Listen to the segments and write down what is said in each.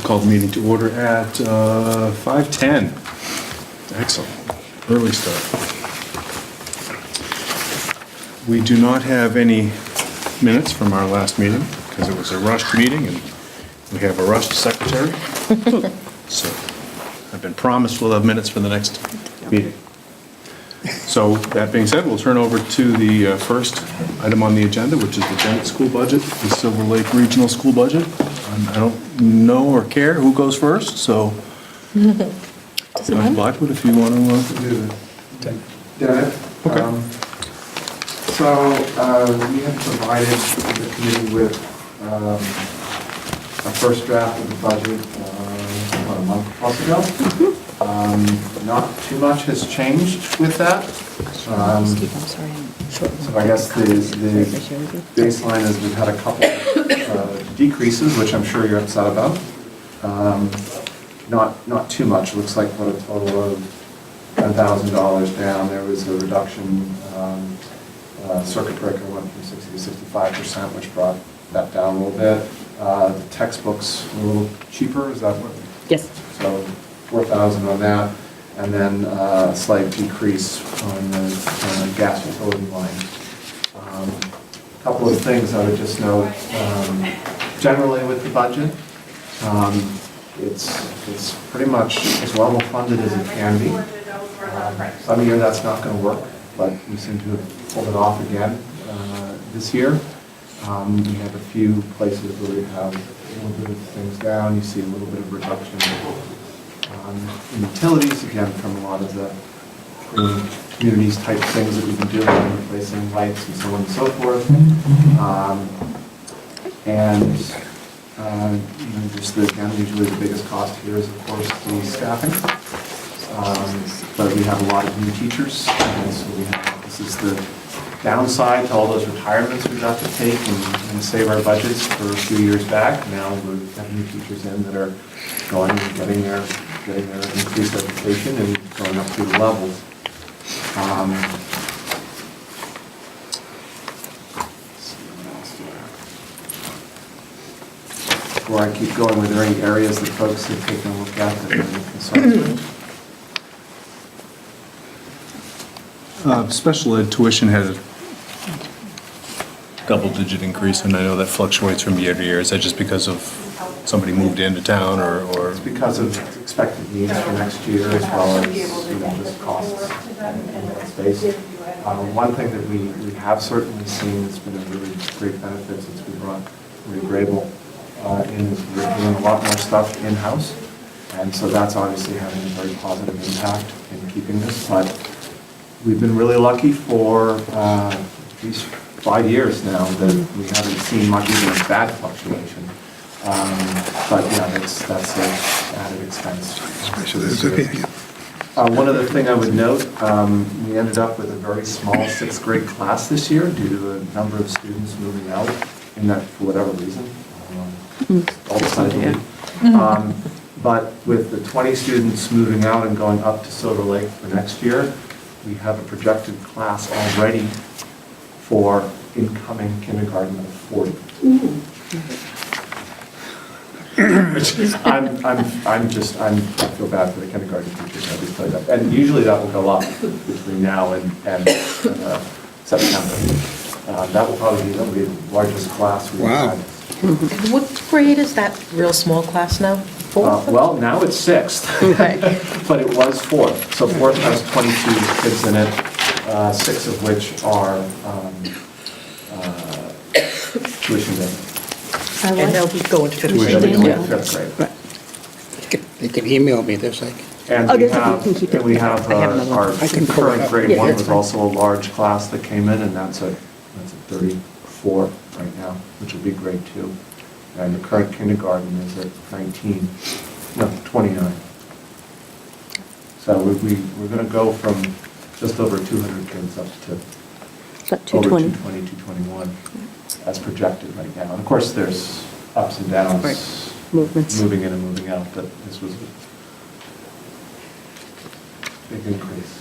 call the meeting to order at 5:10. Excellent. Early start. We do not have any minutes from our last meeting because it was a rushed meeting and we have a rushed secretary. So I've been promised we'll have minutes for the next meeting. So that being said, we'll turn over to the first item on the agenda, which is the Bennett School budget, the Silver Lake Regional School budget. I don't know or care who goes first, so Dr. Blackwood, if you want to do it. Dennis? Okay. So we had provided the committee with a first draft of the budget about a month plus ago. Not too much has changed with that. So I guess the baseline is we've had a couple decreases, which I'm sure you're upset about. Not too much. It looks like what a total of $10,000 down. There was a reduction. Circuit breaker went from 60 to 65%, which brought that down a little bit. The textbooks were a little cheaper. Is that what? Yes. So 4,000 on that, and then a slight decrease on the gas utility line. A couple of things I would just note. Generally with the budget, it's pretty much as level funded as it can be. Some year that's not going to work, but we seem to have pulled it off again this year. We have a few places where we have a little bit of things down. You see a little bit of reduction in utilities, again, from a lot of the communities type things that we've been doing, replacing lights and so on and so forth. Just again, usually the biggest cost here is, of course, the staffing. But we have a lot of new teachers, and so this is the downside to all those retirements we've got to take and save our budgets for a few years back. Now we've got new teachers in that are going and getting their increased education and going up through the levels. Before I keep going, were there any areas that folks have taken a look at that are any concerns with? Special ed tuition had a double-digit increase, and I know that fluctuates from year to year. Is that just because of somebody moved into town, or? It's because of expected needs for next year, as well as just costs in that space. One thing that we have certainly seen that's been a really great benefit since we brought Maria Grable in is we're doing a lot more stuff in-house, and so that's obviously having a very positive impact in keeping this. But we've been really lucky for these 5 years now that we haven't seen much even of bad fluctuation. But yeah, that's an added expense. One other thing I would note, we ended up with a very small 6th grade class this year due to a number of students moving out in that, for whatever reason. All decided to leave. But with the 20 students moving out and going up to Silver Lake for next year, we have a projected class already for incoming kindergarten of 40. I feel bad for the kindergarten teachers, I just tell you that. And usually that will go up between now and September. That will probably be the largest class we've had. What grade is that real small class now? Fourth? Well, now it's 6th, but it was 4th. So 4th has 22 kids in it, 6 of which are tuition based. And they'll be going to fifth Tuition grade. going Yeah. to 5th grade. They can email me this, like, And Okay, we have I have another one. our I can pull it current up. grade Yeah, 1 that's was fine. also a large class that came in, and that's a 34 right now, which will be grade 2. And the current kindergarten is at 29. So we're going to go from just over 200 kids up to About over 220. 220, 221, as projected right now. And of course, there's ups and downs. Right. Movements. Moving in and moving out, but this was a big increase.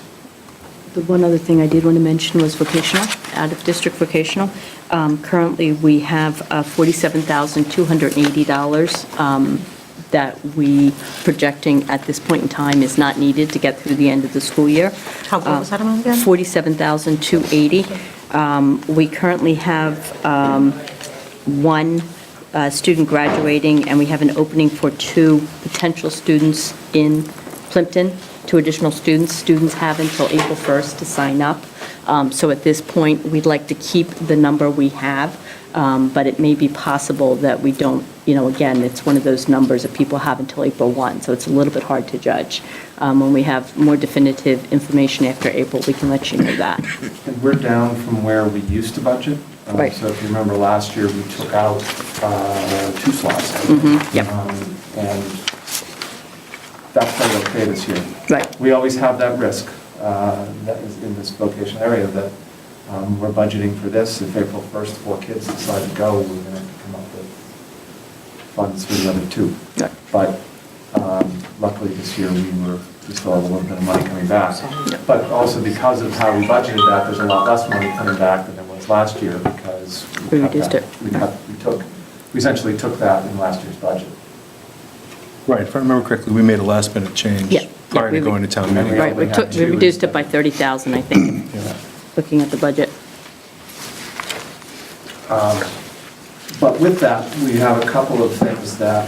The one other thing I did want to mention was vocational, out-of-district vocational. Currently, we have $47,280 that we projecting at this point in time is not needed to get through the end of the school year. How what was that amount again? 47,280. We currently have one student graduating, and we have an opening for 2 potential students in Plympton, 2 additional students. Students have until April 1st to sign up. So at this point, we'd like to keep the number we have, but it may be possible that we don't, again, it's one of those numbers that people have until April 1, so it's a little bit hard to judge. When we have more definitive information after April, we can let you know that. And we're down from where we used to budget. Right. So if you remember last year, we took out 2 slots. Yep. And that's probably okay this year. Right. We always have that risk that is in this vocational area that we're budgeting for this. If April 1st, 4 kids decide to go, we're going to have to come up with funds for the other 2. Right. But luckily this year, we still have a little bit of money coming back. But also because of how we budgeted that, there's a lot less money coming back than there was last year because We reduced it. We essentially took that in last year's budget. Right, if I remember correctly, we made a last-minute change Yeah. prior to we- going to town meeting. Right, we reduced it by 30,000, I think, looking at the budget. But with that, we have a couple of things that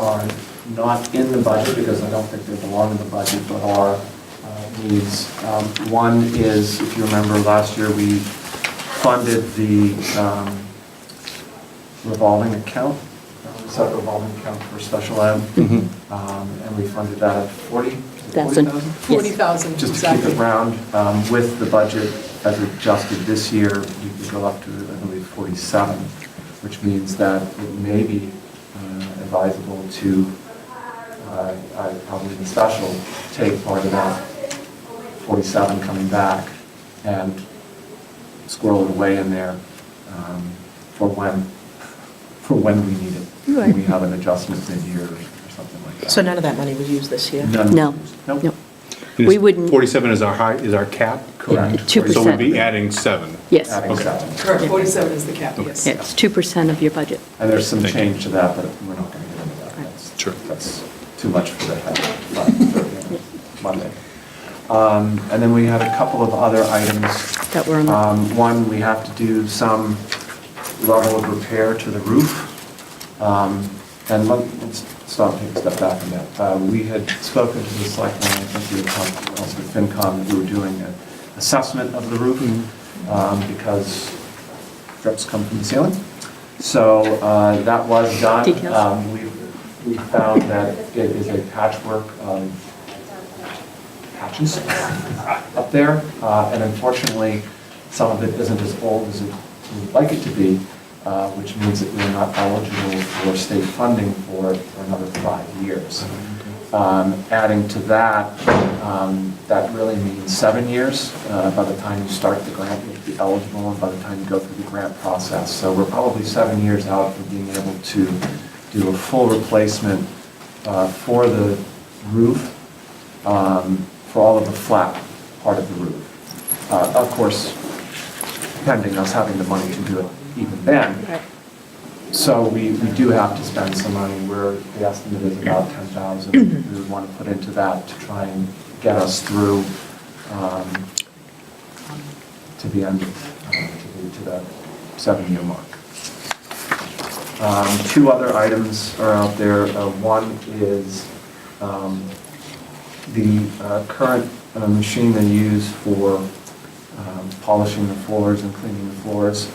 are not in the budget because I don't think they belong in the budget, but are needs. One is, if you remember last year, we funded the revolving account, set revolving account for special ed, and we funded that at 40,000? 40,000, Just to keep exactly. it round. With the budget as adjusted this year, we could go up to, I believe, 47, which means that it may be advisable to, probably the special, take part of that 47 coming back and squirrel it away in there for when we need it. Right. We have an adjustment mid-year or something like that. So none of that money was used this year? None. No. Nope. No. We wouldn't. 47 is our cap? Correct. 2%. So we'd be adding 7. Yes. Adding Okay. 7. Correct, 47 is the cap, yes. It's 2% of your budget. And there's some Thank you. change to that, but we're not going to get into that. That's- Sure. That's too much for the head Monday. And then we had a couple of other items. That were on the- One, we have to do some level of repair to the roof. And let's stop and take a step back on that. We had spoken to the selectmen, I think we had talked also with FinCom, that we were doing an assessment of the roof because drips come from the ceiling. So that was done. Details. We found that it is a patchwork of patches up there, and unfortunately, some of it isn't as old as it we'd like it to be, which means that we're not eligible for state funding for another 5 years. Adding to that, that really means 7 years. By the time you start the grant, you'll be eligible, and by the time you go through the grant process. So we're probably 7 years out from being able to do a full replacement for the roof, for all of the flat part of the roof. Of course, pending us having the money to do it even then. Right. So we do have to spend some money, where the estimate is about 10,000. We would want to put into that to try and get us through to the end, to that 7-year mark. 2 other items are out there. One is the current machine they use for polishing the floors and cleaning the floors.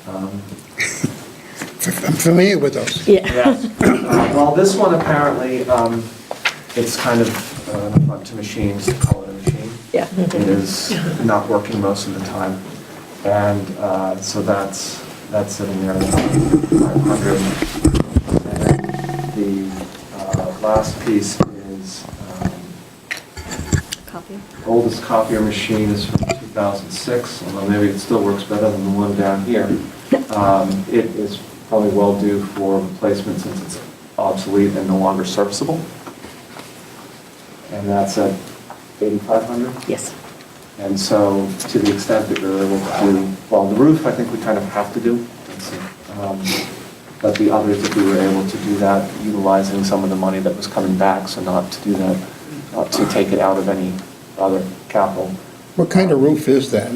I'm familiar with those. Yeah. Yes. Well, this one apparently, it's kind of an affront to machines to call it a machine. Yeah. It is not working most of the time. And so that's sitting there at 500. And the last piece is Copy. oldest copier machine is from 2006, although maybe it still works better than the one down here. It is probably well due for replacement since it's obsolete and no longer serviceable. And that's at 8,500. Yes. And so to the extent that we're able to do, well, the roof, I think we kind of have to do. but the others, if we were able to do that, utilizing some of the money that was coming back, so not to do that, not to take it out of any other capital. What kind of roof is that?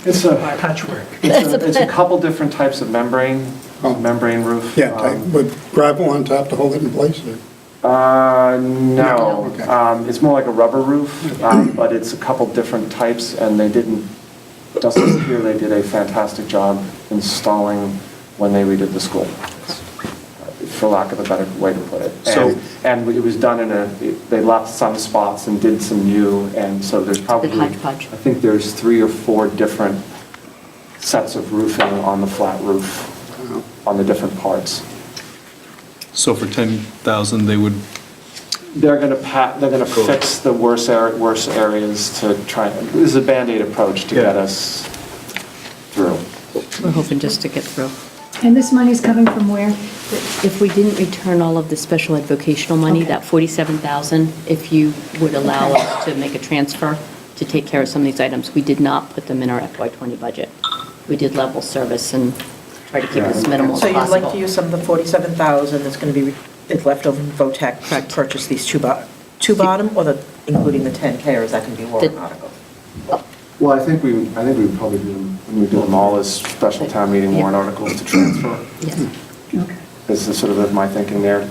It's a Patchwork. It's a couple different types of membrane roof. Yeah, with gravel on top to hold it in place? Or? No. Okay. It's more like a rubber roof, but it's a couple different types, and doesn't appear they did a fantastic job installing when they redid the school, for lack of a better way to put it. And it was done they left some spots and did some new, and so there's probably, hodgepodge. I think there's 3 or 4 different sets of roofing on the flat roof, on the different parts. So for 10,000, they would, They're going to fix the worst areas to try, this is a Band-Aid approach to get us through. We're hoping just to get through. And this money's coming from where? If we didn't return all of the special ed vocational money, Okay. that 47,000, if you would allow us to make a transfer to take care of some of these items, we did not put them in our FY20 budget. We did level service and try to keep it as minimal as So possible. you'd like to use some of the 47,000 that's going to be, it's left over from VOTEC to Correct. purchase these two bottom, or including the 10K, or is that going to be a warrant The- article? Well, I think we would probably do them, when we do them all as special town meeting warrant articles to transfer. Yes. Okay. This is sort of my thinking there, to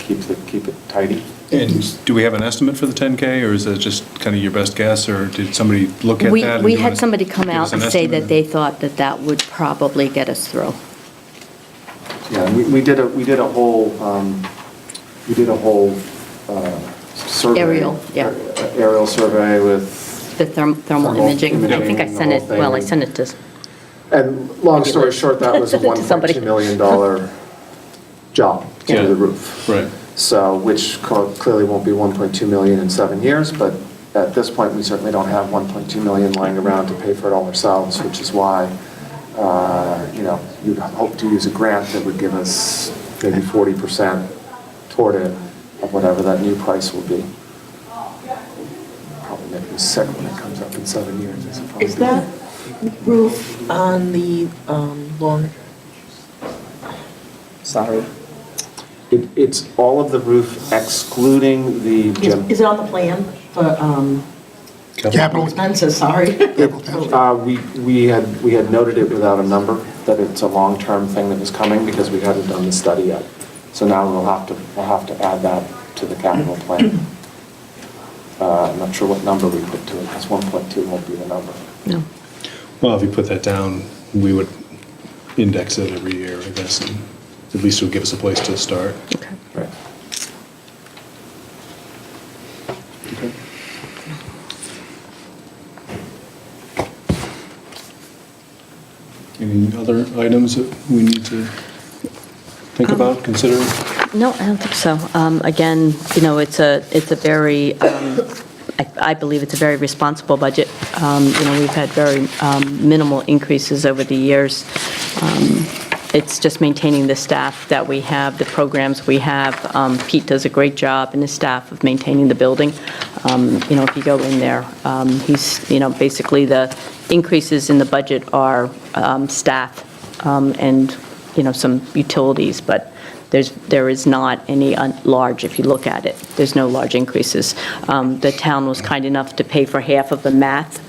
keep it tidy. and do we have an estimate for the 10K, or is that just kind of your best guess, or did somebody look at We that? and we give had us- somebody come give out us an and say estimate? that they thought that that would probably get us through. Yeah, we did a whole, survey. Aerial, yeah. Aerial survey with, The thermal Thermal imaging. I think I imaging, sent the it, whole thing. well, I sent it to, and long story short, that was a To somebody. $1.2 million job to Yeah. do the roof. Right. So, which clearly won't be 1.2 million in 7 years, but at this point, we certainly don't have 1.2 million lying around to pay for it all ourselves, which is why, you'd hope to use a grant that would give us maybe 40% toward it of whatever that new price will be. Probably make me sick when it comes up in 7 years, I suppose. Is that roof on the long, sorry, It's all of the roof excluding the gym. is it on the plan for Capital. expenses, sorry? We had noted it without a number, that it's a long-term thing that was coming because we hadn't done the study yet. So now we'll have to add that to the capital plan. I'm not sure what number we put to it, because 1.2 won't be the number. no. Well, if you put that down, we would index it every year, I guess, and at least it would give us a place to start. Okay. Right. Any other items that we need to think about, consider? No, I don't think so. Again, it's a very, I believe it's a very responsible budget. We've had very minimal increases over the years. It's just maintaining the staff that we have, the programs we have. Pete does a great job and his staff of maintaining the building. If you go in there, he's, basically the increases in the budget are staff and, some utilities, but there is not any large, if you look at it, there's no large increases. The town was kind enough to pay for half of the math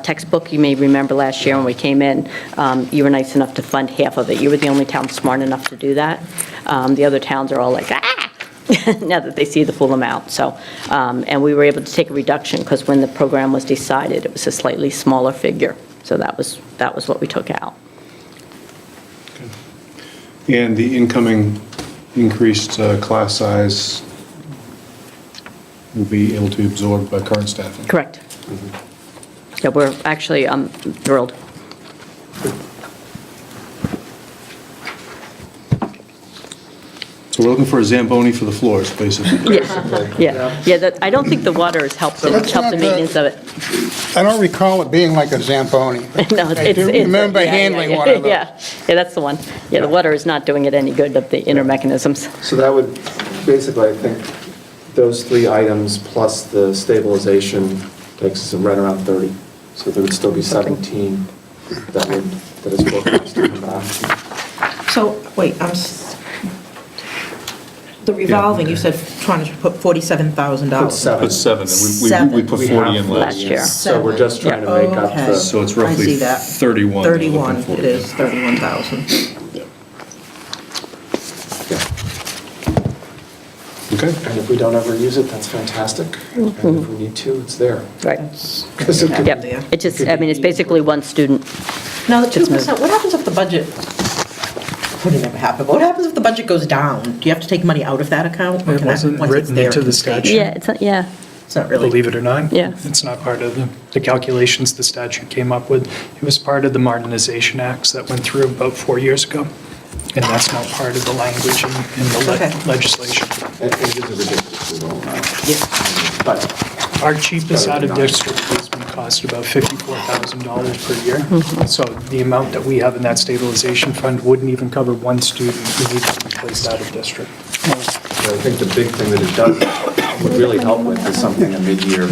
textbook. You may remember last year when we came in, you were nice enough to fund half of it. You were the only town smart enough to do that. The other towns are all like, now that they see the full amount. So, and we were able to take a reduction because when the program was decided, it was a slightly smaller figure. So that was what we took out. And the incoming increased class size will be able to be absorbed by current staffing? Correct. Yeah, we're actually thrilled. So we're looking for a Zamboni for the floors, basically. Yeah. I don't think the water has helped the That's not maintenance of it. I don't recall it being like a Zamboni. but No, I do remember handling one of those. Yeah, that's the one. Yeah, the water is not doing it any good of the inner mechanisms. So that would, basically, I think, those 3 items plus the stabilization takes us right around 30. So there would still be 17 that is forecast to come back. So, wait, the revolving, you said trying to put $47,000. Put seven. Put seven, and we put We 40 have in 40 last year. So we're just trying to make up Okay. the. So it's I roughly see that. 31. they're looking 31, for. it is, 31,000. Okay. And if we don't ever use it, that's fantastic. And if we need to, it's there. Right. Because it could- Yep. It just, I mean, it's basically one student. Now, the Just move. 2%, what happens if the budget, would it never happen, but what happens if the budget goes down? Do you have to take money out of that account? or It can that- wasn't once it's written there, into it the can stay? statute. Yeah, it's, yeah. It's not really. Believe it or not. Yeah. It's not part of the calculations the statute came up with. It was part of the Modernization Acts that went through about 4 years ago. And that's not part of the language in the Okay. legislation. It is a ridiculously low amount. Yeah. But Our cheapest out of district placement cost about $54,000 per year. So the amount that we have in that stabilization fund wouldn't even cover one student who needs to be placed out of district. I think the big thing that it does, would really help with is something a mid-year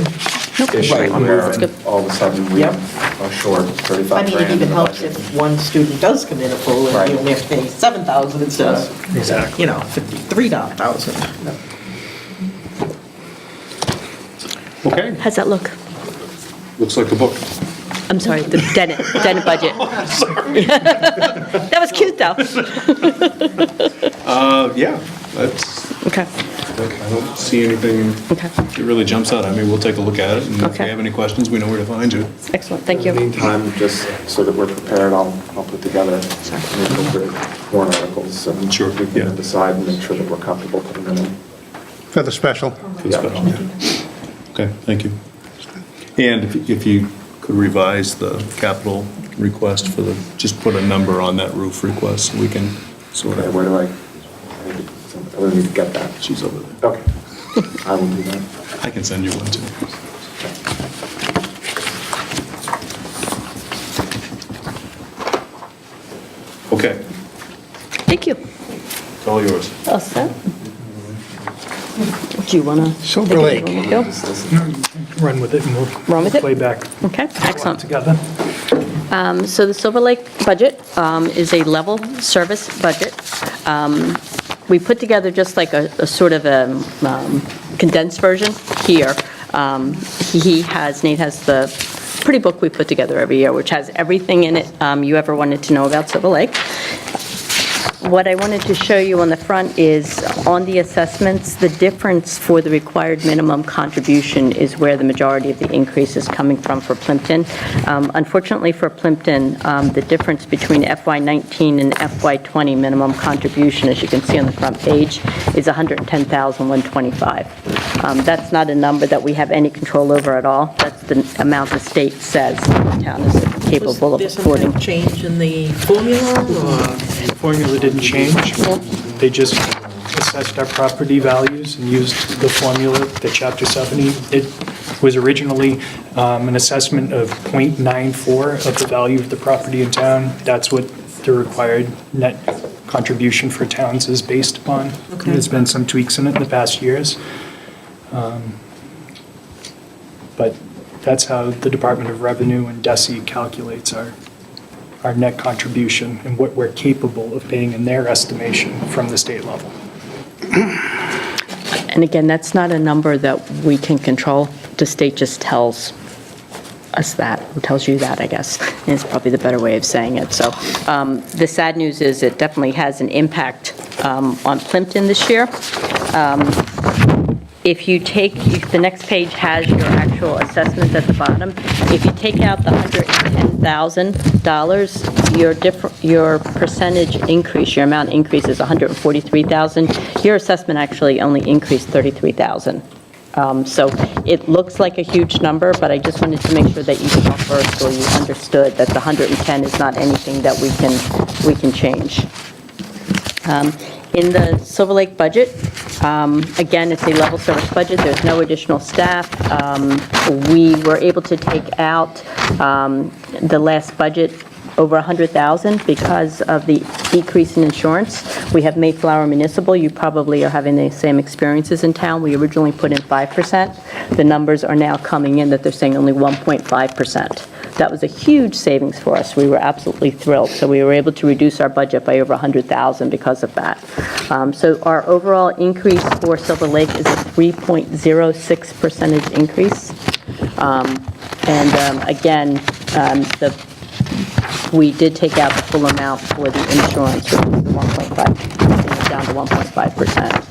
issue Right. where That's good. all of a sudden we Yep. are short I 35 mean, grand. it even in the helps budget. if one student does come in a full and Right. you only have to pay 7,000 instead of, Exactly. 53,000. Okay, How's that look? looks like a book. I'm sorry, the Dennett budget. That was cute, though. Yeah, that's, Okay, I don't see anything okay, that really jumps out. I mean, we'll take a look at it, and if Okay. we have any questions, we know where to find you. excellent, thank In the you. meantime, just so that we're prepared, I'll put together the warrant articles and Sure, we yeah. can decide and make sure that we're comfortable putting them in. For the special. For the special, yeah. Okay, thank you. And if you could revise the capital request for the, just put a number on that roof request, so we can sort Okay, of, where do I really need to get that? she's over there. Okay, I will do that. I can send you one too. Okay, Thank you. it's all yours. All set? Do you want to? Silver Lake. Go. Run with it and we'll Run with it? play back Okay, excellent. together. So the Silver Lake budget is a level service budget. We put together just like a sort of a condensed version here. Nate has the pretty book we put together every year, which has everything in it you ever wanted to know about Silver Lake. What I wanted to show you on the front is, on the assessments, the difference for the required minimum contribution is where the majority of the increase is coming from for Plympton. Unfortunately for Plympton, the difference between FY19 and FY20 minimum contribution, as you can see on the front page, is $110,125. That's not a number that we have any control over at all. That's the amount the state says the town is capable of Was there affording. some change in the formula, or? The formula didn't change. They just assessed our property values and used the formula, the Chapter 70. It was originally an assessment of .94 of the value of the property in town. That's what the required net contribution for towns is based upon. Okay. There's been some tweaks in it in the past years. But that's how the Department of Revenue and DESI calculates our net contribution and what we're capable of paying in their estimation from the state level. And again, that's not a number that we can control. The state just tells us that, or tells you that, I guess, is probably the better way of saying it. So the sad news is it definitely has an impact on Plympton this year. If you take, the next page has your actual assessment at the bottom. If you take out the $110,000, your percentage increase, your amount increase is $143,000. Your assessment actually only increased $33,000. So it looks like a huge number, but I just wanted to make sure that you saw first, or you understood that the 110 is not anything that we can change. In the Silver Lake budget, again, it's a level service budget. There's no additional staff. We were able to take out the last budget over $100,000 because of the decrease in insurance. We have Mayflower Municipal. You probably are having the same experiences in town. We originally put in 5%. The numbers are now coming in that they're saying only 1.5%. That was a huge savings for us. We were absolutely thrilled. So we were able to reduce our budget by over $100,000 because of that. So our overall increase for Silver Lake is a 3.06% increase. Again, we did take out the full amount for the insurance, which is the 1.5, down to 1.5%.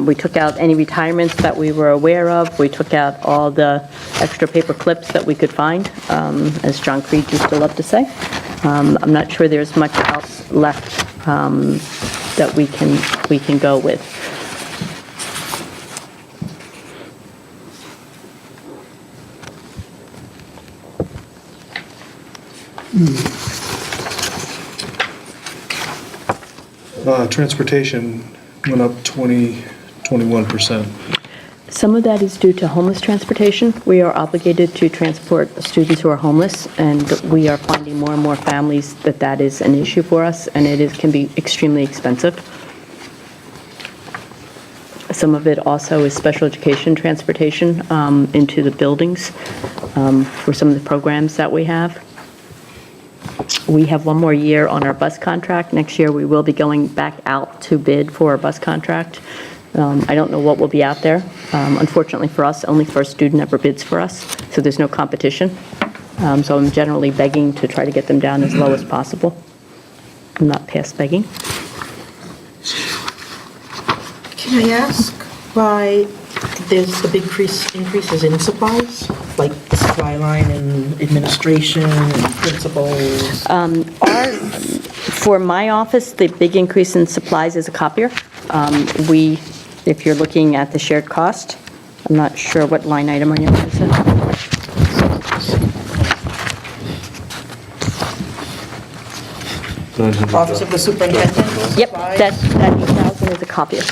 We took out any retirements that we were aware of. We took out all the extra paper clips that we could find, as John Creed used to love to say. I'm not sure there's much else left that we can go with. Transportation went up 21%. Some of that is due to homeless transportation. We are obligated to transport students who are homeless, and we are finding more and more families that is an issue for us, and can be extremely expensive. Some of it also is special education transportation into the buildings for some of the programs that we have. We have one more year on our bus contract. Next year, we will be going back out to bid for our bus contract. I don't know what will be out there. Unfortunately for us, only first student ever bids for us, so there's no competition. So I'm generally begging to try to get them down as low as possible. I'm not past begging. Can I ask why there's the big increases in supplies? Like the supply line and administration and principals? For my office, the big increase in supplies is a copier. If you're looking at the shared cost, I'm not sure what line item on your list is. Office of the Superintendent? Yep, supplies? that 8,000 is a copier.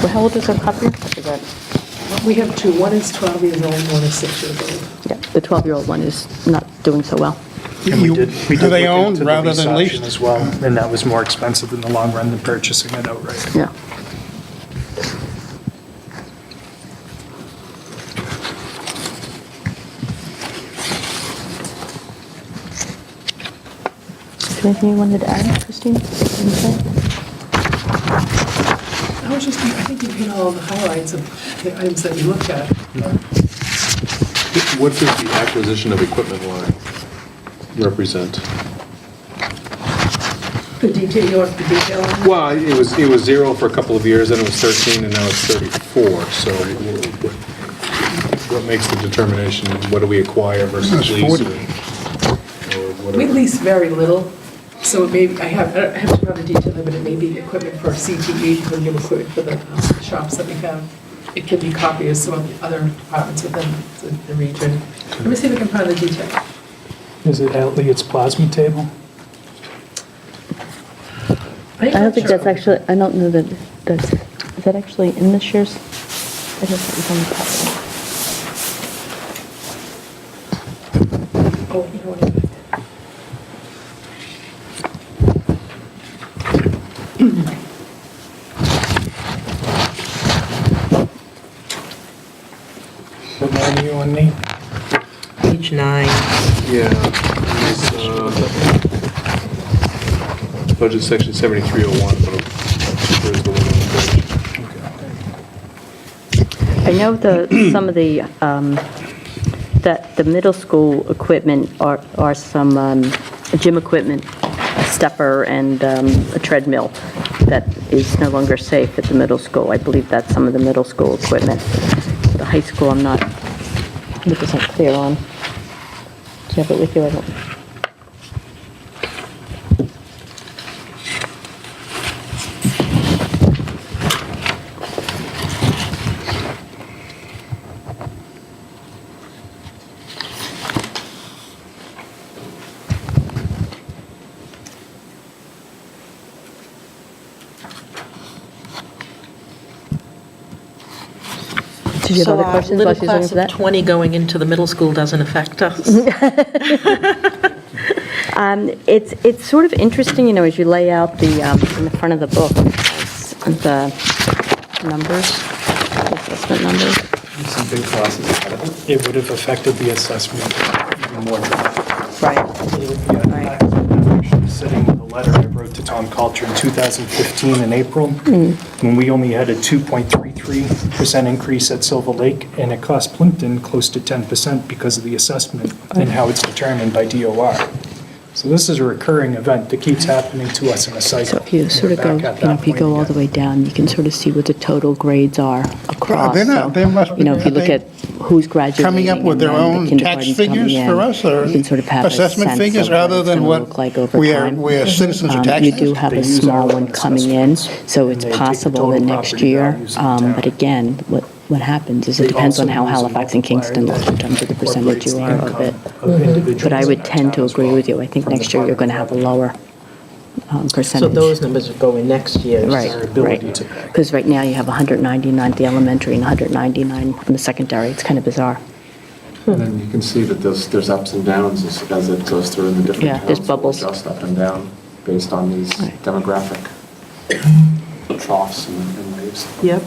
Well, how old is our copier? I forgot. We have two. One is 12 years old, one is 6 years old. Yeah, the 12-year-old one is not doing so well. And we did Do they look own into the rather lease than option leased? as well, and that was more expensive in the long run than purchasing it outright. Yeah. Is there anything you wanted to add, Christine? I was just, I think you hit all the highlights of the items that we looked at. What does the acquisition of equipment line represent? The detail, you want the detail on that? Well, it was 0 for a couple of years, then it was 13, and now it's 34. So what makes the determination? What do we acquire versus That's lease? 40. Or We whatever? lease very little, so it may, I have to have the detail, but it may be equipment for CTE, for new equipment for the shops that we have. It could be copiers, some of the other departments within the region. Let me see if I can find the detail. Is it Elliott's plasma table? I don't think that's actually, I don't know that that's, is that actually in this year's? I guess it was on the top. Oh, you know what? What line are you on, Nate? Page 9. Yeah. It's, budget section 7301, but there's the one on the page. I know some of the, that the middle school equipment are some gym equipment, a stepper and a treadmill that is no longer safe at the middle school. I believe that's some of the middle school equipment. The high school, I'm not 100% clear on. Do you have it with you? I don't. Did you have So other our questions little while she's looking class for of that? 20 going into the middle school doesn't affect us? It's sort of interesting, as you lay out in the front of the book, numbers, assessment numbers. Some big losses ahead of it. It would have affected the assessment even more dramatically. Right. Yeah, I'm actually sitting with a letter I wrote to Tom Coulter in 2015 in April, when we only had a 2.33% increase at Silver Lake, and it cost Plympton close to 10% because of the assessment and how it's determined by DOR. So this is a recurring event that keeps happening to us in a cycle. So if you sort of go, We're back at you know, that if you point go all the again. way down, you can sort of see what the total grades are across. they're not- So, they must be- you know, if you look are at who's graduating. coming up with and their then the own tax kindergartens coming figures in, for us, or you can sort of have a assessment sense figures of what rather it's than gonna what look like over we time. are citizens of You taxpayers? do have They a use small our one coming in, assessments, so and it's they take the possible that total next property year, values of the town. but again, what happens is it They depends on also how use a Halifax and Kingston look in terms of the percentage you are of it. But I would tend to agree with you. I think next year you're going to have a lower So percentage. those numbers are going next year. Right, our ability right. to pay. Because right now you have 199 at the elementary and 199 in the secondary. It's kind of bizarre. And then you can see that there's ups and downs as it goes through in the different Yeah, towns. there's It will bubbles. Adjust up and down based on these Right. demographic troughs and waves. Yep.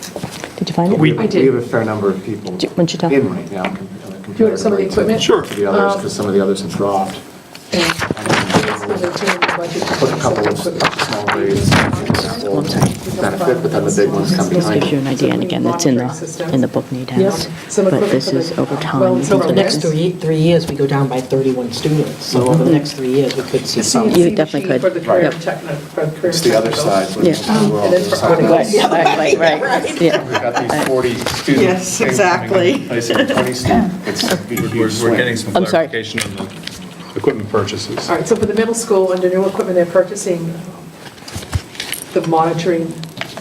Did you find it? We- I We did. have a fair number of people Why don't you tell? in right now Do you want some of the equipment? Sure. To the others, because some of the others have dropped. And it's gonna turn the budget to Put a couple of small grades will benefit, but then the big ones come This behind. gives you an idea, and again, that's in the book Nate has. But this is over time. So the next three years, we go down by 31 students. So over the next 3 years, we could see some. You definitely could. For the career Yep. technical, for the career It's the other technical. side. Yeah. And then for articles. Right. Yeah. We've got these 40 students. Yes, exactly. Replacing 20 students. It's a huge We're swing. getting some I'm sorry. clarification on the equipment purchases. All right, so for the middle school, under new equipment, they're purchasing the monitoring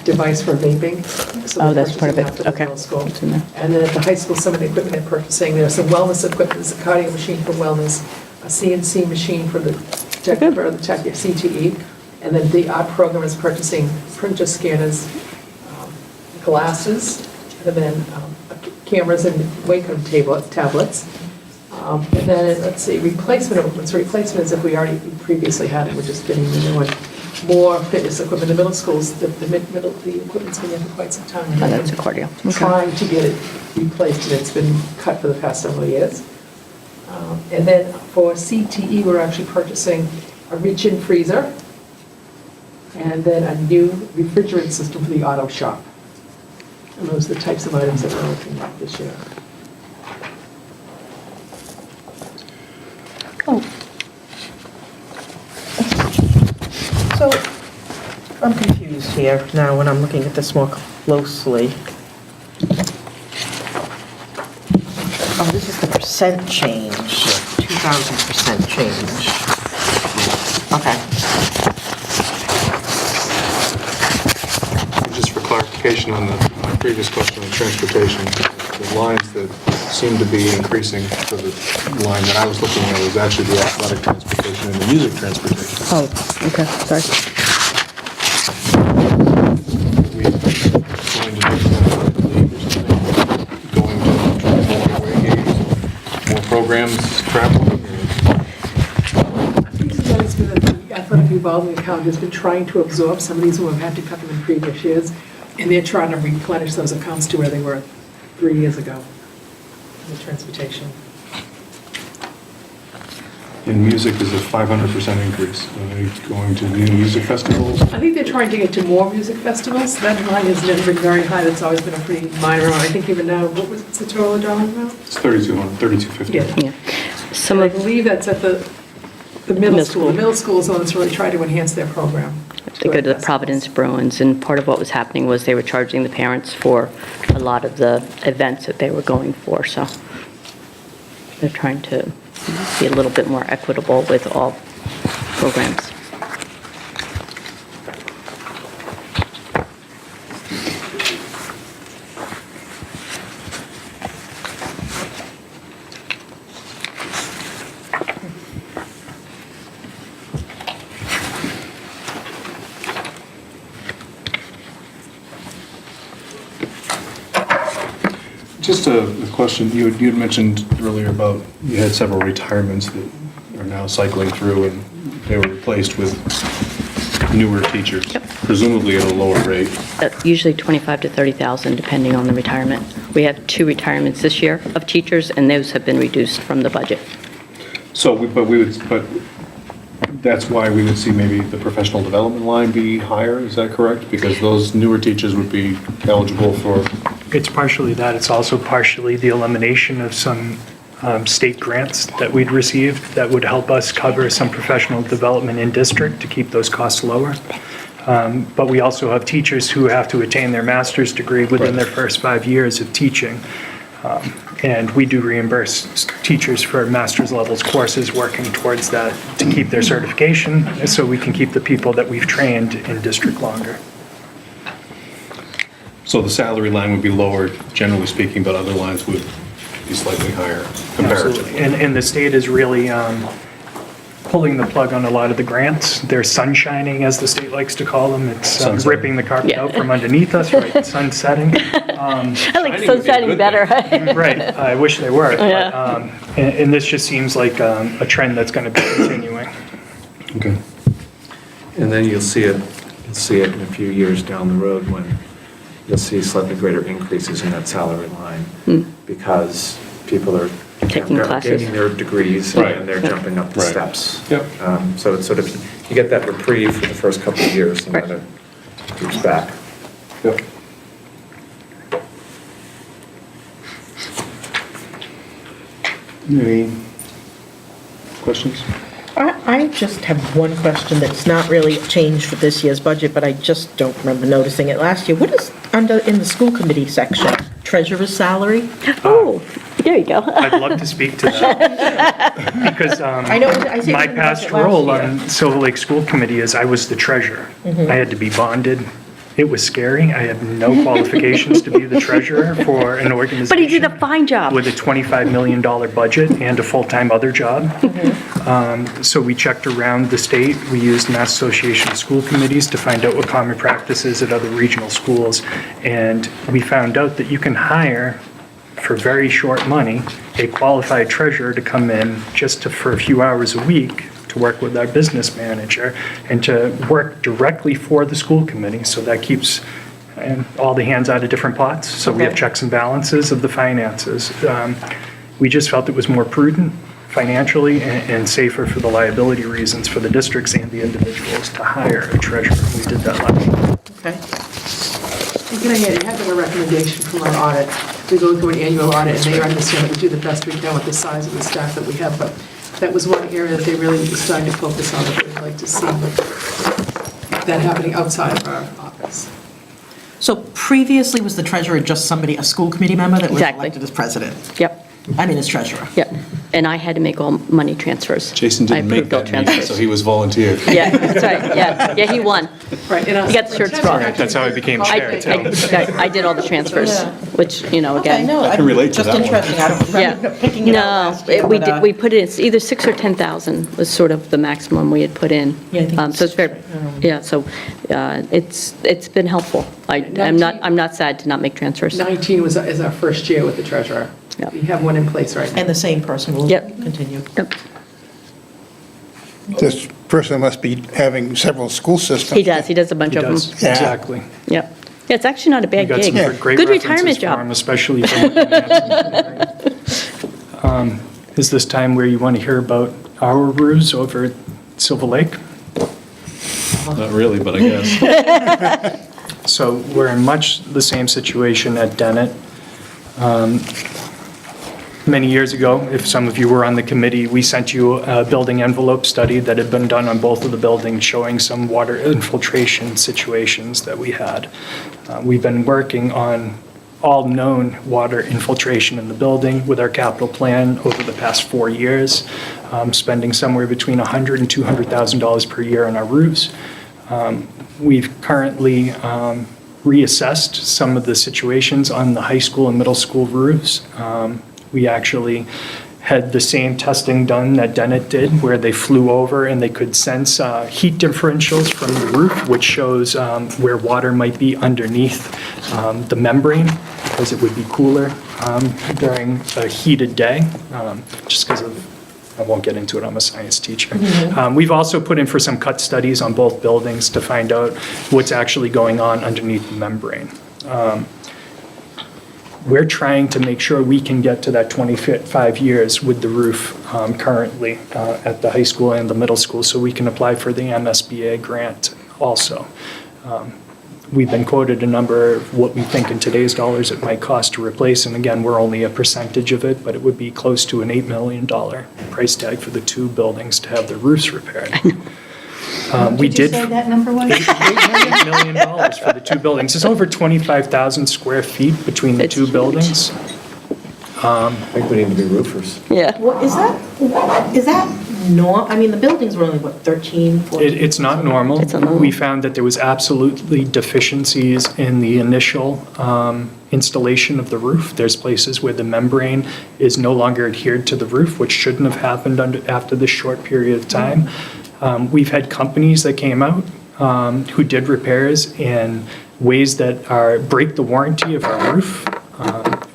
device for vaping. So Oh, they're that's part of it. purchasing that for the Okay. middle school. It's in there. And then at the high school, some of the equipment they're purchasing, there's some wellness equipment, there's a cardio machine for wellness, a CNC machine for the tech, for the tech, CTE, and then the art program is purchasing printer scanners, glasses, and then cameras and Wacom tablets. And then, let's see, replacement equipment. So replacement is if we already previously had it, we're just getting the new one. More fitness equipment. The middle schools, the equipment's been there for quite some time. Oh, that's a cardio. Okay. Trying to get it replaced, and it's been cut for the past several years. And then for CTE, we're actually purchasing a reach-in freezer, and then a new refrigerant system for the auto shop. And those are the types of items that we're looking at this year. Oh. So, I'm confused here now when I'm looking at this more closely. Oh, this is the percent change, 2,000% change. Okay. Just for clarification on the previous question on transportation, the lines that seem to be increasing for the line that I was looking at was actually the athletic transportation and the music transportation. Oh, okay, sorry. We going to do that, I believe, or something, going to try more away games, more programs, traveling, or I think that it's been the athletic revolving account has been trying to absorb some of these who have had to cut them in previous years, and they're trying to replenish those accounts to where they were 3 years ago in the transportation. in music is a 500% increase. Are they going to new music festivals? I think they're trying to get to more music festivals. That line has never been very high. That's always been a pretty minor amount. I think even now, what's the total dollar amount? It's 3,200, 3,250. Yeah. Yeah. Some And I of, believe that's at the middle school. The middle school is the one that's really trying to enhance their program. they go to the Providence Bruins, and part of what was happening was they were charging the parents for a lot of the events that they were going for, so they're trying to be a little bit more equitable with all programs. Just a question, you had mentioned earlier about, you had several retirements that are now cycling through, and they were replaced with newer teachers. Yep. presumably at a lower rate. Usually 25 to 30,000, depending on the retirement. We have 2 retirements this year of teachers, and those have been reduced from the budget. So, but that's why we would see maybe the professional development line be higher, is that correct? Because those newer teachers would be eligible for, It's partially that, it's also partially the elimination of some state grants that we'd received that would help us cover some professional development in district to keep those costs lower. But we also have teachers who have to attain their master's degree within their first 5 years of teaching. And we do reimburse teachers for master's levels courses working towards that to keep their certification, so we can keep the people that we've trained in district longer. so the salary line would be lower, generally speaking, but other lines would be slightly higher comparatively. Absolutely. And the state is really pulling the plug on a lot of the grants. They're sunshining, as the state likes to call them. It's Sunsetting. ripping the carpet Yeah. out from underneath us, right? Sunsetting. I like Shining would be a sunsetting good better. Right, I wish they were. but, Yeah. And this just seems like a trend that's going to be continuing. Okay. And then you'll see it in a few years down the road when you'll see slightly greater increases in that salary line because people are Taking classes. gaining their degrees Right. and they're jumping up the Right. steps. Yep. So it's sort of, you get that reprieve for the first couple of years and then Right. it moves back. Yep. Any questions? I just have one question that's not really a change for this year's budget, but I just don't remember noticing it last year. What is under, in the school committee section, treasurer's salary? Oh, there you go. I'd love to speak to that. Because I know, I see it my in the past budget last role year. on Silver Lake School Committee is I was the treasurer. I had to be bonded. It was scary. I had no qualifications to be the treasurer for an organization. But he did a fine job. With a $25 million budget and a full-time other job. So we checked around the state. We used Mass Association of School Committees to find out what common practices at other regional schools. And we found out that you can hire, for very short money, a qualified treasurer to come in just for a few hours a week to work with our business manager and to work directly for the school committee. So that keeps all the hands out of different pots. So we have Okay. checks and balances of the finances. We just felt it was more prudent financially and safer for the liability reasons for the districts and the individuals to hire a treasurer. We did that last year. Okay. And can I add, it has been a recommendation from our audit. We go through an annual audit, and they understand that we do the best we can with the size of the staff that we have, but that was one area that they really started to focus on, that they'd like to see that happening outside of our office. So previously, was the treasurer just somebody, a school committee member that was Exactly. elected as president? Yep, I mean, as treasurer? yep. And I had to make all money transfers. Jason didn't I make approved all that meeting, transfers. so he was volunteered. Yeah, that's right, yeah. Yeah, he won. Right. He got the shirt straw. That's how I became chair, too. I did all the transfers, which, you know, Okay, again. no, I can relate to just that one. interesting. I don't remember Yeah. picking it up last year. We but, did, we put it, it's either 6 or 10,000 was sort of the maximum we had put in. Yeah, I think So it's very, yeah, so it's been helpful. I'm not sad to not make transfers. 19 is our first year with the treasurer. Yep. We have one in place right now. And the same person will Yep. continue. Yep. This person must be having several school systems. He does a bunch He of them. does, Yeah. exactly. Yep. Yeah, it's actually not a We bad got gig. some great Good references retirement for him, job. especially from Is this time where you want to hear about our ruse over at Silver Lake? Not really, but I guess. So we're in much the same situation at Dennett. Many years ago, if some of you were on the committee, we sent you a building envelope study that had been done on both of the buildings showing some water infiltration situations that we had. We've been working on all known water infiltration in the building with our capital plan over the past 4 years, spending somewhere between $100,000 and $200,000 per year on our roofs. We've currently reassessed some of the situations on the high school and middle school roofs. We actually had the same testing done that Dennett did, where they flew over and they could sense heat differentials from the roof, which shows where water might be underneath the membrane, because it would be cooler during a heated day, just because of I won't get into it, I'm a science teacher. We've also put in for some cut studies on both buildings to find out what's actually going on underneath the membrane. We're trying to make sure we can get to that 25 years with the roof currently at the high school and the middle school, so we can apply for the MSBA grant also. We've been quoted a number of what we think in today's dollars it might cost to replace, and again, we're only a percentage of it, but it would be close to an $8 million price tag for the two buildings to have the roofs repaired. We Did you did say that number was? $8 million for the two buildings. It's over 25,000 square feet between the It's two huge. buildings. I think we need to be roofers. Yeah. Well, is that I mean, the buildings were only, what, 13, 14? It's not normal. It's not normal. We found that there was absolutely deficiencies in the initial installation of the roof. There's places where the membrane is no longer adhered to the roof, which shouldn't have happened after this short period of time. We've had companies that came out who did repairs in ways that break the warranty of our roof.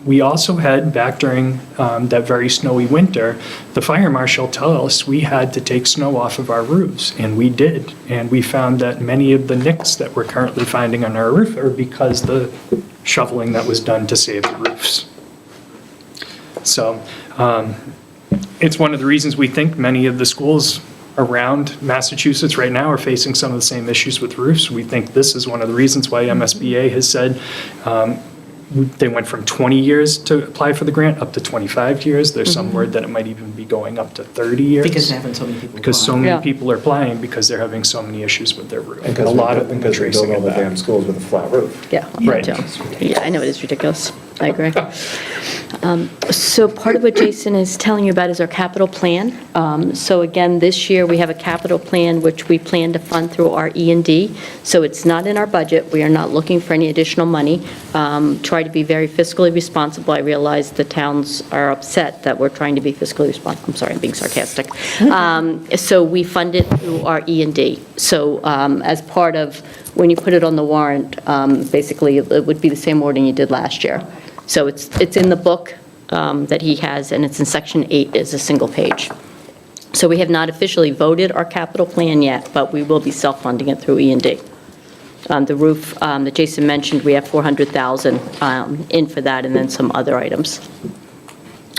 We also had, back during that very snowy winter, the fire marshal tell us we had to take snow off of our roofs, and we did. And we found that many of the nicks that we're currently finding on our roof are because the shoveling that was done to save the roofs. So it's one of the reasons we think many of the schools around Massachusetts right now are facing some of the same issues with roofs. We think this is one of the reasons why MSBA has said they went from 20 years to apply for the grant up to 25 years. There's some word that it might even be going up to 30 years. Because they're having so many people. Because so apply. many Yeah. people are applying because they're having so many issues with their roof. And a Because lot of them are because we build tracing all it the back. damn schools with a flat roof. Yeah. Right. Yeah, I know, it is ridiculous. I agree. So part of what Jason is telling you about is our capital plan. So again, this year, we have a capital plan which we plan to fund through our E&D. So it's not in our budget. We are not looking for any additional money. Try to be very fiscally responsible. I realize the towns are upset that we're trying to be fiscally responsible. I'm sorry, I'm being sarcastic. So we fund it through our E&D. So as part of, when you put it on the warrant, basically, it would be the same wording you did last year. So it's in the book that he has, and it's in section 8 as a single page. So we have not officially voted our capital plan yet, but we will be self-funding it through E&D. The roof that Jason mentioned, we have $400,000 in for that, and then some other items.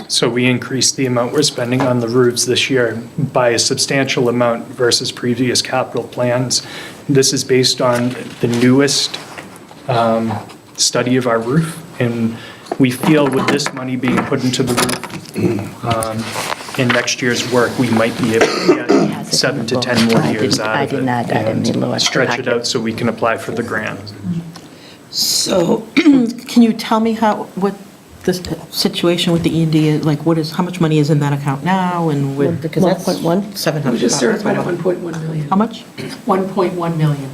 So we increased the amount we're spending on the roofs this year by a substantial amount versus previous capital plans. This is based on the newest study of our roof, and we feel with this money being put into the roof in next year's work, we might be able to get 7 to 10 more years out of it. I didn't mean lower. And stretch it out so we can apply for the grant. So, can you tell me what the situation with the E&D is, like, how much money is in that account now, and where? Because that's 1.1. 700. We just certified at 1.1 million. How much? 1.1 million.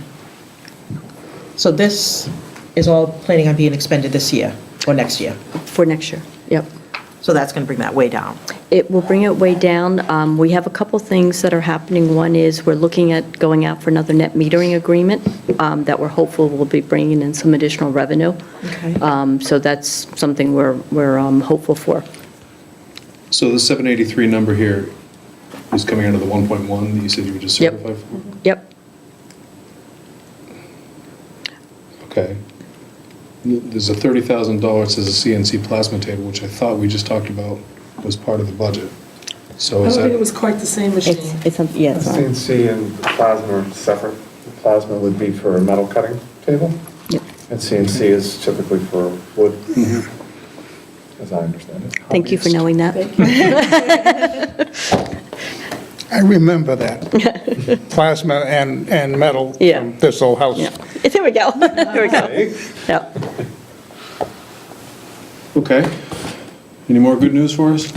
So this is all planning on being expended this year, or next year? For next year, yep. So that's going to bring that way down. It will bring it way down. We have a couple things that are happening. One is we're looking at going out for another net metering agreement that we're hopeful will be bringing in some additional revenue. Okay. So that's something we're hopeful for. So the 783 number here is coming out of the 1.1 that you said you would just Yep. certify for? Yep. Okay. There's a $30,000 as a CNC plasma table, which I thought we just talked about was part of the budget. So I don't is think it that, was quite the same machine. It's The CNC and the plasma are separate. The plasma would be for a metal cutting table, Yep. and CNC is typically for wood, as I understand it. Thank you for knowing that. I remember that. Plasma and metal Yeah. from this old house. Yeah. There we go. There we go. Yep. okay. Any more good news for us?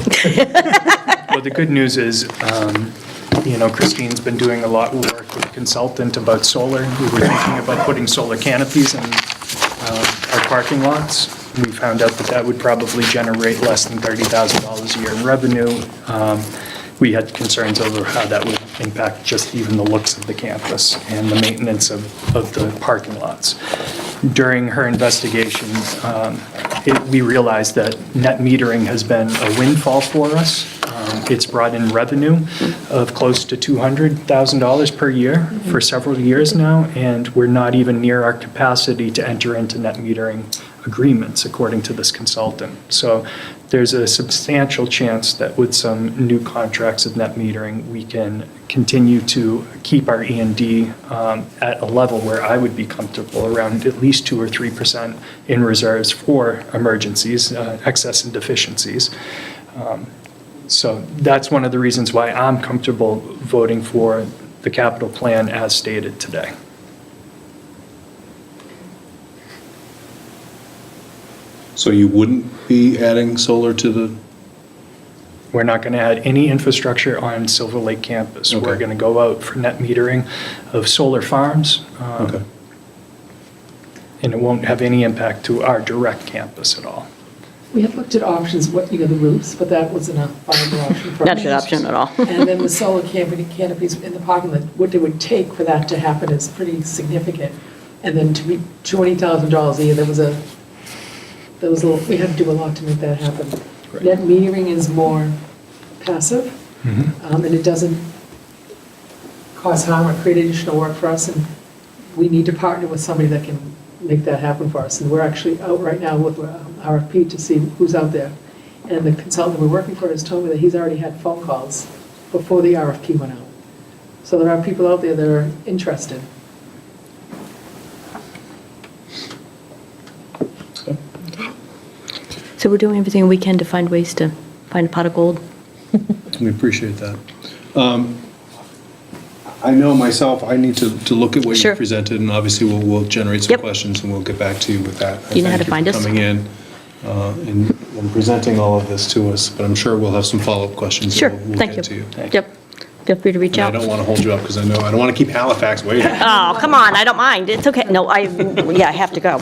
Well, the good news is, Christine's been doing a lot of work with a consultant about solar. We were thinking about putting solar canopies in our parking lots. We found out that would probably generate less than $30,000 a year in revenue. We had concerns over how that would impact just even the looks of the campus and the maintenance of the parking lots. During her investigation, we realized that net metering has been a windfall for us. It's brought in revenue of close to $200,000 per year for several years now, and we're not even near our capacity to enter into net metering agreements, according to this consultant. So there's a substantial chance that with some new contracts of net metering, we can continue to keep our E&D at a level where I would be comfortable, around at least 2 or 3% in reserves for emergencies, excess and deficiencies. So that's one of the reasons why I'm comfortable voting for the capital plan as stated today. So you wouldn't be adding solar to the, We're not going to add any infrastructure on Silver Lake campus. We're Okay. going to go out for net metering of solar farms. okay. And it won't have any impact to our direct campus at all. We had looked at options, the roofs, but that wasn't a viable option for us. Not a good option at all. And then the solar canopies in the parking lot, what it would take for that to happen is pretty significant. And then to be $20,000 a year, we had to do a lot to make that happen. Right. Net metering is more passive, and it doesn't cause harm or create additional work for us, and we need to partner with somebody that can make that happen for us. And we're actually out right now with RFP to see who's out there. And the consultant we're working for has told me that he's already had phone calls before the RFP went out. So there are people out there that are interested. So we're doing everything we can to find ways to find a pot of gold. We appreciate that. I know myself, I need to look at what you Sure. presented, and obviously we'll generate some Yep. questions, and we'll get back to you with that. You know how to find us? Thank you for coming in and presenting all of this to us, but I'm sure we'll have some follow-up questions. that Sure, we'll thank get to you. you. Yep. Feel free to reach And I out. don't want to hold you up, because I know, I don't want to keep Halifax waiting. Oh, come on, I don't mind. It's okay. No, I have to go.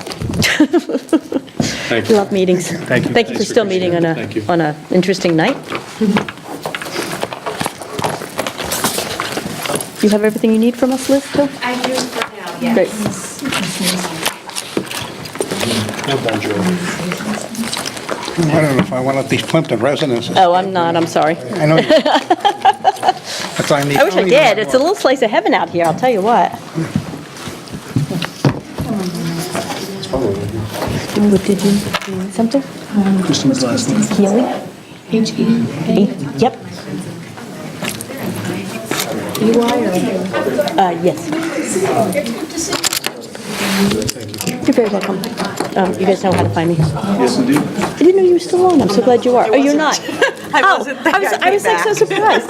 Thank you. Love meetings. Thank you. Thank you Thanks for for still meeting on Thank you. a interesting night. You have everything you need from us, Liz, too? I do for now, yes. Great. Well done, Joe. I don't know if I want to let these Plympton residents. Oh, I'm not, I'm sorry. I know. That's why I need. I wish I did. It's a little slice of heaven out here, I'll tell you what. What did you, something? Kristen's last name. Healy? H-E-A. Yep. Yes. You're very welcome. You guys know how to find me. Yes, indeed. I didn't know you were still on. I'm so glad you are. Oh, you're not. I was like so surprised.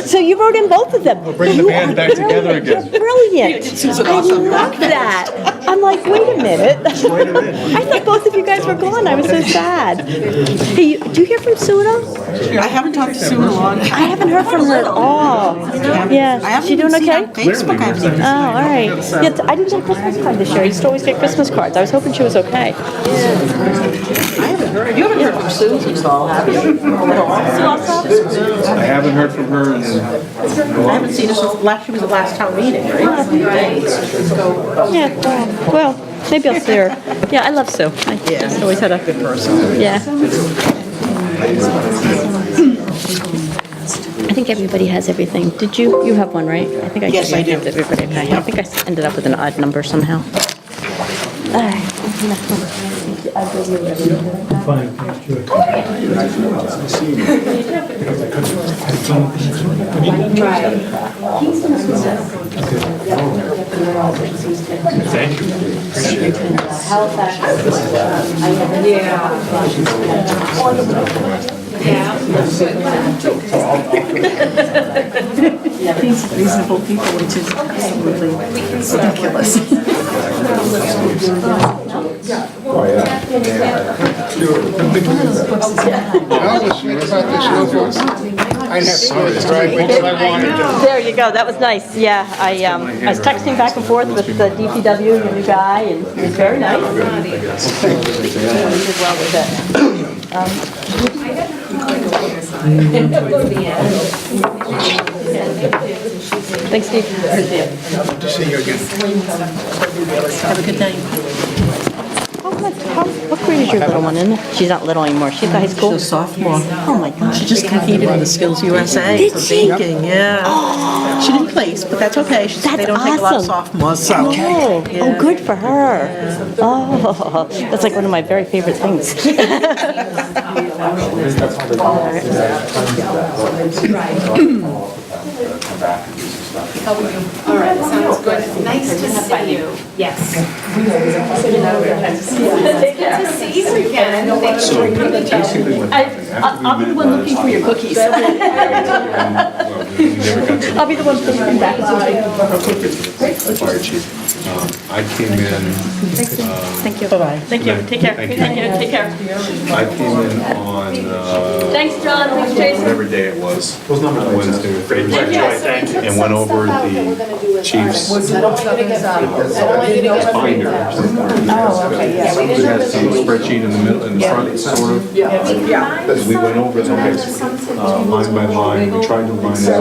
So you wrote in both of them. We'll bring the band back together again. Brilliant. I love that. I'm like, wait a minute. I thought both of you guys were gone. I was so sad. Hey, do you hear from Sue at all? I haven't talked to Sue in a long time. I haven't heard from her at all. Yeah. I haven't She doing even seen okay? on Facebook. I haven't even Oh, all right. Yeah, I didn't get a Christmas card this year. I used to always get Christmas cards. I was hoping she was okay. I haven't heard. You haven't heard from Sue since all, have you? I haven't heard from her in I haven't seen her since she was the last town meeting, right? Yeah, well, maybe I'll see her. Yeah, I love Sue. I just always had a good person. Yeah. I think everybody has everything. Did you? You have one, right? I think I Yes, I do. Everybody. Okay. I think I ended up with an odd number somehow. All right. Thank you. These reasonable people, which is absolutely ridiculous. I was sweet about this snowball. I didn't have to go to the driveway till I wanted to. There you go. That was nice. Yeah, I was texting back and forth with the DPW, the new guy, and he was very nice. He did well with it. Thanks, Steve. Good to see you again. Have a good night. Oh, What grade is your little one in? She's not little anymore. She's at high school? She's a sophomore. Oh, my gosh. She just competed in the Skills USA Did for she? baking, yeah. She didn't place, but that's okay. She said they That's don't take a lot of awesome. sophomores, so. Oh, Yeah. oh, good for her. Oh, that's like one of my very favorite things. Come back and do some stuff. All right, sounds good. Nice to see you. Yes. Good to see you again. Thanks for coming. Basically what happened, after we I'll be the met one looking for your cookies. I'll be the one looking back. the fire chief. I came in, Thank you. Bye-bye. Thank you. Take care. Thank you. Thank you. Take care. I came in on, Thanks, John. Thanks, Jason. whatever day it was, Wednesday or Thursday, and went over the chief's binder. Oh, okay, yeah. It has some spreadsheet in the middle, in the front, sort of. We went over it, okay, line by line, we tried to line it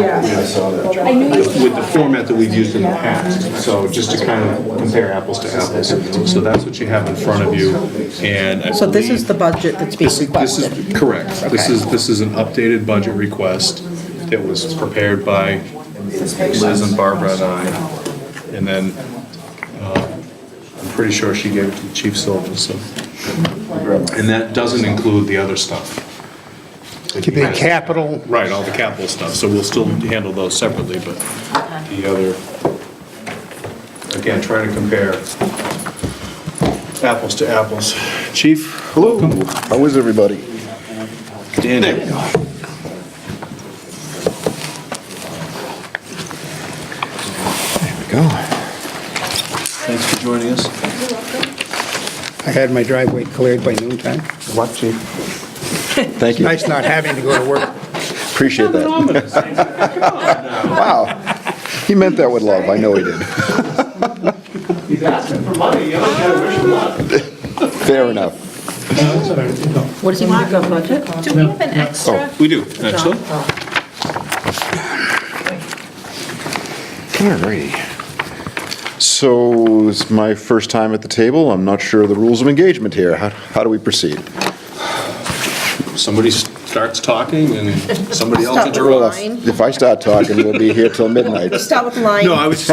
up with the format that we've used in the past. So just to kind of compare apples to apples. So that's what you have in front of you, and I So this believe- is the budget that's being This is requested? correct. This is an updated budget request that was prepared by Liz and Barbara and I. And then, I'm pretty sure she gave it to Chief Silva, so. And that doesn't include the other stuff. Keep it capital. Right, all the capital stuff, so we'll still handle those separately, but the other, again, trying to compare apples to apples. Chief? Hello, how is everybody? Danny? Go. Thanks for joining us. I had my driveway cleared by noontime. What, Chief? Thank you, Nice not having to go to work. appreciate that. Wow, he meant that with love, I know he did. He's asking for money, you gotta wish him luck. Fair enough. What does he mark on budget? Do we have an extra? We do, actually. Alrighty. So, it's my first time at the table, I'm not sure of the rules of engagement here. How do we proceed? Somebody starts talking and somebody else Start with interrupts. line. If I start talking, we'll be here till midnight. Start with the line. No, I was just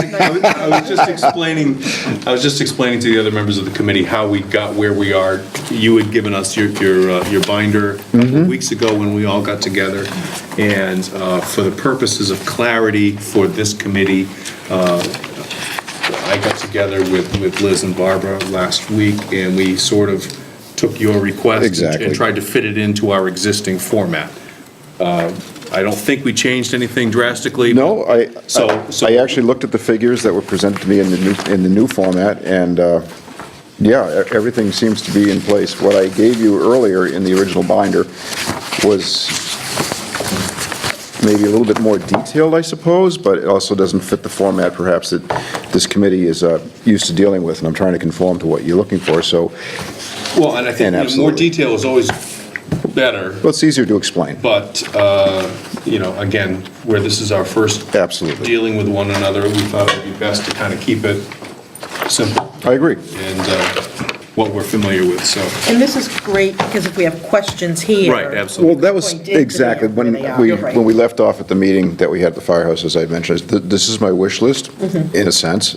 explaining to the other members of the committee how we got where we are. You had given us your binder a couple of weeks ago when we all got together. And for the purposes of clarity for this committee, I got together with Liz and Barbara last week, and we sort of took your request Exactly. and tried to fit it into our existing format. I don't think we changed anything drastically. No, So- I actually looked at the figures that were presented to me in the new format, and, yeah, everything seems to be in place. What I gave you earlier in the original binder was maybe a little bit more detailed, I suppose, but it also doesn't fit the format perhaps that this committee is used to dealing with, and I'm trying to conform to what you're looking for, so, Well, and I think And more absolutely. detail is always better, well, it's easier to explain. but, again, where this is our first Absolutely. dealing with one another, we thought it would be best to kind of keep it simple I agree. and what we're familiar with, so. And this is great, because if we have questions here. Right, absolutely. Well, that was Point into exactly, where when they are. we, You're right. when we left off at the meeting that we had at the firehouse, as I mentioned, this is my wish list, Mm-hmm. in a sense,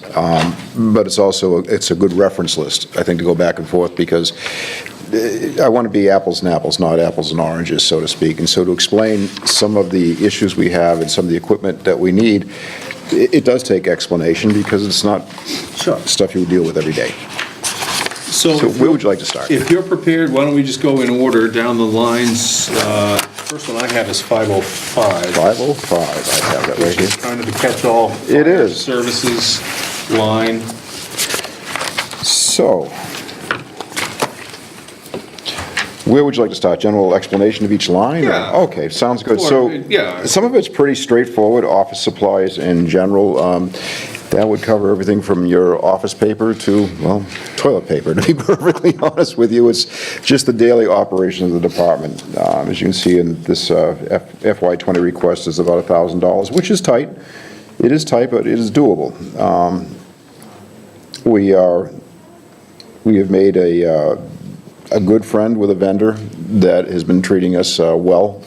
but it's also, it's a good reference list, I think, to go back and forth, because I want to be apples and apples, not apples and oranges, so to speak, and so to explain some of the issues we have and some of the equipment that we need, it does take explanation, because it's not Sure. stuff you would deal with every day. So if where would you like to start? If you're prepared, why don't we just go in order down the lines? First one I have is 505. 505, I have that right here. Kind of the catch-all. It is. Services line. So, where would you like to start? General explanation of each line? or- Yeah. Okay, sounds good. So, Yeah. some of it's pretty straightforward, office supplies in general. That would cover everything from your office paper to, well, toilet paper, to be perfectly honest with you. It's just the daily operation of the department. As you can see in this FY20 request is about $1,000, which is tight. It is tight, but it is doable. We are We have made a good friend with a vendor that has been treating us well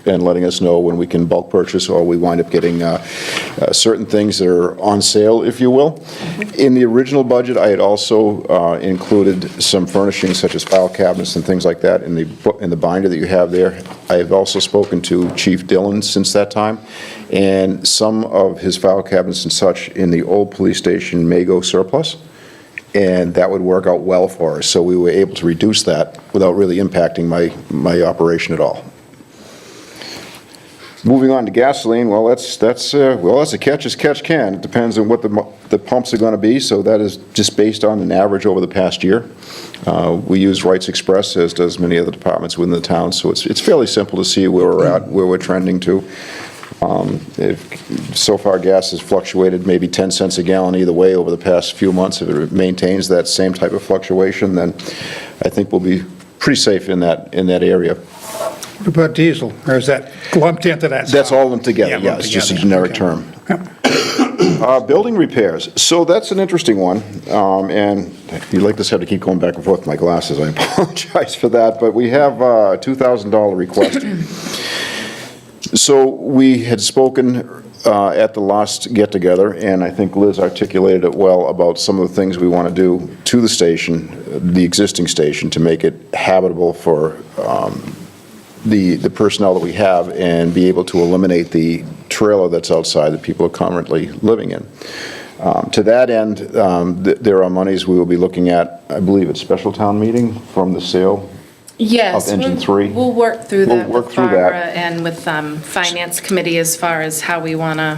and letting us know when we can bulk purchase or we wind up getting certain things that are on sale, if you will. In the original budget, I had also included some furnishings such as file cabinets and things like that in the binder that you have there. I have also spoken to Chief Dillon since that time, and some of his file cabinets and such in the old police station may go surplus, and that would work out well for us. So we were able to reduce that without really impacting my operation at all. Moving on to gasoline, well, that's a catch as catch can. It depends on what the pumps are going to be, so that is just based on an average over the past year. We use Wrights Express, as does many other departments within the town, so it's fairly simple to see where we're at, where we're trending to. So far, gas has fluctuated maybe 10 cents a gallon either way over the past few months. If it maintains that same type of fluctuation, then I think we'll be pretty safe in that area. What about diesel, or is that lumped into that? That's all lumped together, yeah, lumped it's just a together. generic Okay. term. Building repairs, so that's an interesting one, and you'd like to have to keep going back and forth with my glasses, I apologize for that, but we have a $2,000 request. So we had spoken at the last get-together, and I think Liz articulated it well about some of the things we want to do to the station, the existing station, to make it habitable for the personnel that we have and be able to eliminate the trailer that's outside that people are currently living in. To that end, there are monies we will be looking at, I believe, at special town meeting from the sale Yes. of engine 3. We'll work through We'll that work with through that. Barbara and with Finance Committee as far as how we want to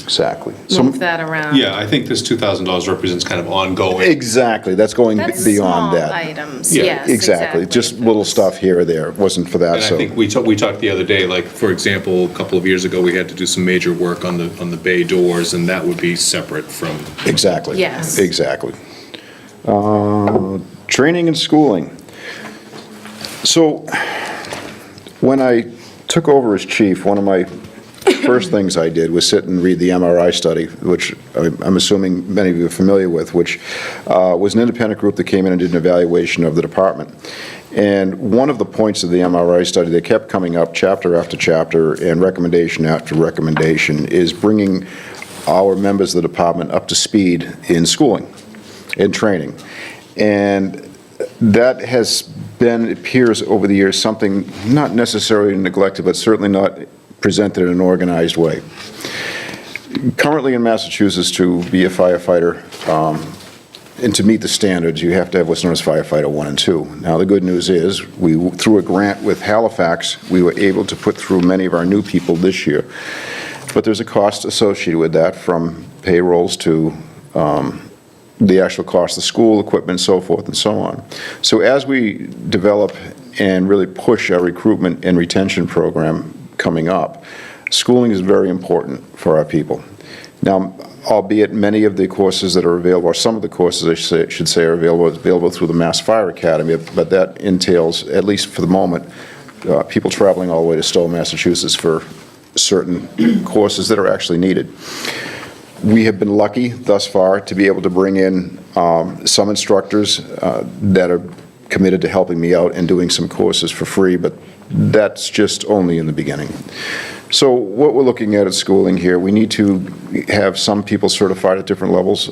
Exactly. So- move that around. Yeah, I think this $2,000 represents kind of ongoing. Exactly, that's going That's beyond small that. items, Yeah, yes, Exactly, just little stuff here or there, it wasn't for that, And I so. think we talked the other day, like, for example, a couple of years ago, we had to do some major work on the bay doors, and that would be separate from. Exactly. Yes. Exactly. Training and schooling. So, when I took over as chief, one of my first things I did was sit and read the MRI study, which I'm assuming many of you are familiar with, which was an independent group that came in and did an evaluation of the department. And one of the points of the MRI study that kept coming up chapter after chapter and recommendation after recommendation is bringing our members of the department up to speed in schooling, in training. And that has been, it appears over the years, something not necessarily neglected, but certainly not presented in an organized way. Currently in Massachusetts, to be a firefighter and to meet the standards, you have to have what's known as firefighter 1 and 2. Now, the good news is, through a grant with Halifax, we were able to put through many of our new people this year. But there's a cost associated with that, from payrolls to the actual cost of school, equipment, so forth and so on. So as we develop and really push our recruitment and retention program coming up, schooling is very important for our people. Now, albeit many of the courses that are available, or some of the courses I should say are available through the Mass Fire Academy, but that entails, at least for the moment, people traveling all the way to Stowe, Massachusetts for certain courses that are actually needed. We have been lucky thus far to be able to bring in some instructors that are committed to helping me out and doing some courses for free, but that's just only in the beginning. So what we're looking at schooling here, we need to have some people certified at different levels.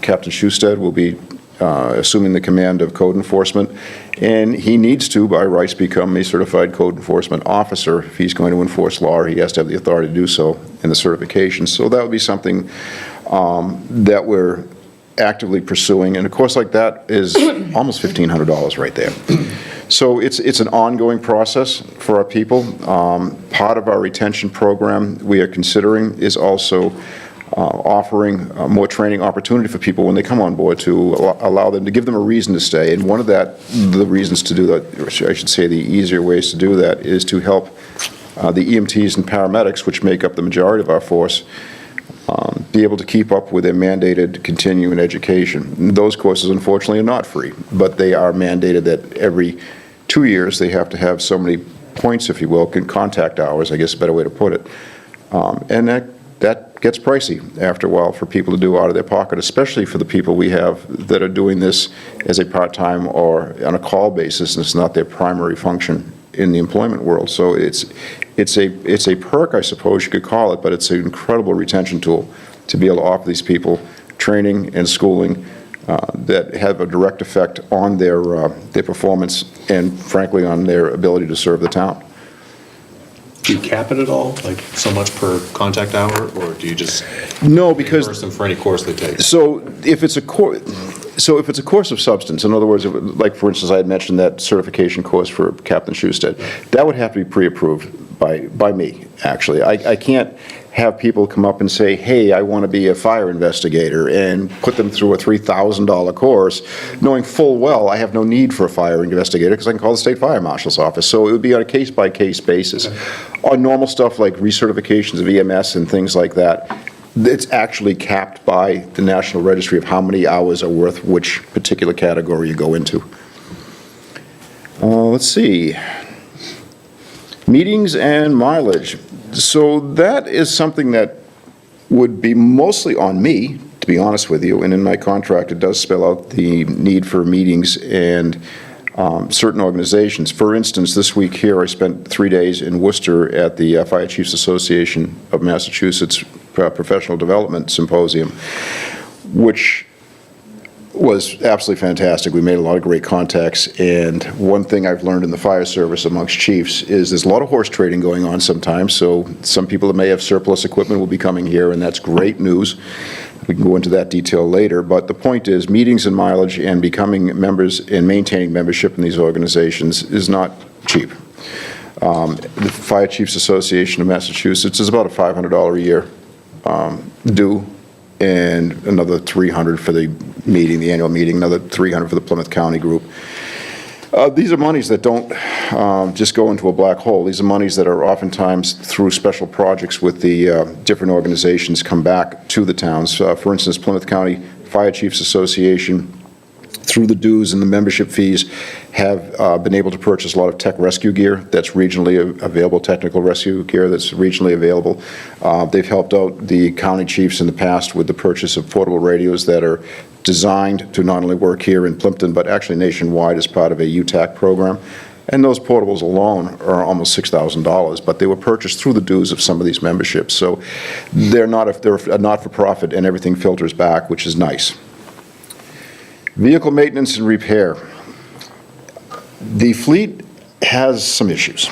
Captain Schusted will be assuming the command of code enforcement, and he needs to, by rights, become a certified code enforcement officer. If he's going to enforce law, he has to have the authority to do so in the certification. So that would be something that we're actively pursuing, and a course like that is almost $1,500 right there. So it's an ongoing process for our people. Part of our retention program we are considering is also offering more training opportunity for people when they come on board, to allow them, to give them a reason to stay. And one of the reasons to do that, or I should say the easier ways to do that, is to help the EMTs and paramedics, which make up the majority of our force, be able to keep up with their mandated continuing education. Those courses, unfortunately, are not free, but they are mandated that every 2 years they have to have so many points, if you will, contact hours, I guess is a better way to put it. And that gets pricey after a while for people to do out of their pocket, especially for the people we have that are doing this as a part-time or on a call basis, and it's not their primary function in the employment world. So it's a perk, I suppose you could call it, but it's an incredible retention tool to be able to offer these people training and schooling that have a direct effect on their performance and, frankly, on their ability to serve the town. Do you cap it at all, like so much per contact hour, or do you just No, because reimburse them for any course they take? So if it's a course of substance, in other words, like for instance, I had mentioned that certification course for Captain Schusted, that would have to be pre-approved by me, actually. I can't have people come up and say, hey, I want to be a fire investigator, and put them through a $3,000 course, knowing full well I have no need for a fire investigator because I can call the state fire marshal's office. So it would be on a case-by-case basis. On normal stuff like recertifications of EMS and things like that, it's actually capped by the National Registry of how many hours are worth which particular category you go into. Let's see. Meetings and mileage. So that is something that would be mostly on me, to be honest with you, and in my contract it does spell out the need for meetings and certain organizations. For instance, this week here I spent 3 days in Worcester at the Fire Chiefs Association of Massachusetts Professional Development Symposium, which was absolutely fantastic. We made a lot of great contacts, and one thing I've learned in the fire service amongst chiefs is there's a lot of horse trading going on sometimes, so some people that may have surplus equipment will be coming here, and that's great news. We can go into that detail later, but the point is meetings and mileage and becoming members and maintaining membership in these organizations is not cheap. The Fire Chiefs Association of Massachusetts is about a $500 a year due, and another $300 for the meeting, the annual meeting, another $300 for the Plymouth County group. These are monies that don't just go into a black hole. These are monies that are oftentimes through special projects with the different organizations come back to the towns. For instance, Plymouth County Fire Chiefs Association, through the dues and the membership fees, have been able to purchase a lot of tech rescue gear that's regionally available, technical rescue gear that's regionally available. They've helped out the county chiefs in the past with the purchase of portable radios that are designed to not only work here in Plympton, but actually nationwide as part of a UTAC program. And those portables alone are almost $6,000, but they were purchased through the dues of some of these memberships. So they're a not-for-profit, and everything filters back, which is nice. Vehicle maintenance and repair. The fleet has some issues.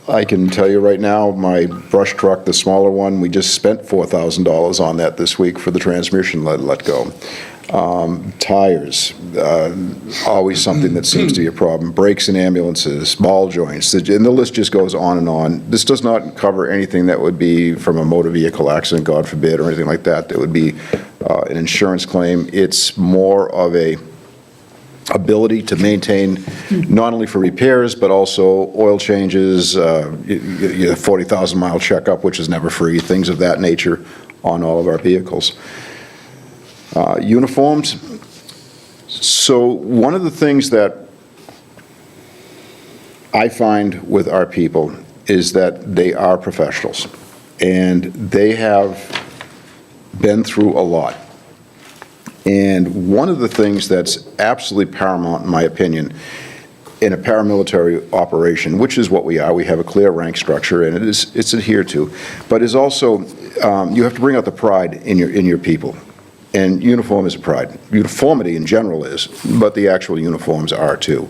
I can tell you right now, my brush truck, the smaller one, we just spent $4,000 on that this week for the transmission let go. Tires, always something that seems to be a problem. Brakes in ambulances, ball joints, and the list just goes on and on. This does not cover anything that would be from a motor vehicle accident, God forbid, or anything like that. That would be an insurance claim. It's more of a ability to maintain, not only for repairs, but also oil changes, your 40,000-mile checkup, which is never free, things of that nature on all of our vehicles. Uniforms. So one of the things that I find with our people is that they are professionals, and they have been through a lot. And one of the things that's absolutely paramount, in my opinion, in a paramilitary operation, which is what we are, we have a clear rank structure, and it's adhered to, but is also, you have to bring out the pride in your people. And uniform is a pride. Uniformity in general is, but the actual uniforms are too.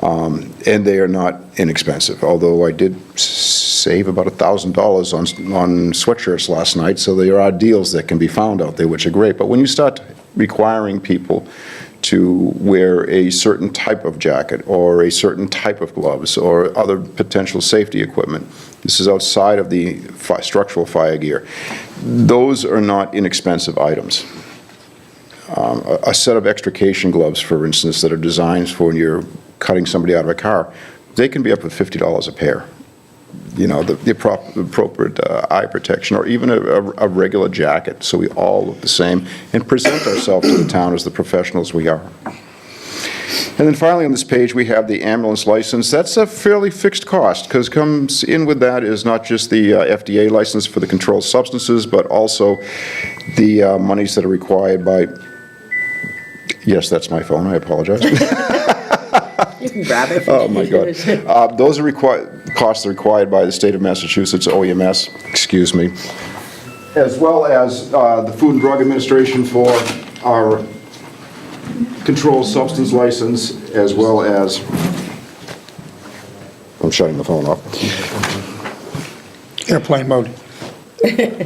And they are not inexpensive, although I did save about $1,000 on sweatshirts last night, so there are deals that can be found out there, which are great. But when you start requiring people to wear a certain type of jacket or a certain type of gloves or other potential safety equipment, this is outside of the structural fire gear, those are not inexpensive items. A set of extrication gloves, for instance, that are designed for when you're cutting somebody out of a car, they can be up to $50 a pair. You know, the appropriate eye protection, or even a regular jacket, so we all look the same and present ourselves to the town as the professionals we are. And then finally on this page, we have the ambulance license. That's a fairly fixed cost, because comes in with that is not just the FDA license for the controlled substances, but also the monies that are required by, yes, that's my phone, I apologize. You can grab it. Oh, my God. Those are costs required by the state of Massachusetts, OEMS, excuse me, as well as the Food and Drug Administration for our controlled substance license, as well as, I'm shutting the phone off. Airplane mode.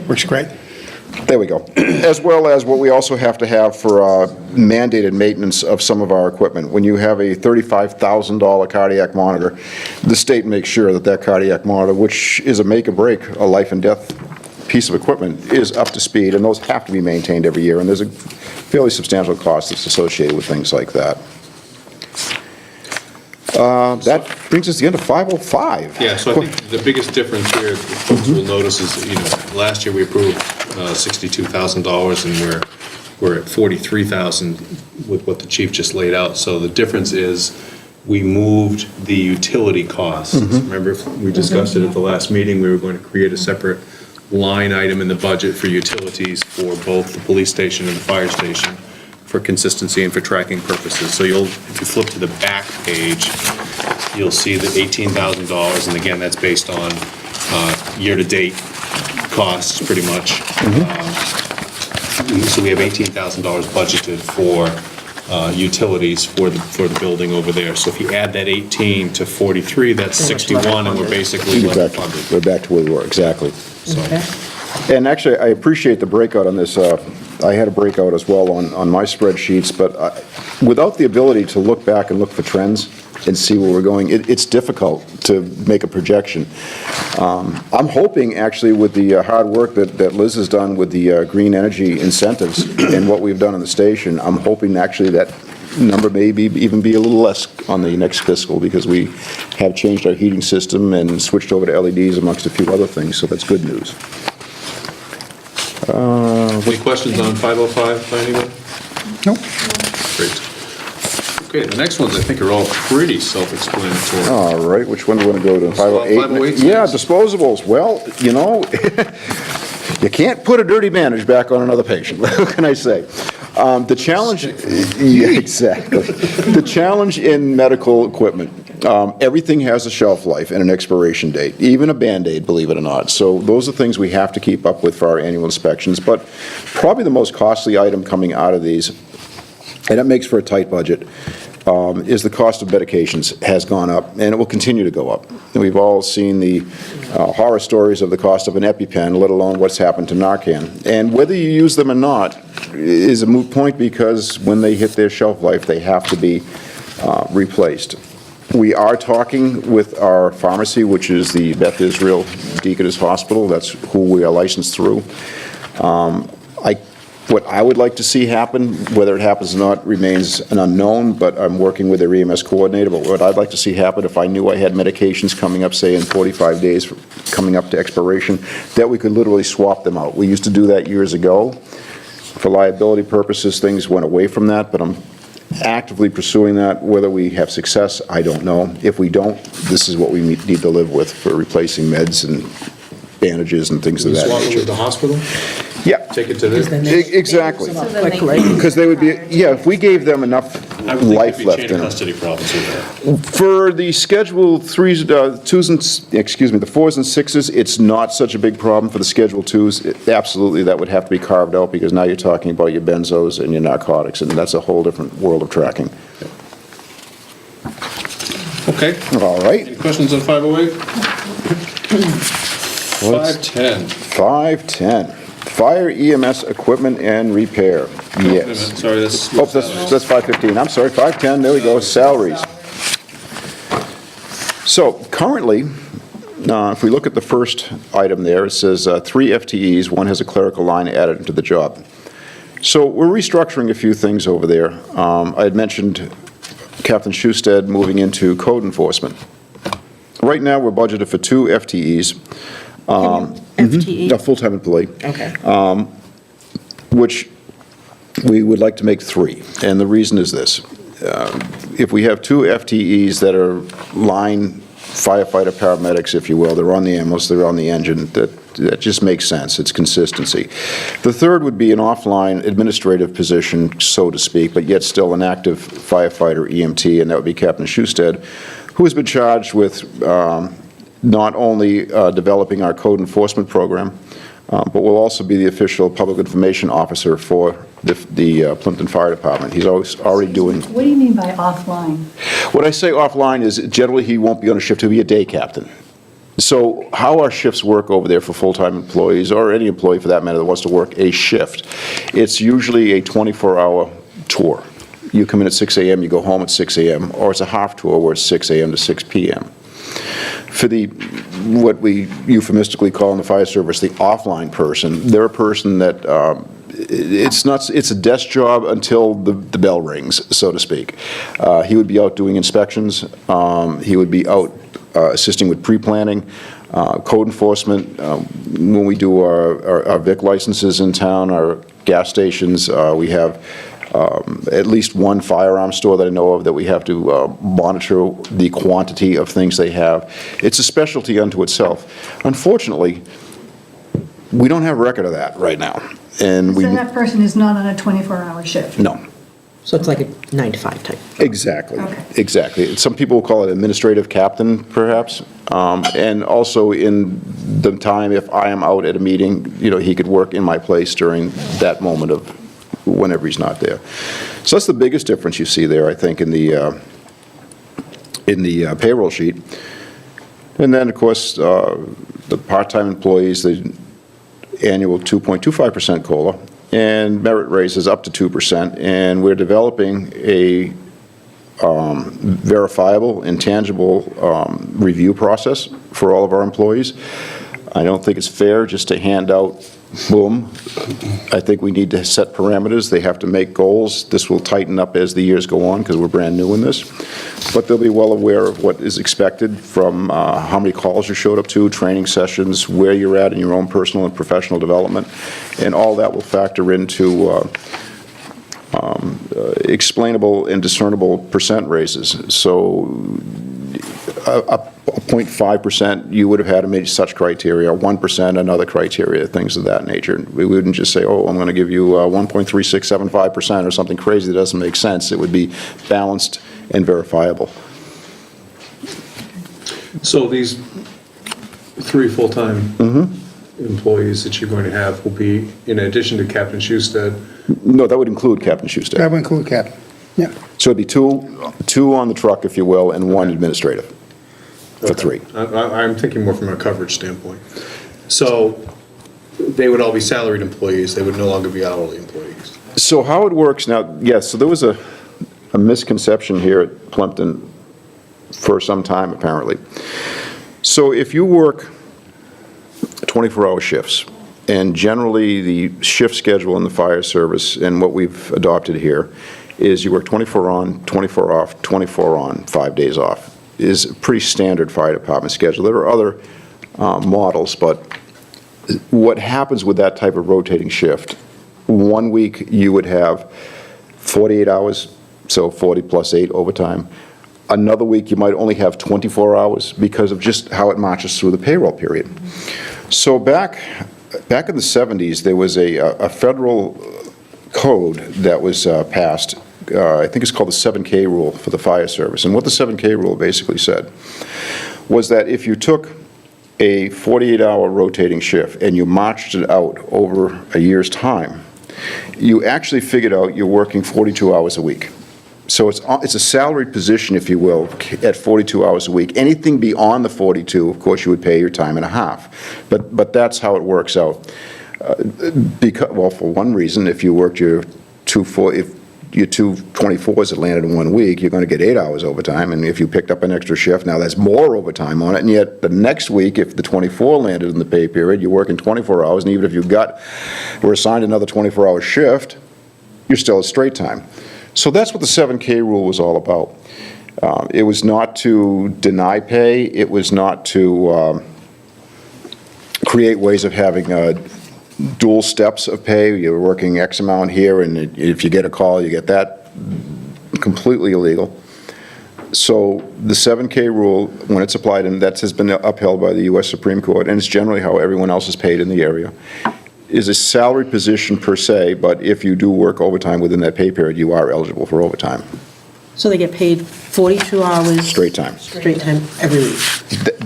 Works great. There we go. As well as what we also have to have for mandated maintenance of some of our equipment. When you have a $35,000 cardiac monitor, the state makes sure that that cardiac monitor, which is a make or break, a life and death piece of equipment, is up to speed, and those have to be maintained every year, and there's a fairly substantial cost that's associated with things like that. That brings us to the end of 505. Yeah, so I think the biggest difference here, folks will notice is, last year we approved $62,000, and we're at $43,000 with what the chief just laid out. So the difference is we moved the utility costs. Remember, we discussed it at the last meeting, we were going to create a separate line item in the budget for utilities for both the police station and the fire station for consistency and for tracking purposes. So if you flip to the back page, you'll see the $18,000, and again, that's based on year-to-date costs, pretty much. So we have $18,000 budgeted for utilities for the building over there. So if you add that 18 to 43, that's 61, and we're basically level funded. We're back to where we were, exactly. So, And actually, I appreciate the breakout on this. I had a breakout as well on my spreadsheets, but without the ability to look back and look for trends and see where we're going, it's difficult to make a projection. I'm hoping, actually, with the hard work that Liz has done with the green energy incentives and what we've done in the station, I'm hoping actually that number may even be a little less on the next fiscal, because we have changed our heating system and switched over to LEDs amongst a few other things, so that's good news. any questions on 505 by anyone? Nope. Great. Okay, the next ones I think are all pretty self-explanatory. All right, which one do we want to go to? 508? 508, Yeah, please. disposables. Well, you can't put a dirty bandage back on another patient. What can I say? The challenge, yeah, exactly. The challenge in medical equipment, everything has a shelf life and an expiration date, even a Band-Aid, believe it or not. So those are things we have to keep up with for our annual inspections. But probably the most costly item coming out of these, and it makes for a tight budget, is the cost of medications has gone up, and it will continue to go up. And we've all seen the horror stories of the cost of an EpiPen, let alone what's happened to Narcan. And whether you use them or not is a moot point, because when they hit their shelf life, they have to be replaced. We are talking with our pharmacy, which is the Beth Israel Deaconess Hospital. That's who we are licensed through. What I would like to see happen, whether it happens or not, remains an unknown, but I'm working with their EMS coordinator. But what I'd like to see happen, if I knew I had medications coming up, say in 45 days, coming up to expiration, that we could literally swap them out. We used to do that years ago. For liability purposes, things went away from that, but I'm actively pursuing that. Whether we have success, I don't know. If we don't, this is what we need to live with for replacing meds and bandages and things of that Swap it nature. with the hospital? Yeah. Take it to the... Exactly. Like, Because they would be, yeah, if we gave them enough I would think life it'd be left chain in of them. custody problems with that. For the Schedule 3s, 2s and, the 4s and 6s, it's not such a big problem. For the Schedule 2s, absolutely, that would have to be carved out, because now you're talking about your benzos and your narcotics, and that's a whole different world of tracking. Okay. All right. Any questions on 508? 510. 510, fire EMS equipment and repair. Wait a minute, Yes. sorry, that's... Oh, that's 515. I'm sorry, 510, there we go, salaries. So currently, if we look at the first item there, it says 3 FTEs, one has a clerical line added into the job. So we're restructuring a few things over there. I had mentioned Captain Schusted moving into code enforcement. Right now, we're budgeted for 2 FTEs. FTE? A full-time employee. Okay. Which we would like to make 3. And the reason is this. if we have two FTEs that are line firefighter paramedics, if you will, they're on the ambulance, they're on the engine, that just makes sense. It's consistency. The third would be an offline administrative position, so to speak, but yet still an active firefighter EMT, and that would be Captain Schusted, who has been charged with not only developing our code enforcement program, but will also be the official public information officer for the Plympton Fire Department. He's already doing... What do you mean by offline? What I say offline is generally he won't be on a shift, he'll be a day captain. So how our shifts work over there for full-time employees, or any employee for that matter that wants to work a shift, it's usually a 24-hour tour. You come in at 6 a.m., you go home at 6 a.m., or it's a half tour where it's 6 a.m. to 6 p.m. For what we euphemistically call in the fire service the offline person, they're a person that it's a desk job until the bell rings, so to speak. He would be out doing inspections. He would be out assisting with pre-planning, code enforcement. When we do our VIC licenses in town, our gas stations, we have at least one firearm store that I know of that we have to monitor the quantity of things they have. It's a specialty unto itself. Unfortunately, we don't have a record of that right now. And So that person is not on a 24-hour shift? No. So it's like a 9 to 5 type. Exactly. Okay. Exactly. Some people will call it administrative captain, perhaps. And also in the time, if I am out at a meeting, he could work in my place during that moment of whenever he's not there. So that's the biggest difference you see there, I think, in the payroll sheet. And then, of course, the part-time employees, the annual 2.25% COLA, and merit raises up to 2%, and we're developing a verifiable, intangible review process for all of our employees. I don't think it's fair just to hand out, boom. I think we need to set parameters. They have to make goals. This will tighten up as the years go on because we're brand new in this. But they'll be well aware of what is expected from how many calls you showed up to, training sessions, where you're at in your own personal and professional development, and all that will factor into explainable and discernible percent raises. So a 0.5%, you would have had to meet such criteria, 1% another criteria, things of that nature. We wouldn't just say, oh, I'm going to give you 1.3675% or something crazy that doesn't make sense. It would be balanced and verifiable. So these 3 full-time employees that you're going to have will be, in addition to Captain Schusted? No, that would include Captain Schusted. That would include Captain, yeah. So it'd be two on the truck, if you will, and one administrative. For 3. I'm thinking more from a coverage standpoint. So they would all be salaried employees, they would no longer be hourly employees. So how it works now, yes, so there was a misconception here at Plympton for some time, apparently. So if you work 24-hour shifts, and generally the shift schedule in the fire service and what we've adopted here is you work 24 on, 24 off, 24 on, 5 days off. Is a pretty standard fire department schedule. There are other models, but what happens with that type of rotating shift, 1 week you would have 48 hours, so 40 plus 8 overtime. Another week you might only have 24 hours because of just how it marches through the payroll period. So back in the 70s, there was a federal code that was passed. I think it's called the 7K rule for the fire service. And what the 7K rule basically said was that if you took a 48-hour rotating shift and you marched it out over a year's time, you actually figured out you're working 42 hours a week. So it's a salaried position, if you will, at 42 hours a week. Anything beyond the 42, of course, you would pay your time and a half. But that's how it works out. Well, for one reason, if you worked your two 24s that landed in 1 week, you're going to get 8 hours overtime, and if you picked up an extra shift, now that's more overtime on it, and yet the next week, if the 24 landed in the pay period, you're working 24 hours, and even if you were assigned another 24-hour shift, you're still at straight time. So that's what the 7K rule was all about. It was not to deny pay, it was not to create ways of having dual steps of pay. You're working X amount here, and if you get a call, you get that completely illegal. So the 7K rule, when it's applied, and that has been upheld by the U.S. Supreme Court, and it's generally how everyone else is paid in the area, is a salary position per se, but if you do work overtime within that pay period, you are eligible for overtime. So they get paid 42 hours? Straight time. Straight time every week?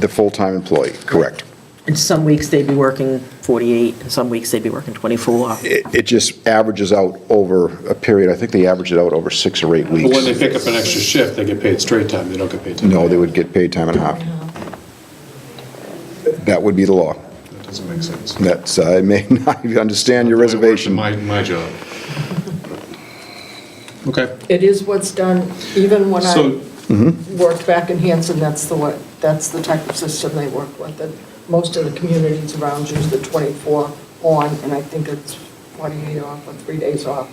The full-time employee, correct. And some weeks they'd be working 48, and some weeks they'd be working 24. It just averages out over a period, I think they average it out over 6 or 8 weeks. But when they pick up an extra shift, they get paid straight time, they don't get paid time. No, they would get paid time and a half. That would be the law. That doesn't make sense. That's, I may not understand your reservation. My job. Okay. It is what's done, even when So- I worked back in Hanson, that's the type of system they work with. And most of the communities around use the 24 on, and I think it's 48 off or 3 days off.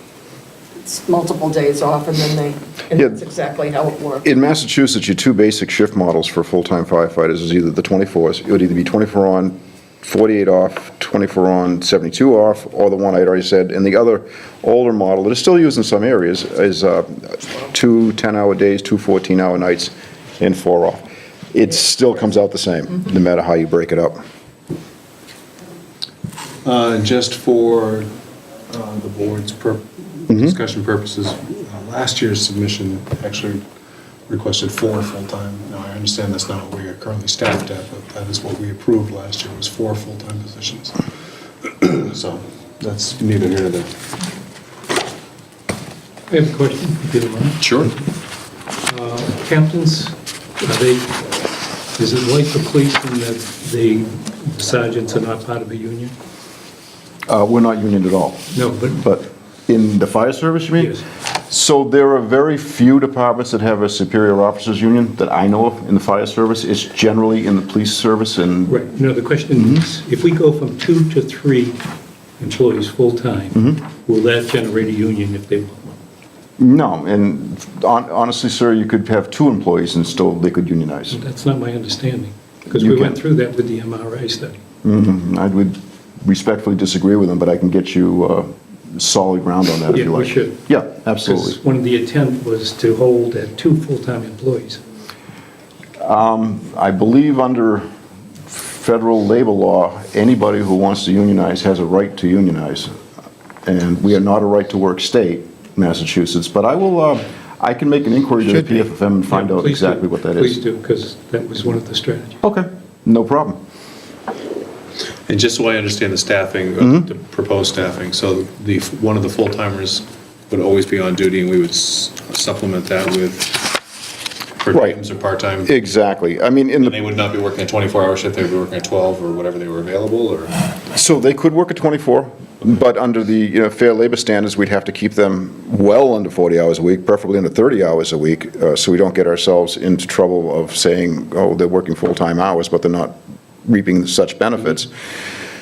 It's multiple days off, and then and Yeah. that's exactly how it works. In Massachusetts, your 2 basic shift models for full-time firefighters is either the 24s, it would either be 24 on, 48 off, 24 on, 72 off, or the one I'd already said. And the other older model that is still used in some areas is 2 10-hour days, 2 14-hour nights, and 4 off. It still comes out the same, no matter how you break it up. Just for the board's discussion purposes, last year's submission actually requested 4 full-time. Now, I understand that's not what we are currently staffed at, but that is what we approved last year, was 4 full-time positions. So that's neither here nor there. I have a question, if you don't mind. Sure. Captains, is it like the police in that the sergeants are not part of a union? We're not union at all. No, But in the fire service, you mean? Yes. So there are very few departments that have a superior officers union that I know of in the fire service. It's generally in the police service and... Right, no, the question is, if we go from 2 to 3 employees full-time, will that generate a union if they want one? No, and honestly, sir, you could have 2 employees and still they could unionize. That's not my understanding, because You we went can. through that with the MRI study. I would respectfully disagree with them, but I can get you solid ground on that if Yeah, you we like. should. Yeah, absolutely. Because one of the intent was to hold at 2 full-time employees. I believe under federal labor law, anybody who wants to unionize has a right to unionize. And we are not a right-to-work state, Massachusetts, but I can make an inquiry to the PFFM and find Yeah, out please exactly do. what that Please is. do, because that was one of the strategies. Okay, no problem. And just so I understand the staffing, the proposed staffing, so one of the full-timers would always be on duty, and we would supplement that with per Right. diems or part-time? Exactly. I mean, in And they the, would not be working a 24-hour shift, they would be working a 12 or whatever they were available, or? so they could work at 24, but under the Fair Labor Standards, we'd have to keep them well under 40 hours a week, preferably under 30 hours a week, so we don't get ourselves into trouble of saying, oh, they're working full-time hours, but they're not reaping such benefits.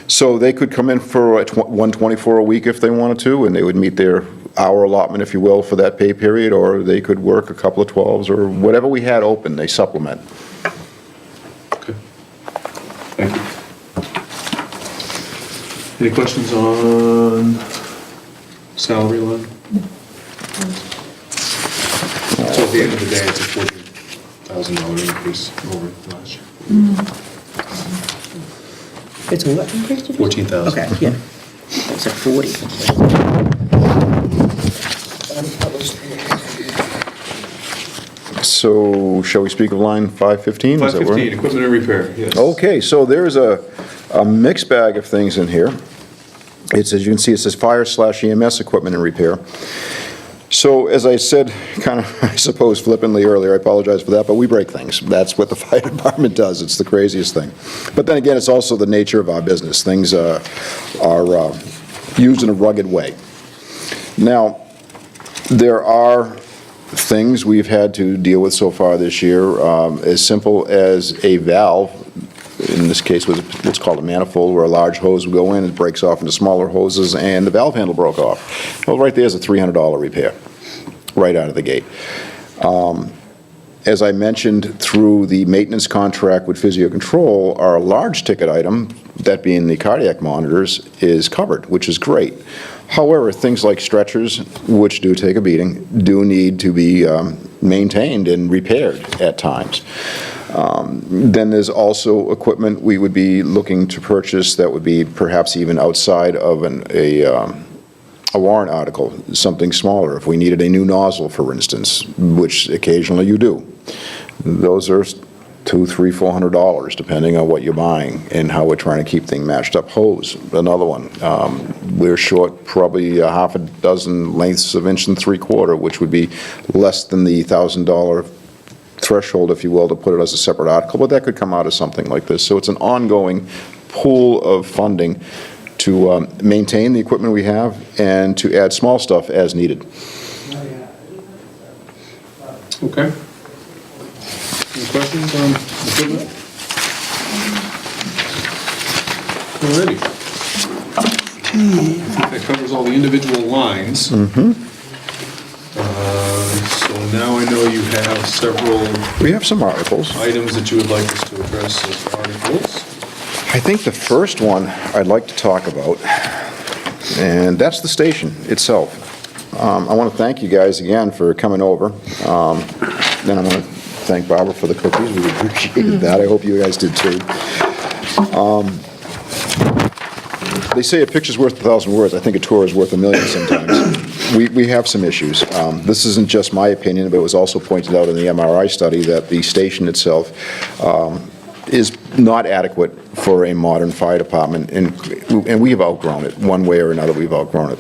So they could come in for 124 a week if they wanted to, and they would meet their hour allotment, if you will, for that pay period, or they could work a couple of 12s, or whatever we had open, they supplement. Okay. Thank you. Any questions on salary line? So at the end of the day, it's a $40,000 increase over last year. It's a what increase? did you say? 14,000. Okay, yeah. It's at 40. So shall we speak of line 515? Is that where- 515, equipment and repair, yes. Okay, so there's a mixed bag of things in here. It's, as you can see, it says fire/EMS equipment and repair. So as I said, kind of, I suppose flippantly earlier, I apologize for that, but we break things. That's what the fire department does. It's the craziest thing. But then again, it's also the nature of our business. Things are used in a rugged way. Now, there are things we've had to deal with so far this year, as simple as a valve, in this case was what's called a manifold, where a large hose will go in, it breaks off into smaller hoses, and the valve handle broke off. Well, right there's a $300 repair, right out of the gate. As I mentioned, through the maintenance contract with Physio Control, our large ticket item, that being the cardiac monitors, is covered, which is great. However, things like stretchers, which do take a beating, do need to be maintained and repaired at times. Then there's also equipment we would be looking to purchase that would be perhaps even outside of a warrant article, something smaller. If we needed a new nozzle, for instance, which occasionally you do, those are $200, $300, $400, depending on what you're buying and how we're trying to keep things matched up. Hose, another one. We're short probably a half a dozen lengths of 1 3/4, which would be less than the $1,000 threshold, if you will, to put it as a separate article, but that could come out of something like this. So it's an ongoing pool of funding to maintain the equipment we have and to add small stuff as needed. Okay. Any questions on equipment? Alrighty. I think that covers all the individual lines. So now I know you have several We have some articles. items that you would like us to address as articles. I think the first one I'd like to talk about, and that's the station itself. I want to thank you guys again for coming over. Then I want to thank Barbara for the cookies. We appreciated that. I hope you guys did too. They say a picture's worth 1,000 words. I think a tour is worth 1,000,000 sometimes. We have some issues. This isn't just my opinion, but it was also pointed out in the MRI study that the station itself is not adequate for a modern fire department, and we have outgrown it. One way or another, we've outgrown it.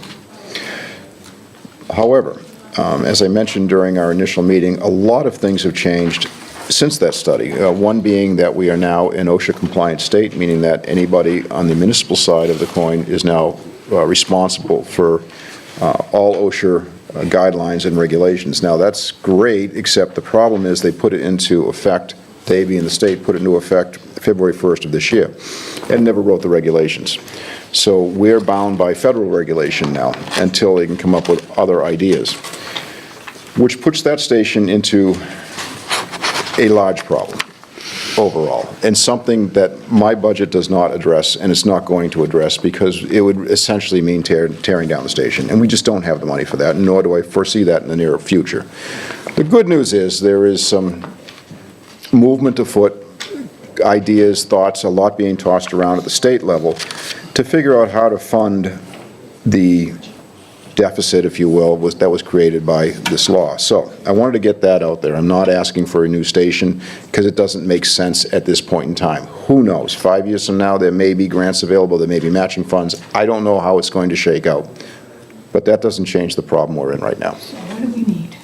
However, as I mentioned during our initial meeting, a lot of things have changed since that study. One being that we are now an OSHA-compliant state, meaning that anybody on the municipal side of the coin is now responsible for all OSHA guidelines and regulations. Now, that's great, except the problem is they put it into effect, they being the state, put it into effect February 1st of this year, and never wrote the regulations. So we're bound by federal regulation now until they can come up with other ideas, which puts that station into a large problem overall, and something that my budget does not address, and it's not going to address, because it would essentially mean tearing down the station, and we just don't have the money for that, nor do I foresee that in the near future. The good news is there is some movement afoot, ideas, thoughts, a lot being tossed around at the state level to figure out how to fund the deficit, if you will, that was created by this law. So I wanted to get that out there. I'm not asking for a new station because it doesn't make sense at this point in time. Who knows? 5 years from now, there may be grants available, there may be matching funds. I don't know how it's going to shake out. But that doesn't change the problem we're in right now. So what do we need?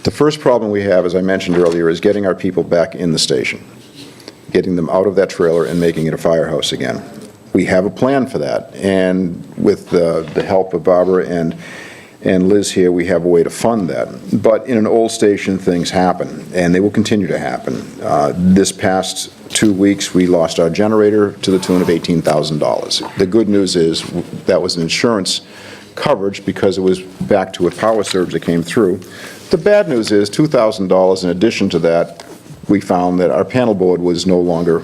The first problem we have, as I mentioned earlier, is getting our people back in the station, getting them out of that trailer and making it a firehouse again. We have a plan for that, and with the help of Barbara and Liz here, we have a way to fund that. But in an old station, things happen, and they will continue to happen. This past 2 weeks, we lost our generator to the tune of $18,000. The good news is that was an insurance coverage because it was back to a power surge that came through. The bad news is $2,000 in addition to that, we found that our panel board was no longer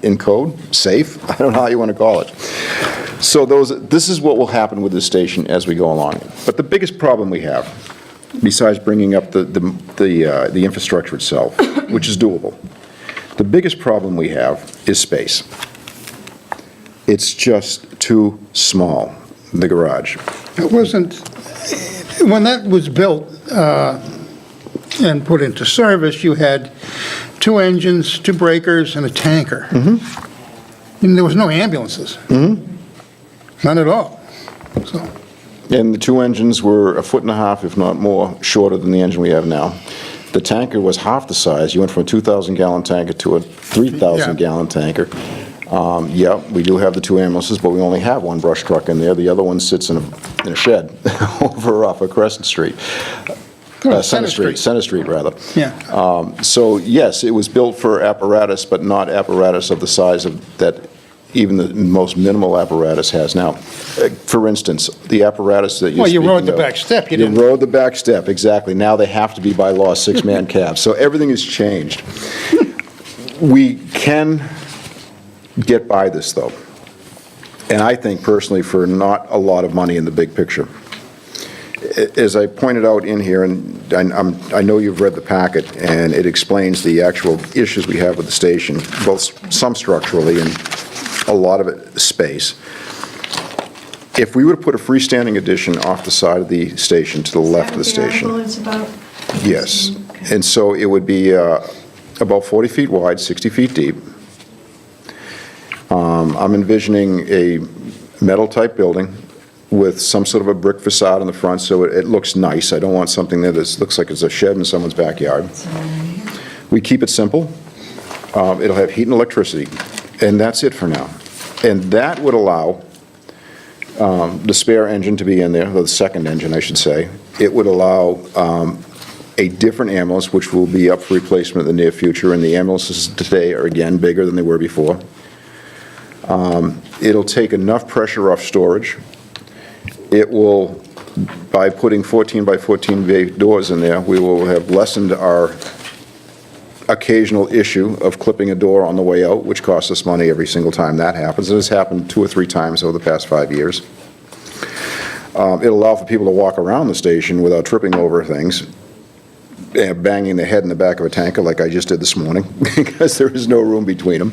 in code, safe, I don't know how you want to call it. So this is what will happen with this station as we go along. But the biggest problem we have, besides bringing up the infrastructure itself, which is doable, the biggest problem we have is space. It's just too small, the garage. It wasn't, when that was built and put into service, you had 2 engines, 2 breakers, and a tanker. And there was no ambulances. None at all. So. And the 2 engines were 1.5 feet, if not more, shorter than the engine we have now. The tanker was half the size. You went from a 2,000-gallon tanker to a 3,000-gallon tanker. Yeah, we do have the 2 ambulances, but we only have 1 brush truck in there. The other one sits in a shed over off of Crescent Street. Center Street, rather. Yeah. So, yes, it was built for apparatus, but not apparatus of the size of that even the most minimal apparatus has now. For instance, the apparatus that you're speaking of. Well, you rode the back step. You rode the back step, exactly. Now they have to be by law 6-man cabs. So everything has changed. We can get by this, though. and I think personally for not a lot of money in the big picture. As I pointed out in here, and I know you've read the packet, and it explains the actual issues we have with the station, both some structurally and a lot of it space. If we were to put a freestanding addition off the side of the station to the left of the station. Is that what the article is about? Yes, and so it would be about 40 feet wide, 60 feet deep. I'm envisioning a metal-type building with some sort of a brick facade on the front, so it looks nice. I don't want something that looks like it's a shed in someone's backyard. We keep it simple. It'll have heat and electricity, and that's it for now. And that would allow the spare engine to be in there, the second engine, I should say. It would allow a different ambulance, which will be up for replacement in the near future, and the ambulances today are, again, bigger than they were before. It'll take enough pressure off storage. It will, by putting 14 by 14 bay doors in there, we will have lessened our occasional issue of clipping a door on the way out, which costs us money every single time that happens. It has happened 2 or 3 times over the past 5 years. It'll allow for people to walk around the station without tripping over things, banging their head in the back of a tanker like I just did this morning, because there is no room between them.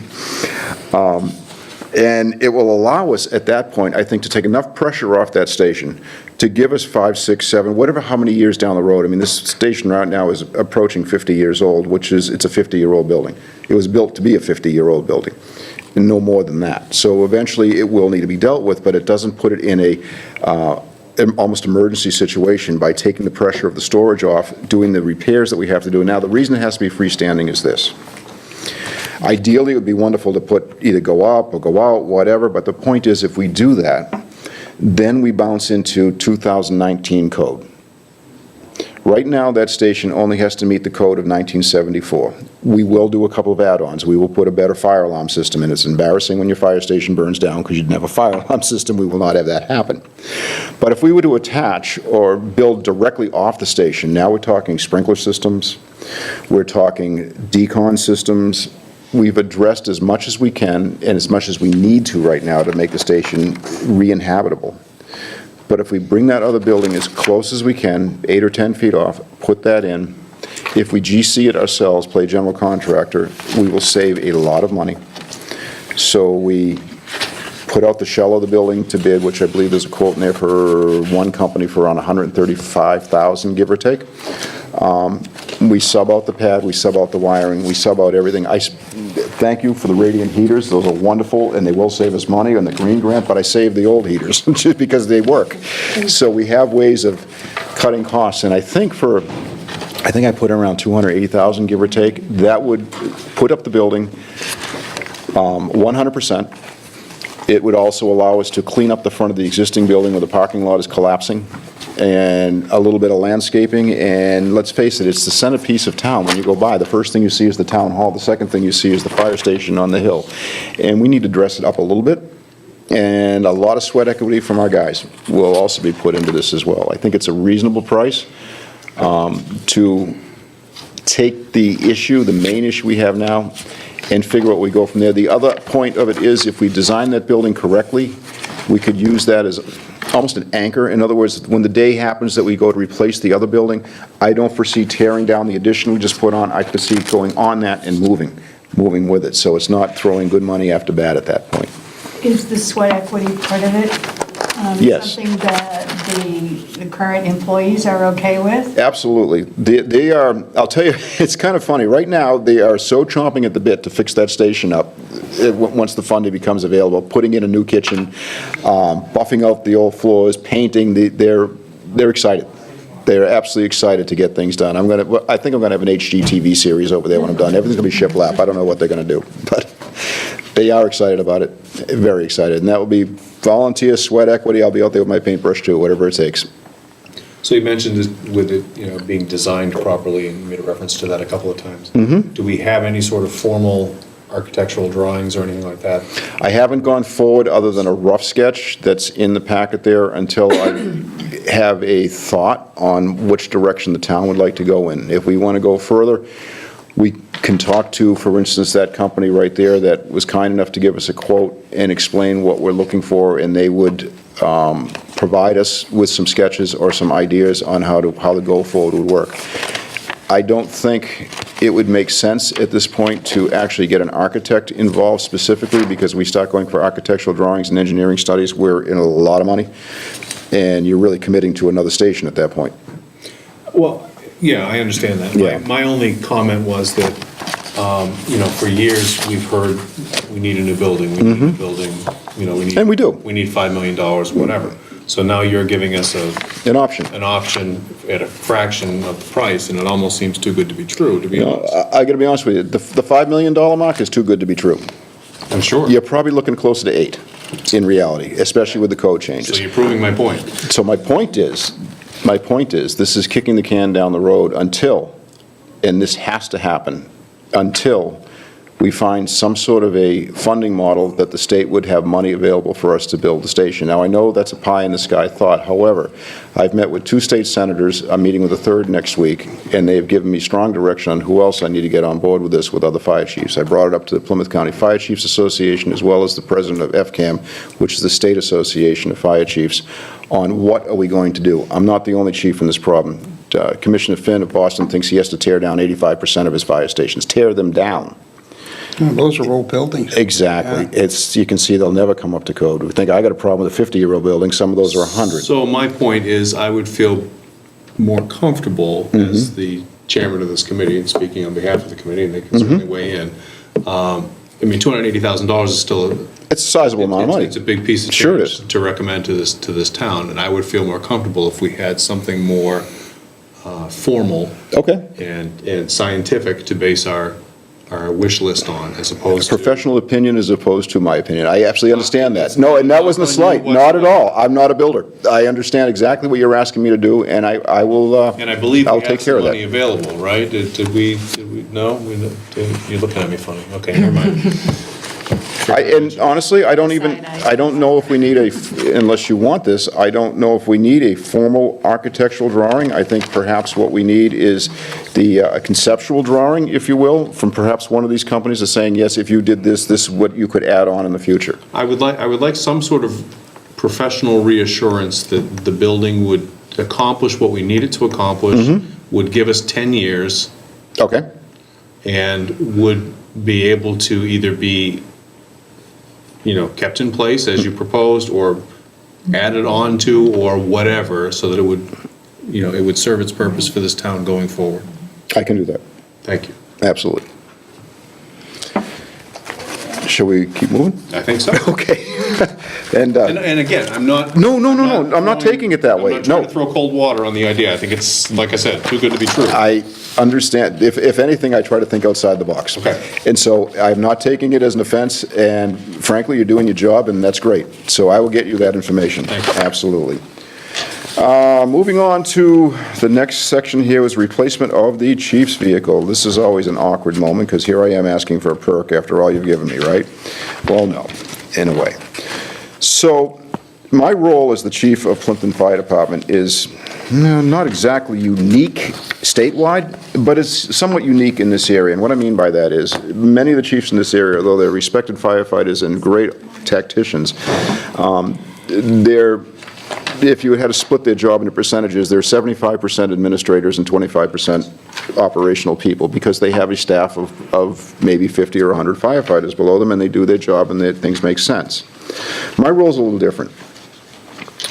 And it will allow us, at that point, I think, to take enough pressure off that station to give us 5, 6, 7, whatever, how many years down the road. I mean, this station right now is approaching 50 years old, which is, it's a 50-year-old building. It was built to be a 50-year-old building, and no more than that. So eventually, it will need to be dealt with, but it doesn't put it in an almost emergency situation by taking the pressure of the storage off, doing the repairs that we have to do. Now, the reason it has to be freestanding is this. Ideally, it would be wonderful to put, either go up or go out, whatever, but the point is, if we do that, then we bounce into 2019 code. Right now, that station only has to meet the code of 1974. We will do a couple of add-ons. We will put a better fire alarm system in. It's embarrassing when your fire station burns down because you didn't have a fire alarm system. We will not have that happen. But if we were to attach or build directly off the station, now we're talking sprinkler systems, we're talking decon systems. We've addressed as much as we can and as much as we need to right now to make the station re-inhabitable. But if we bring that other building as close as we can, 8 or 10 feet off, put that in, if we GC it ourselves, play general contractor, we will save a lot of money. So we put out the shell of the building to bid, which I believe there's a quote in there for one company for around $135,000, give or take. We sub out the pad, we sub out the wiring, we sub out everything. I thank you for the radiant heaters. Those are wonderful, and they will save us money on the green grant, but I saved the old heaters just because they work. So we have ways of cutting costs, and I think I put in around $280,000, give or take. That would put up the building 100%. It would also allow us to clean up the front of the existing building where the parking lot is collapsing, and a little bit of landscaping, and let's face it, it's the centerpiece of town. When you go by, the first thing you see is the town hall, the second thing you see is the fire station on the hill. And we need to dress it up a little bit, and a lot of sweat equity from our guys will also be put into this as well. I think it's a reasonable price to take the issue, the main issue we have now, and figure out where we go from there. The other point of it is, if we design that building correctly, we could use that as almost an anchor. In other words, when the day happens that we go to replace the other building, I don't foresee tearing down the addition we just put on. I foresee going on that and moving with it. So it's not throwing good money after bad at that point. Is the sweat equity part of it? Yes. Something that the current employees are okay with? Absolutely. They are, I'll tell you, it's kind of funny. Right now, they are so chomping at the bit to fix that station up, once the funding becomes available, putting in a new kitchen, buffing out the old floors, painting. They're excited. They're absolutely excited to get things done. I think I'm going to have an HGTV series over there when I'm done. Everything's going to be shiplap. I don't know what they're going to do, but they are excited about it, very excited. And that will be volunteer sweat equity. I'll be out there with my paintbrush too, whatever it takes. So you mentioned this with it, being designed properly, and you made a reference to that a couple of times. Mm-hmm. Do we have any sort of formal architectural drawings or anything like that? I haven't gone forward other than a rough sketch that's in the packet there until I have a thought on which direction the town would like to go in. If we want to go further, We can talk to, for instance, that company right there that was kind enough to give us a quote and explain what we're looking for, and they would provide us with some sketches or some ideas on how the go forward would work. I don't think it would make sense at this point to actually get an architect involved specifically, because we start going for architectural drawings and engineering studies, we're in a lot of money, and you're really committing to another station at that point. Well, yeah, I understand that. Yeah. My only comment was that, for years, we've heard we need a new building, we need a building, we need. And we do. We need $5 million, whatever. So now you're giving us An option. an option at a fraction of the price, and it almost seems too good to be true, to be honest. I got to be honest with you, the $5 million mark is too good to be true. I'm sure. You're probably looking closer to 8 in reality, especially with the code changes. So you're proving my point. So my point is, this is kicking the can down the road until, and this has to happen, until we find some sort of a funding model that the state would have money available for us to build the station. Now, I know that's a pie-in-the-sky thought. However, I've met with 2 state senators. I'm meeting with a third next week, and they've given me strong direction on who else I need to get on board with this with other fire chiefs. I brought it up to the Plymouth County Fire Chiefs Association, as well as the president of FCAM, which is the State Association of Fire Chiefs, on what are we going to do. I'm not the only chief in this problem. Commissioner Finn of Boston thinks he has to tear down 85% of his fire stations. Tear them down. Those are old buildings. Exactly. Yeah. You can see they'll never come up to code. We think, I got a problem with a 50-year-old building, some of those are 100. So my point is, I would feel more comfortable as the chairman of this committee, and speaking on behalf of the committee, and they can certainly weigh in. $280,000 is still It's a sizable amount of money. It's a big piece of Sure it change is. to recommend to this town, and I would feel more comfortable if we had something more formal Okay. and scientific to base our wish list on, as opposed to. Professional opinion as opposed to my opinion. I absolutely understand that. No, and that wasn't a Not slight, on you not at all. I'm not a builder. I understand exactly what you're asking me to do, and I will, And I believe I'll we take have care some of money that. available, right? Did we, no? You're looking at me funny. Okay, never mind. And honestly, I don't know if we need unless you want this, I don't know if we need a formal architectural drawing. I think perhaps what we need is a conceptual drawing, if you will, from perhaps one of these companies that's saying, yes, if you did this, this is what you could add on in the future. I would like some sort of professional reassurance that the building would accomplish what we need it to accomplish, would give us 10 years, Okay? and would be able to either be, kept in place as you proposed, or added on to, or whatever, so that it would serve its purpose for this town going forward. I can do that. Thank you. Absolutely. Shall we keep moving? I think so. Okay. And, And again, I'm not. No, I'm not taking it that way. I'm not trying No. to throw cold water on the idea. I think it's, like I said, too good to be true. I understand. If anything, I try to think outside the box. Okay. And so I'm not taking it as an offense, and frankly, you're doing your job, and that's great. So I will get you that information. Thank you. Absolutely. Moving on to the next section here is replacement of the chief's vehicle. This is always an awkward moment, because here I am asking for a perk after all you've given me, right? Well, no, in a way. So my role as the chief of Plympton Fire Department is not exactly unique statewide, but it's somewhat unique in this area. And what I mean by that is, many of the chiefs in this area, although they're respected firefighters and great tacticians, if you had to split their job into percentages, they're 75% administrators and 25% operational people, because they have a staff of maybe 50 or 100 firefighters below them, and they do their job and things make sense. My role is a little different.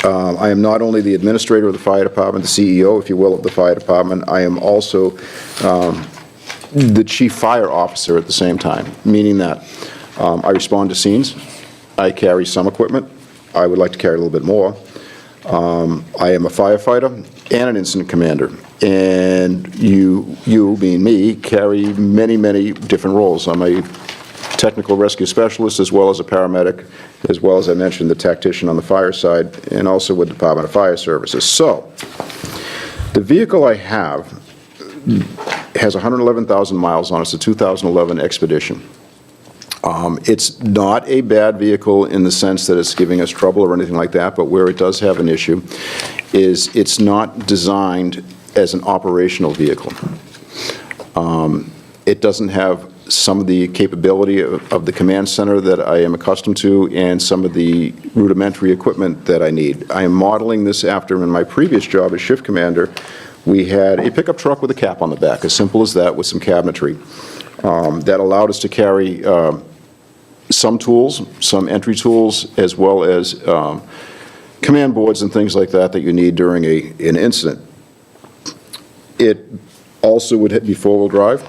I am not only the administrator of the fire department, the CEO, if you will, of the fire department, I am also the chief fire officer at the same time, meaning that I respond to scenes, I carry some equipment, I would like to carry a little bit more. I am a firefighter and an incident commander, and you being me, carry many, many different roles. I'm a technical rescue specialist, as well as a paramedic, as well as I mentioned, the tactician on the fire side, and also with Department of Fire Services. So, the vehicle I have has 111,000 miles on it. It's a 2011 Expedition. It's not a bad vehicle in the sense that it's giving us trouble or anything like that, but where it does have an issue is it's not designed as an operational vehicle. It doesn't have some of the capability of the command center that I am accustomed to and some of the rudimentary equipment that I need. I am modeling this after, in my previous job as shift commander, we had a pickup truck with a cap on the back, as simple as that, with some cabinetry. That allowed us to carry some tools, some entry tools, as well as command boards and things like that that you need during an incident. It also would be four-wheel drive,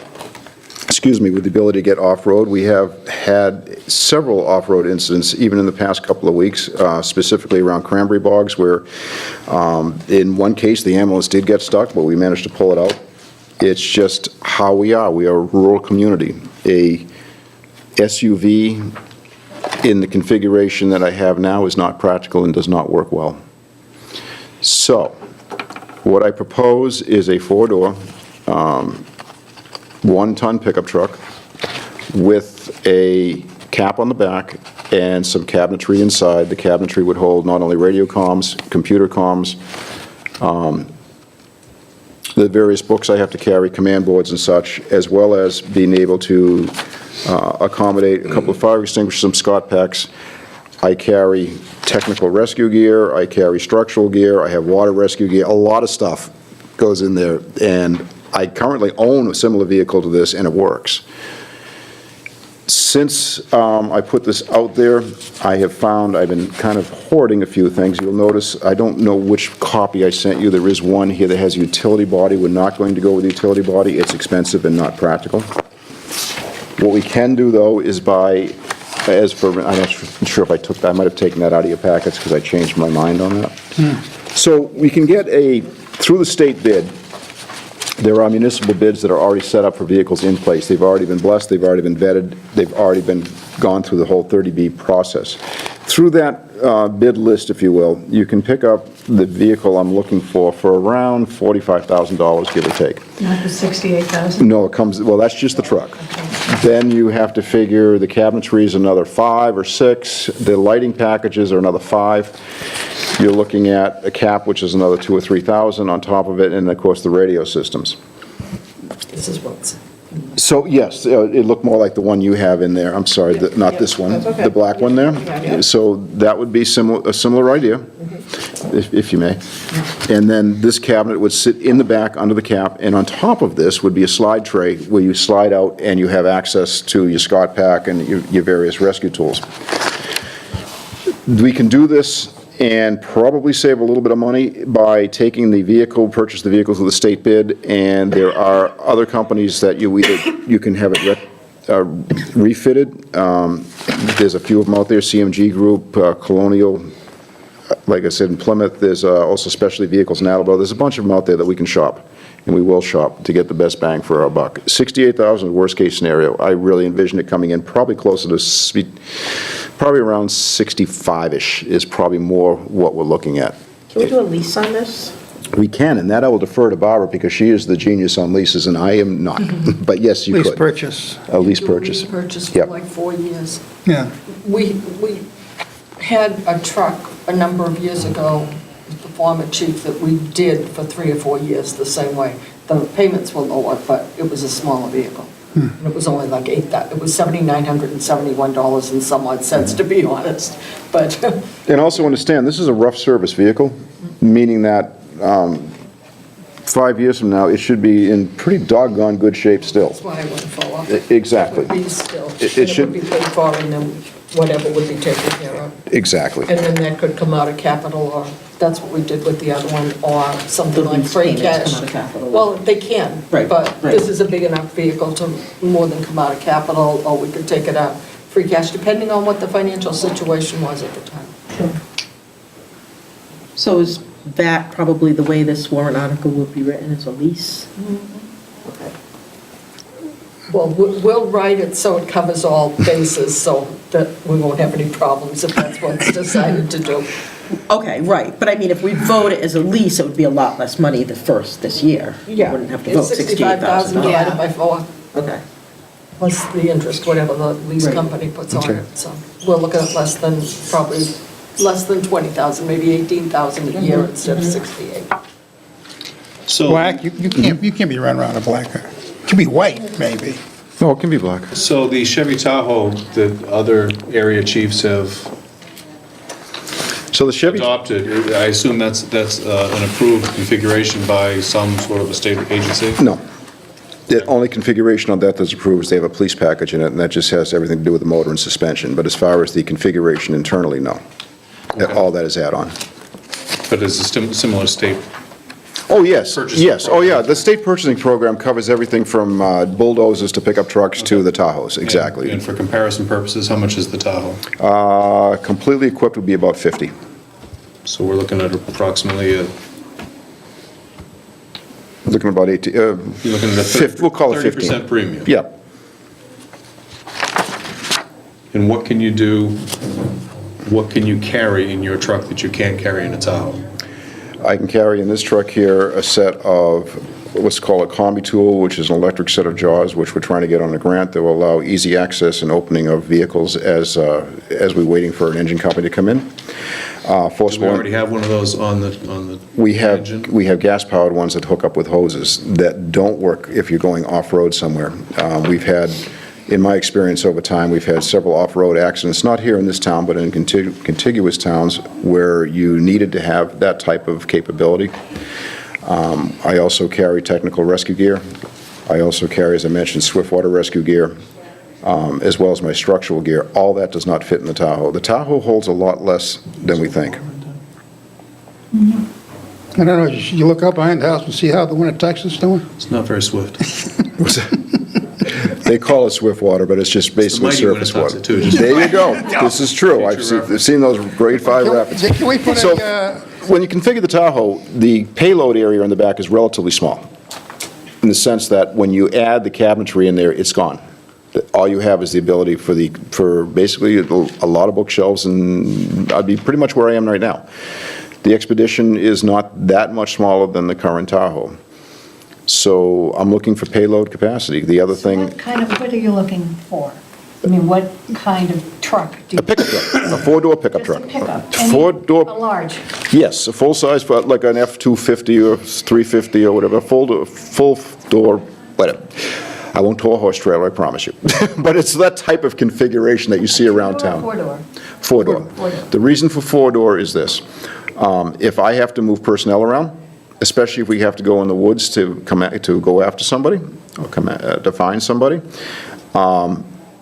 with the ability to get off-road. We have had several off-road incidents, even in the past couple of weeks, specifically around cranberry bogs, where in one case, the ambulance did get stuck, but we managed to pull it out. It's just how we are. We are a rural community. A SUV in the configuration that I have now is not practical and does not work well. So, what I propose is a four-door, one-ton pickup truck with a cap on the back and some cabinetry inside. The cabinetry would hold not only radio comms, computer comms, the various books I have to carry, command boards and such, as well as being able to accommodate a couple of fire extinguishers, some Scott packs. I carry technical rescue gear, I carry structural gear, I have water rescue gear, a lot of stuff goes in there, and I currently own a similar vehicle to this, and it works. Since I put this out there, I have found I've been kind of hoarding a few things. You'll notice, I don't know which copy I sent you. There is one here that has a utility body. We're not going to go with the utility body. It's expensive and not practical. What we can do, though, is buy, as for, I'm not sure if I took that, I might have taken that out of your packets because I changed my mind on that. So we can get through the state bid, there are municipal bids that are already set up for vehicles in place. They've already been blessed, they've already been vetted, they've already been gone through the whole 30B process. Through that bid list, if you will, you can pick up the vehicle I'm looking for around $45,000, give or take. Not the 68,000? No, it comes, well, that's just the truck. Then you have to figure the cabinetry is another 5 or 6, the lighting packages are another 5. You're looking at a cap, which is another $2,000 or $3,000 on top of it, and of course the radio systems. This is what's... So, yes, it looked more like the one you have in there. I'm sorry, not this one, That's okay. the black one there. Yeah. So that would be a similar idea, if you may. And then this cabinet would sit in the back under the cap, and on top of this would be a slide tray where you slide out and you have access to your Scott pack and your various rescue tools. We can do this and probably save a little bit of money by taking the vehicle, purchase the vehicle through the state bid, and there are other companies that you can have it refitted. There's a few of them out there, CMG Group, Colonial, like I said, in Plymouth. There's also Specialty Vehicles in Attleboro. There's a bunch of them out there that we can shop, and we will shop to get the best bang for our buck. $68,000 worst case scenario. I really envision it coming in probably closer to probably around 65-ish is probably more what we're looking at. Can we do a lease on this? We can, and that I will defer to Barbara because she is the genius on leases and I am not. But yes, you could. Lease purchase. A lease purchase. We purchased for Yep. like 4 years. Yeah. We had a truck a number of years ago, with the former chief, that we did for 3 or 4 years the same way. The payments were lower, but it was a smaller vehicle. And it was only like it was $7,971 and some odd cents, to be honest, but. And also understand, this is a rough service vehicle, meaning that 5 years from now, it should be in pretty doggone good shape still. That's why I wouldn't fall off. Exactly. It would be still. It should- would be paid for, and then whatever would be taken care of. Exactly. And then that could come out of capital, or that's what we did with the other one, or something The like lease free payments cash. come out of capital. Well, they can, Right, but right. this is a big enough vehicle to more than come out of capital, or we could take it out free cash, depending on what the financial situation was at the time. So is that probably the way this warrant article would be written, as a lease? Okay. Well, we'll write it so it covers all bases, so that we won't have any problems if that's what's decided to do. Okay, right, but I mean, if we vote it as a lease, it would be a lot less money this year. Yeah. We wouldn't have to It's vote $65,000 $68,000. divided by 4. Okay. Plus the interest, whatever the lease Right. company puts on Okay. it, so we're looking at probably less than 20,000, maybe 18,000 a year instead of 68. So, Black, you can't be running around a black car. Could be white, maybe. No, it can be black. So the Chevy Tahoe that other area chiefs have So the Chevy, adopted, I assume that's an approved configuration by some sort of a state agency? no. The only configuration on that that's approved is they have a police package in it, and that just has everything to do with the motor and suspension. But as far as the configuration internally, no. All that is add-on. But it's a similar state. Oh, yes, Purchasing yes, oh, yeah, program. the state purchasing program covers everything from bulldozers to pickup trucks to the Tahoes, exactly. And for comparison purposes, how much is the Tahoe? Completely equipped would be about 50. So we're looking at approximately Looking at about 18, you're looking at a 50, we'll call it 15. 30% premium. Yeah. And what can you do, what can you carry in your truck that you can't carry in a Tahoe? I can carry in this truck here a set of what's called a combi tool, which is an electric set of jaws, which we're trying to get on a grant that will allow easy access and opening of vehicles as we're waiting for an engine company to come in. Do we already have one of those on the engine? We have gas-powered ones that hook up with hoses that don't work if you're going off-road somewhere. We've had, in my experience over time, we've had several off-road accidents, not here in this town, but in contiguous towns where you needed to have that type of capability. I also carry technical rescue gear. I also carry, as I mentioned, swift water rescue gear, as well as my structural gear. All that does not fit in the Tahoe. The Tahoe holds a lot less than we think. I don't know, you look up behind the house and see how the one in Texas is doing? It's not very swift. They call it swift water, but it's just basically mighty surface water. Winnetoxet, too, just- There you go. This is true. I've seen those grade 5 rapids. Can we put So, a, when you configure the Tahoe, the payload area in the back is relatively small, in the sense that when you add the cabinetry in there, it's gone. All you have is the ability for basically a lot of bookshelves, and I'd be pretty much where I am right now. The Expedition is not that much smaller than the current Tahoe. So I'm looking for payload capacity. The other thing, What are you looking for? I mean, what kind of truck do you? a pickup truck, a 4-door pickup Just a truck. pickup? A 4-door. A large? Yes, a full-size, but like an F-250 or 350 or whatever, full-door, whatever. I won't tow a horse trailer, I promise you. But it's that type of configuration that you see around town. Four-door? Four-door. Four-door. The reason for four-door is this. If I have to move personnel around, especially if we have to go in the woods to go after somebody, or to find somebody,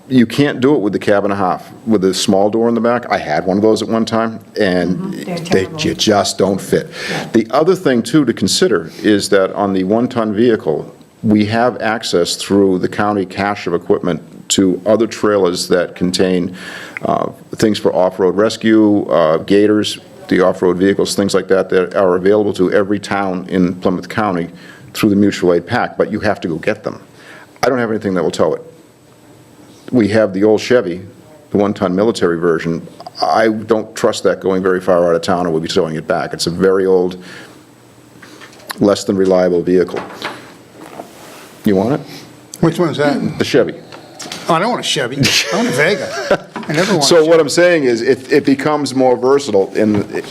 you can't do it with the cab and a half, with the small door in the back. I had one of those at one time, and They're terrible. you just don't fit. The other thing, too, to consider is that on the one-ton vehicle, we have access through the county cache of equipment to other trailers that contain things for off-road rescue, gators, the off-road vehicles, things like that, that are available to every town in Plymouth County through the mutual aid pack, but you have to go get them. I don't have anything that will tow it. We have the old Chevy, the one-ton military version. I don't trust that going very far out of town, or we'll be towing it back. It's a very old, less than reliable vehicle. You want it? which one's that? The Chevy. Oh, I don't want a Chevy, I want a Vega. I never want a So what Chevy. I'm saying is, it becomes more versatile in,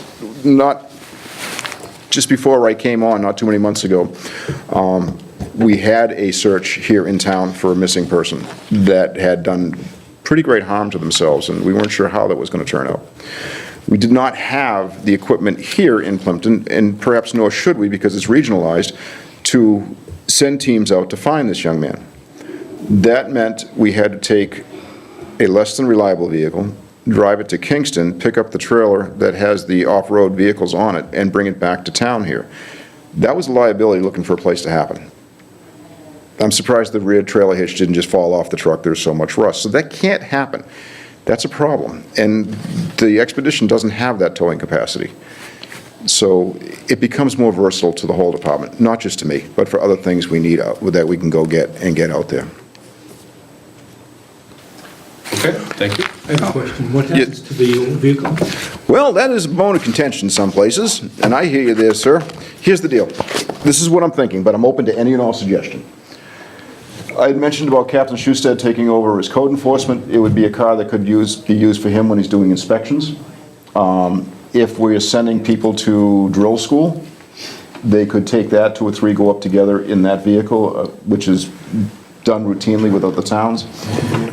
not, just before I came on, not too many months ago, we had a search here in town for a missing person that had done pretty great harm to themselves, and we weren't sure how that was going to turn out. We did not have the equipment here in Plympton, and perhaps nor should we, because it's regionalized, to send teams out to find this young man. That meant we had to take a less than reliable vehicle, drive it to Kingston, pick up the trailer that has the off-road vehicles on it, and bring it back to town here. That was a liability looking for a place to happen. I'm surprised the rear trailer hitch didn't just fall off the truck. There's so much rust. So that can't happen. That's a problem. And the Expedition doesn't have that towing capacity. So it becomes more versatile to the whole department, not just to me, but for other things we need that we can go get and get out there. Okay, thank you. I have a question. What happens to the old vehicle? Well, that is a bone of contention some places, and I hear you there, sir. Here's the deal. This is what I'm thinking, but I'm open to any and all suggestion. I had mentioned about Captain Schusted taking over as code enforcement. It would be a car that could be used for him when he's doing inspections. If we're sending people to drill school, they could take that, 2 or 3 go up together in that vehicle, which is done routinely without the towns.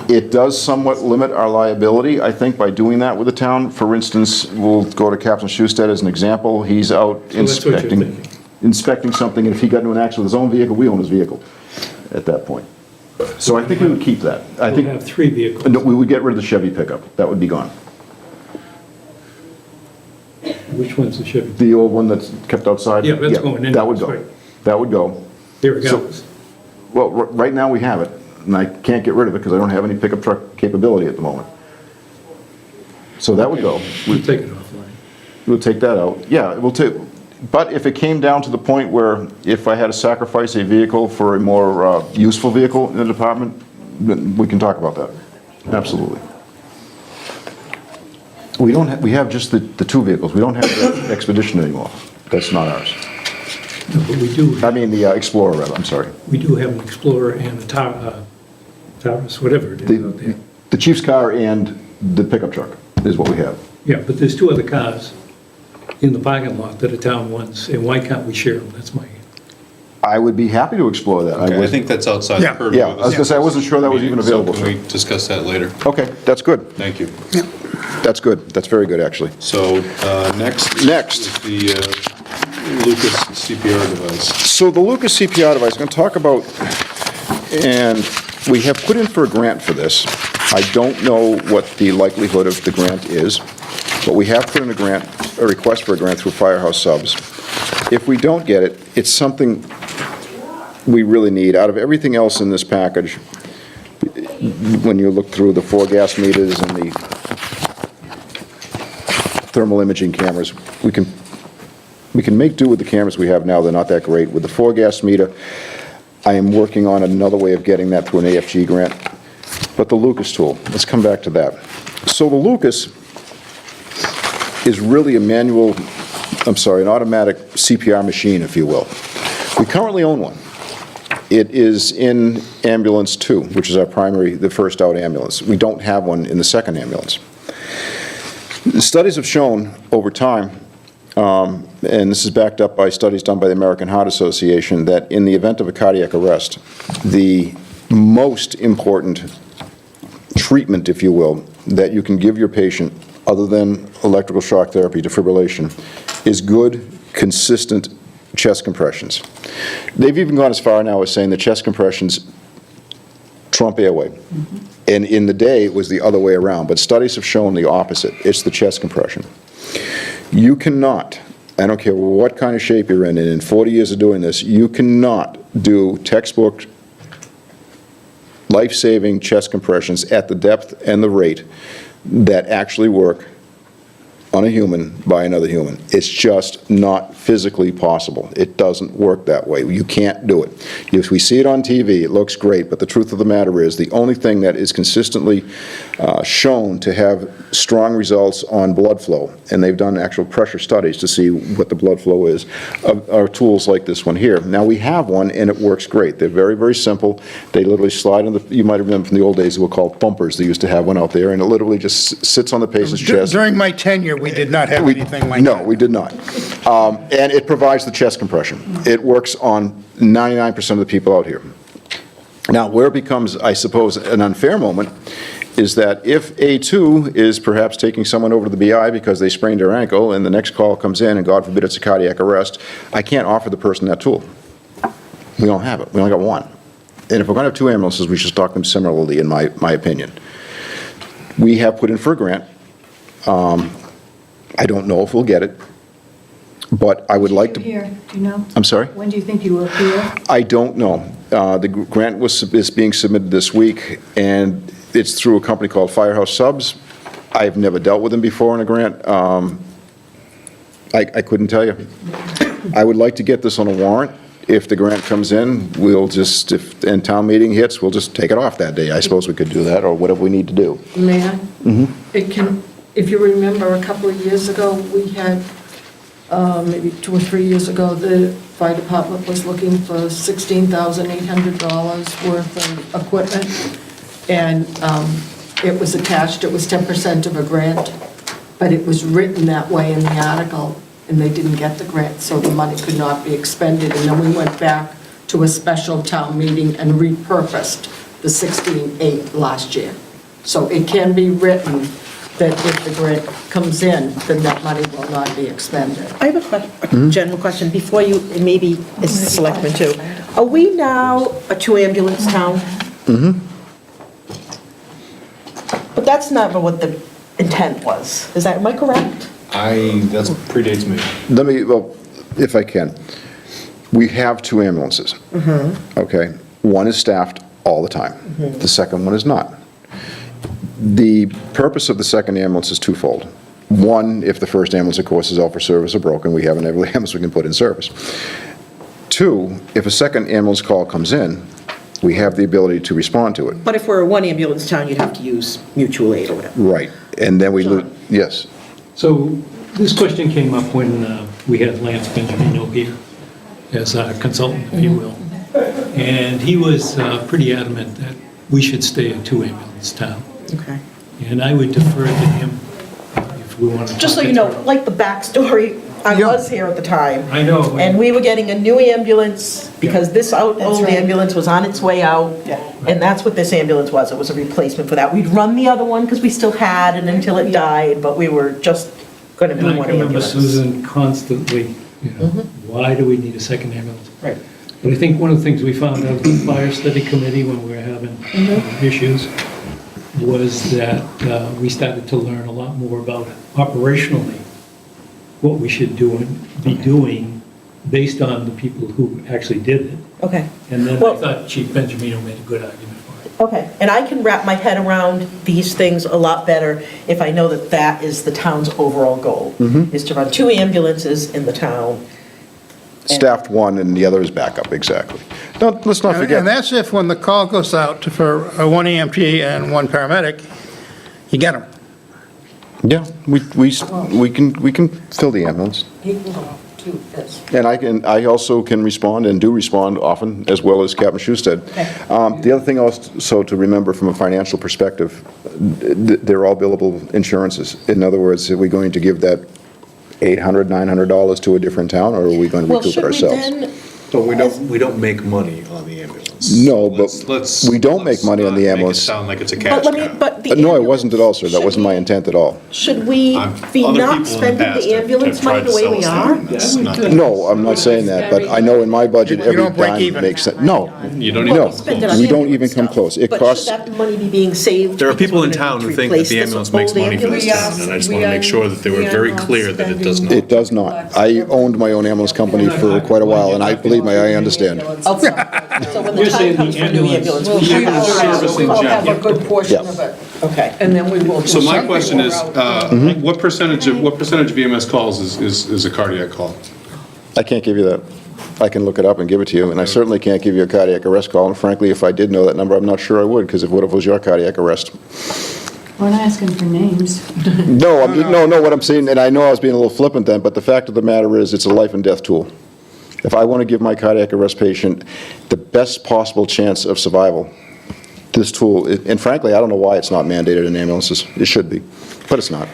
It does somewhat limit our liability, I think, by doing that with the town. For instance, we'll go to Captain Schusted as an example. He's out So that's what you're inspecting something, and if he got into an accident with his own vehicle, we own his vehicle at that point. So I think we would keep that. I We'll think have 3 vehicles. no, we would get rid of the Chevy pickup. That would be gone. Which one's the Chevy? The old one that's kept outside? Yeah, that's going in. That would That's go. right. That would go. There it So- goes. Well, right now we have it, and I can't get rid of it because I don't have any pickup truck capability at the moment. So that would go. We'll take it offline. We'll take that out. Yeah, we'll take, but if it came down to the point where if I had to sacrifice a vehicle for a more useful vehicle in the department, then we can talk about that. Absolutely. We don't, we have just the 2 vehicles. We don't have the Expedition anymore. That's not ours. No, but we do, I mean, the Explorer, rather, I'm sorry. we do have an Explorer and a Taurus, whatever it is out there. The chief's car and the pickup truck is what we have. Yeah, but there's 2 other cars in the parking lot that are town ones, and why can't we share them? That's my, I would be happy to explore that. Okay, I think that's outside the Yeah. purview Yeah, of I was gonna say, I wasn't sure that was even available. So can we discuss that later? Okay, that's good. Thank you. That's good. That's very good, actually. So, next. Next. Is the Lucas CPR device. So the Lucas CPR device, I'm going to talk about, and we have put in for a grant for this. I don't know what the likelihood of the grant is, but we have put in a request for a grant through Firehouse Subs. If we don't get it, it's something we really need. Out of everything else in this package, when you look through the 4 gas meters and the thermal imaging cameras, we can make do with the cameras we have now. They're not that great. With the 4 gas meter, I am working on another way of getting that through an AFG grant. But the Lucas tool, let's come back to that. So the Lucas is really an automatic CPR machine, if you will. We currently own one. It is in ambulance 2, which is our primary, the first out ambulance. We don't have one in the second ambulance. The studies have shown over time, and this is backed up by studies done by the American Heart Association, that in the event of a cardiac arrest, the most important treatment, if you will, that you can give your patient, other than electrical shock therapy, defibrillation, is good, consistent chest compressions. They've even gone as far now as saying that chest compressions trump airway. And in the day, it was the other way around, but studies have shown the opposite. It's the chest compression. You cannot, I don't care what kind of shape you're in 40 years of doing this, you cannot do textbook life-saving chest compressions at the depth and the rate that actually work on a human by another human. It's just not physically possible. It doesn't work that way. You can't do it. If we see it on TV, it looks great, but the truth of the matter is the only thing that is consistently shown to have strong results on blood flow, and they've done actual pressure studies to see what the blood flow is, are tools like this one here. Now, we have one, and it works great. They're very, very simple. They literally slide on the, you might remember from the old days, they were called bumpers. They used to have one out there, and it literally just sits on the patient's chest. During my tenure, we did not have anything like that. No, we did not. And it provides the chest compression. It works on 99% of the people out here. Now, where it becomes, I suppose, an unfair moment is that if A2 is perhaps taking someone over to the BI because they sprained their ankle and the next call comes in and God forbid it's a cardiac arrest, I can't offer the person that tool. We don't have it. We only got one. And if we're going to have 2 ambulances, we should stock them similarly, in my opinion. We have put in for a grant. I don't know if we'll get it, but I would like to. Here, do you know? I'm sorry? When do you think you will appear? I don't know. The grant is being submitted this week, and it's through a company called Firehouse Subs. I've never dealt with them before in a grant. I couldn't tell you. I would like to get this on a warrant. If the grant comes in, we'll just, and town meeting hits, we'll just take it off that day. I suppose we could do that, or whatever we need to do. May I? It can, if you remember, a couple of years ago, we had, maybe 2 or 3 years ago, the fire department was looking for $16,800 worth of equipment, and it was attached, it was 10% of a grant, but it was written that way in the article, and they didn't get the grant, so the money could not be expended. And then we went back to a special town meeting and repurposed the 16.8 last year. So it can be written that if the grant comes in, then that money will not be expended. I have a question, a general question, before you, and maybe it's the selectmen too. Are we now a 2-ambulance town? Mm-hmm. But that's not what the intent was. Is that, am I correct? That predates me. Let me, well, if I can, we have 2 ambulances. Okay? One is staffed all the time. The second one is not. The purpose of the second ambulance is twofold. One, if the first ambulance, of course, is out for service or broken, we have an every ambulance we can put in service. 2, if a second ambulance call comes in, we have the ability to respond to it. But if we're a 1-ambulance town, you'd have to use mutual aid or whatever. Right. And then we, John. yes. So this question came up when we had Lance Benjamino here as our consultant, if you will. And he was pretty adamant that we should stay a 2-ambulance town. Okay. And I would defer to him if we want to. Just so you know, like the backstory, I was here at the time. I know. And we were getting a new ambulance because this old ambulance was on its way out. And that's what this ambulance was. It was a replacement for that. We'd run the other one because we still had it until it died, but we were just going to be And I one can remember ambulance. Susan constantly, why do we need a second ambulance? Right. But I think one of the things we found out at the fire study committee when we were having issues was that we started to learn a lot more about operationally what we should do and be doing based on the people who actually did it. Okay. And then I Well- thought Chief Benjamino made a good argument for it. Okay, and I can wrap my head around these things a lot better if I know that that is the town's overall goal, is to run 2 ambulances in the town. Staffed one and the other is backup, exactly. Let's not forget. And that's if when the call goes out for a 1 EMT and 1 paramedic, you get them. Yeah, we can fill the ambulance. He can go to this. And I also can respond and do respond often, as well as Captain Schusted. The other thing also to remember from a financial perspective, they're all billable insurances. In other words, are we going to give that $800, $900 to a different town, or are we going to recoup it ourselves? But we don't make money on the ambulance. No, but Let's- we don't make money on the let's not ambulance. Make it sound like it's a But cash let me, cow. but the No, it wasn't at all, sir. That wasn't my intent at all. Should we Other be people not in the spending past the have ambulance money tried the to way sell we us are? that. That's not the- No, I'm not saying that, but I know in my budget, You every don't break dime even. makes sense. No, You don't even no, come Spend it close. on we don't ambulance even come stuff. close. It But costs, should that money be being saved? There are because people we're in gonna town who need to think that replace the this ambulance makes old money for this ambulance? town, and I just want to make sure that they were very clear that it does not. it does not. I owned my own ambulance company for quite a while, and I, believe me, I understand. Okay, so when the You're time saying comes the for new ambulance- ambulance, we should have service in We'll have a general. good portion Yeah. of it, Okay. and then we will. So my question is, Mm-hmm. what percentage of EMS calls is a cardiac call? I can't give you that. I can look it up and give it to you, and I certainly can't give you a cardiac arrest call, and frankly, if I did know that number, I'm not sure I would, because what if it was your cardiac arrest? We're not asking for names. No, what I'm saying, and I know I was being a little flippant then, but the fact of the matter is, it's a life and death tool. If I want to give my cardiac arrest patient the best possible chance of survival, this tool, and frankly, I don't know why it's not mandated in ambulances. It should be, but it's not.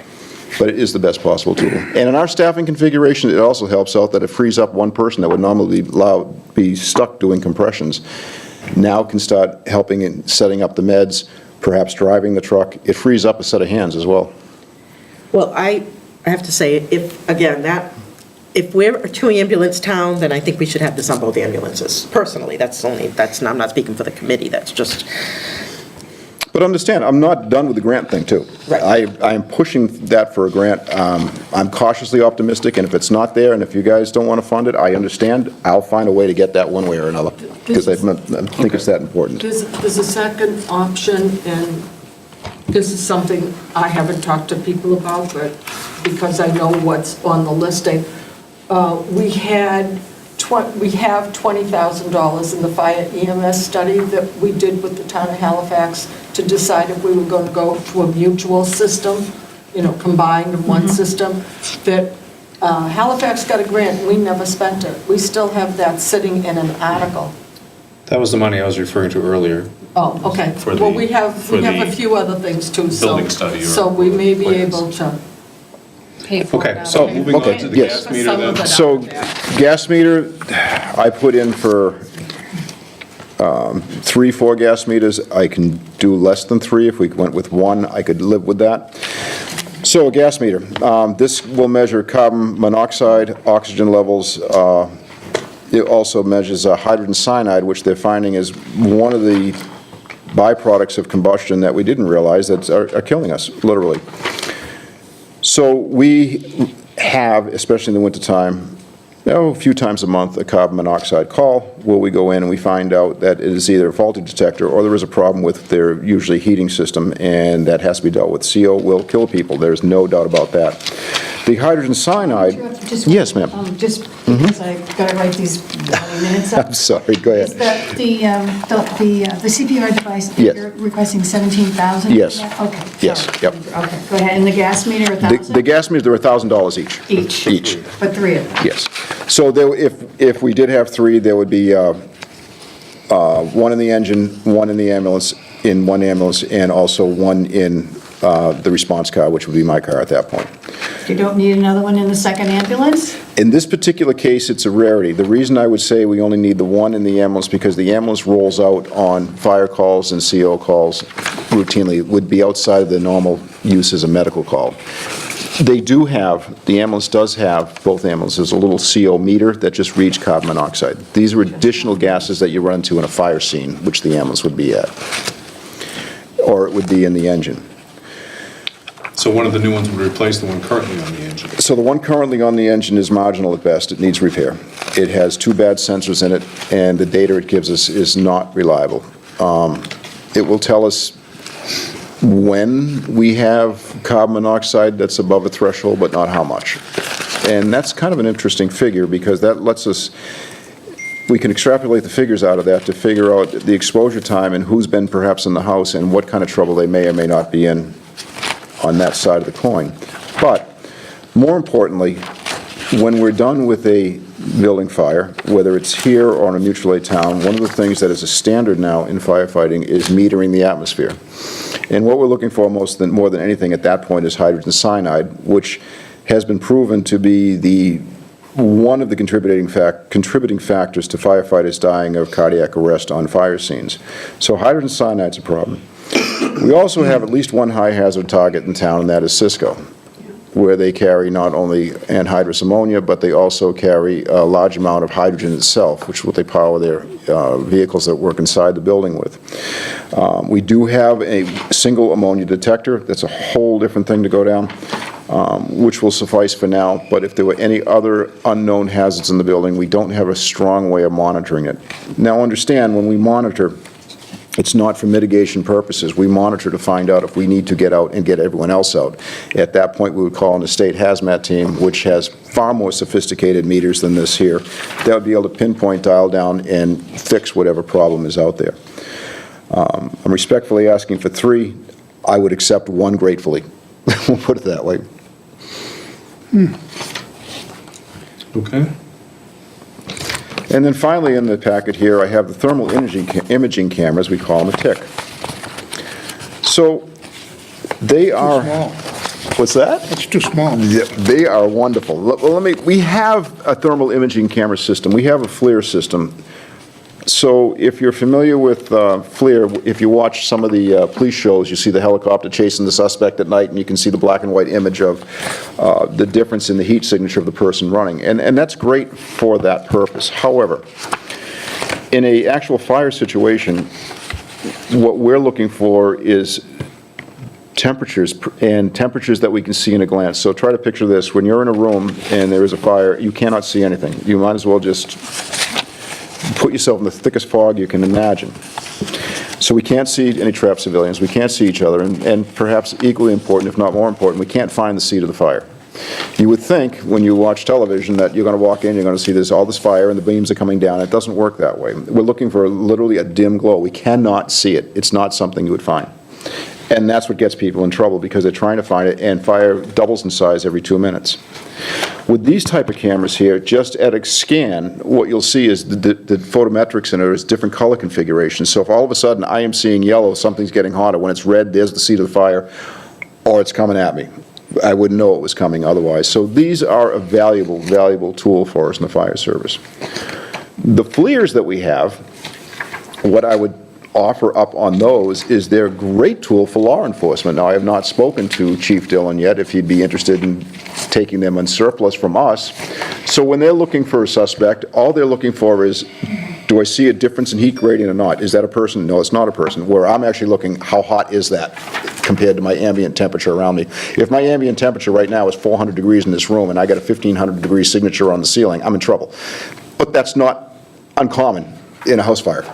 But it is the best possible tool. And in our staffing configuration, it also helps out that it frees up one person that would normally be stuck doing compressions, now can start helping in setting up the meds, perhaps driving the truck. It frees up a set of hands as well. Well, I have to say, if we're a 2-ambulance town, then I think we should have this on both ambulances. Personally, I'm not speaking for the committee, that's just, But understand, I'm not done with the grant thing, too. Right. I am pushing that for a grant. I'm cautiously optimistic, and if it's not there, and if you guys don't want to fund it, I understand. I'll find a way to get that one way or another, because I think it's that important. There's a second option, and this is something I haven't talked to people about, but because I know what's on the listing. We have $20,000 in the fire EMS study that we did with the town of Halifax to decide if we were going to go to a mutual system, combined in one system, that Halifax got a grant, and we never spent it. We still have that sitting in an article. That was the money I was referring to earlier. Oh, okay. For Well, the- we have for a the few other things too, so. building study or So we may be plans. able to, pay for it. Okay, so moving on Okay, to the yes. gas meter then. So, gas meter, I put in for 3, 4 gas meters. I can do less than 3. If we went with 1, I could live with that. So, a gas meter. This will measure carbon monoxide, oxygen levels. It also measures hydrogen cyanide, which they're finding is one of the byproducts of combustion that we didn't realize that are killing us, literally. So we have, especially in the wintertime, a few times a month, a carbon monoxide call where we go in and we find out that it is either a faulty detector or there is a problem with their usually heating system, and that has to be dealt with. CO will kill people. There's no doubt about that. The hydrogen cyanide, yes, ma'am. Just because I've got to write these minutes up. I'm sorry, go Is ahead. that the CPR device, Yes. you're requesting 17,000? Yes. Okay. Yes, sorry. yep. Okay, go ahead. And the gas meter, The 1,000? gas meters, they're $1,000 each. Each? Each. For 3 of them? Yes. So there, if we did have 3, there would be 1 in the engine, 1 in the ambulance, in one ambulance, and also 1 in the response car, which would be my car at that point. You don't need another one in the second ambulance? In this particular case, it's a rarity. The reason I would say we only need the 1 in the ambulance, because the ambulance rolls out on fire calls and CO calls routinely, would be outside of the normal use as a medical call. They do have, the ambulance does have, both ambulances, a little CO meter that just reads carbon monoxide. These are additional gases that you run into in a fire scene, which the ambulance would be at, or it would be in the engine. So one of the new ones would replace the one currently on the engine. So the one currently on the engine is marginal at best. It needs repair. It has 2 bad sensors in it, and the data it gives us is not reliable. It will tell us when we have carbon monoxide that's above a threshold, but not how much. And that's kind of an interesting figure, because that lets us, we can extrapolate the figures out of that to figure out the exposure time and who's been perhaps in the house and what kind of trouble they may or may not be in on that side of the coin. But more importantly, when we're done with a building fire, whether it's here or in a mutual aid town, one of the things that is a standard now in firefighting is metering the atmosphere. And what we're looking for more than anything at that point is hydrogen cyanide, which has been proven to be one of the contributing factors to firefighters dying of cardiac arrest on fire scenes. So hydrogen cyanide's a problem. We also have at least one high hazard target in town, and that is Cisco, where they carry not only anhydrous ammonia, but they also carry a large amount of hydrogen itself, which is what they power their vehicles that work inside the building with. We do have a single ammonia detector. That's a whole different thing to go down, which will suffice for now. But if there were any other unknown hazards in the building, we don't have a strong way of monitoring it. Now understand, when we monitor, it's not for mitigation purposes. We monitor to find out if we need to get out and get everyone else out. At that point, we would call in a state hazmat team, which has far more sophisticated meters than this here. That would be able to pinpoint, dial down, and fix whatever problem is out there. I'm respectfully asking for 3. I would accept 1 gratefully. We'll put it that way. Okay. And then finally in the packet here, I have the thermal imaging cameras, we call them a TIC. So they are... Small. What's that? It's too small. Yeah, they are wonderful. Well, we have a thermal imaging camera system. We have a FLIR system. So if you're familiar with FLIR, if you watch some of the police shows, you see the helicopter chasing the suspect at night, and you can see the black and white image of the difference in the heat signature of the person running. And that's great for that purpose. However, in an actual fire situation, what we're looking for is temperatures, and temperatures that we can see in a glance. So try to picture this. When you're in a room and there is a fire, you cannot see anything. You might as well just put yourself in the thickest fog you can imagine. So we can't see any trapped civilians, we can't see each other, and perhaps equally important, if not more important, we can't find the seat of the fire. You would think, when you watch television, that you're going to walk in, you're going to see there's all this fire and the beams are coming down. It doesn't work that way. We're looking for literally a dim glow. We cannot see it. It's not something you would find. And that's what gets people in trouble, because they're trying to find it, and fire doubles in size every 2 minutes. With these type of cameras here, just at a scan, what you'll see is the photometrics in it is different color configurations. So if all of a sudden I am seeing yellow, something's getting hotter. When it's red, there's the seat of the fire, or it's coming at me. I wouldn't know it was coming otherwise. So these are a valuable, valuable tool for us in the fire service. The FLIRs that we have, what I would offer up on those is they're a great tool for law enforcement. Now, I have not spoken to Chief Dillon yet, if he'd be interested in taking them in surplus from us. So when they're looking for a suspect, all they're looking for is, do I see a difference in heat gradient or not? Is that a person? No, it's not a person. Where I'm actually looking, how hot is that compared to my ambient temperature around me? If my ambient temperature right now is 400 degrees in this room and I got a 1500 degree signature on the ceiling, I'm in trouble. But that's not uncommon in a house fire.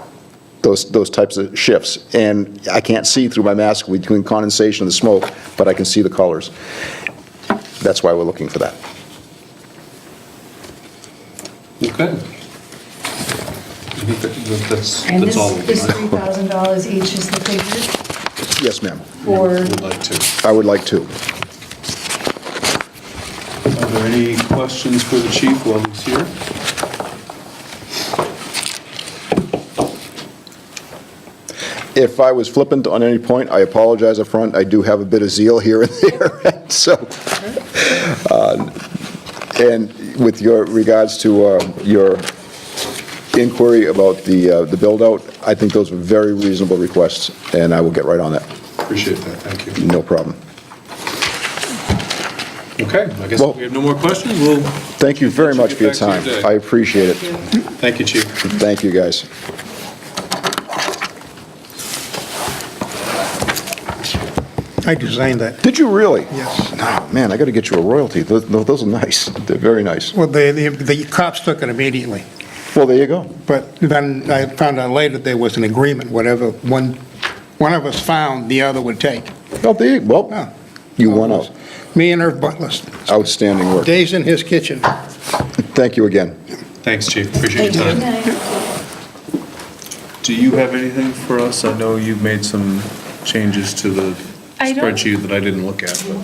Those types of shifts. And I can't see through my mask between condensation and the smoke, but I can see the colors. That's why we're looking for that. Okay. I think And that's all. this $3,000 each is the figure? Yes, ma'am. Or, Would like to. I would like to. Are there any questions for the chief while he's here? If I was flippant on any point, I apologize up front. I do have a bit of zeal here and there. So, and with your regards to your inquiry about the build-out, I think those were very reasonable requests, and I will get right on that. Appreciate that, thank you. No problem. Okay, I guess Well- if we have no more questions, we'll, Thank you very much for your Get back time. to your day. I appreciate it. thank you, Chief. Thank you, guys. I designed that. Did you really? Yes. Oh, man, I got to get you a royalty. Those are nice. They're very nice. Well, the cops took it immediately, Well, there you go. but then I found out later there was an agreement, whatever one of us found, the other would take. Oh, there you, well, Oh. you won out. Me and Irv Butler, Outstanding work. days in his kitchen. Thank you again. Thanks, Chief, appreciate your time. Do you have anything for us? I know you made some changes to the I don't- spreadsheet that I didn't look at. but-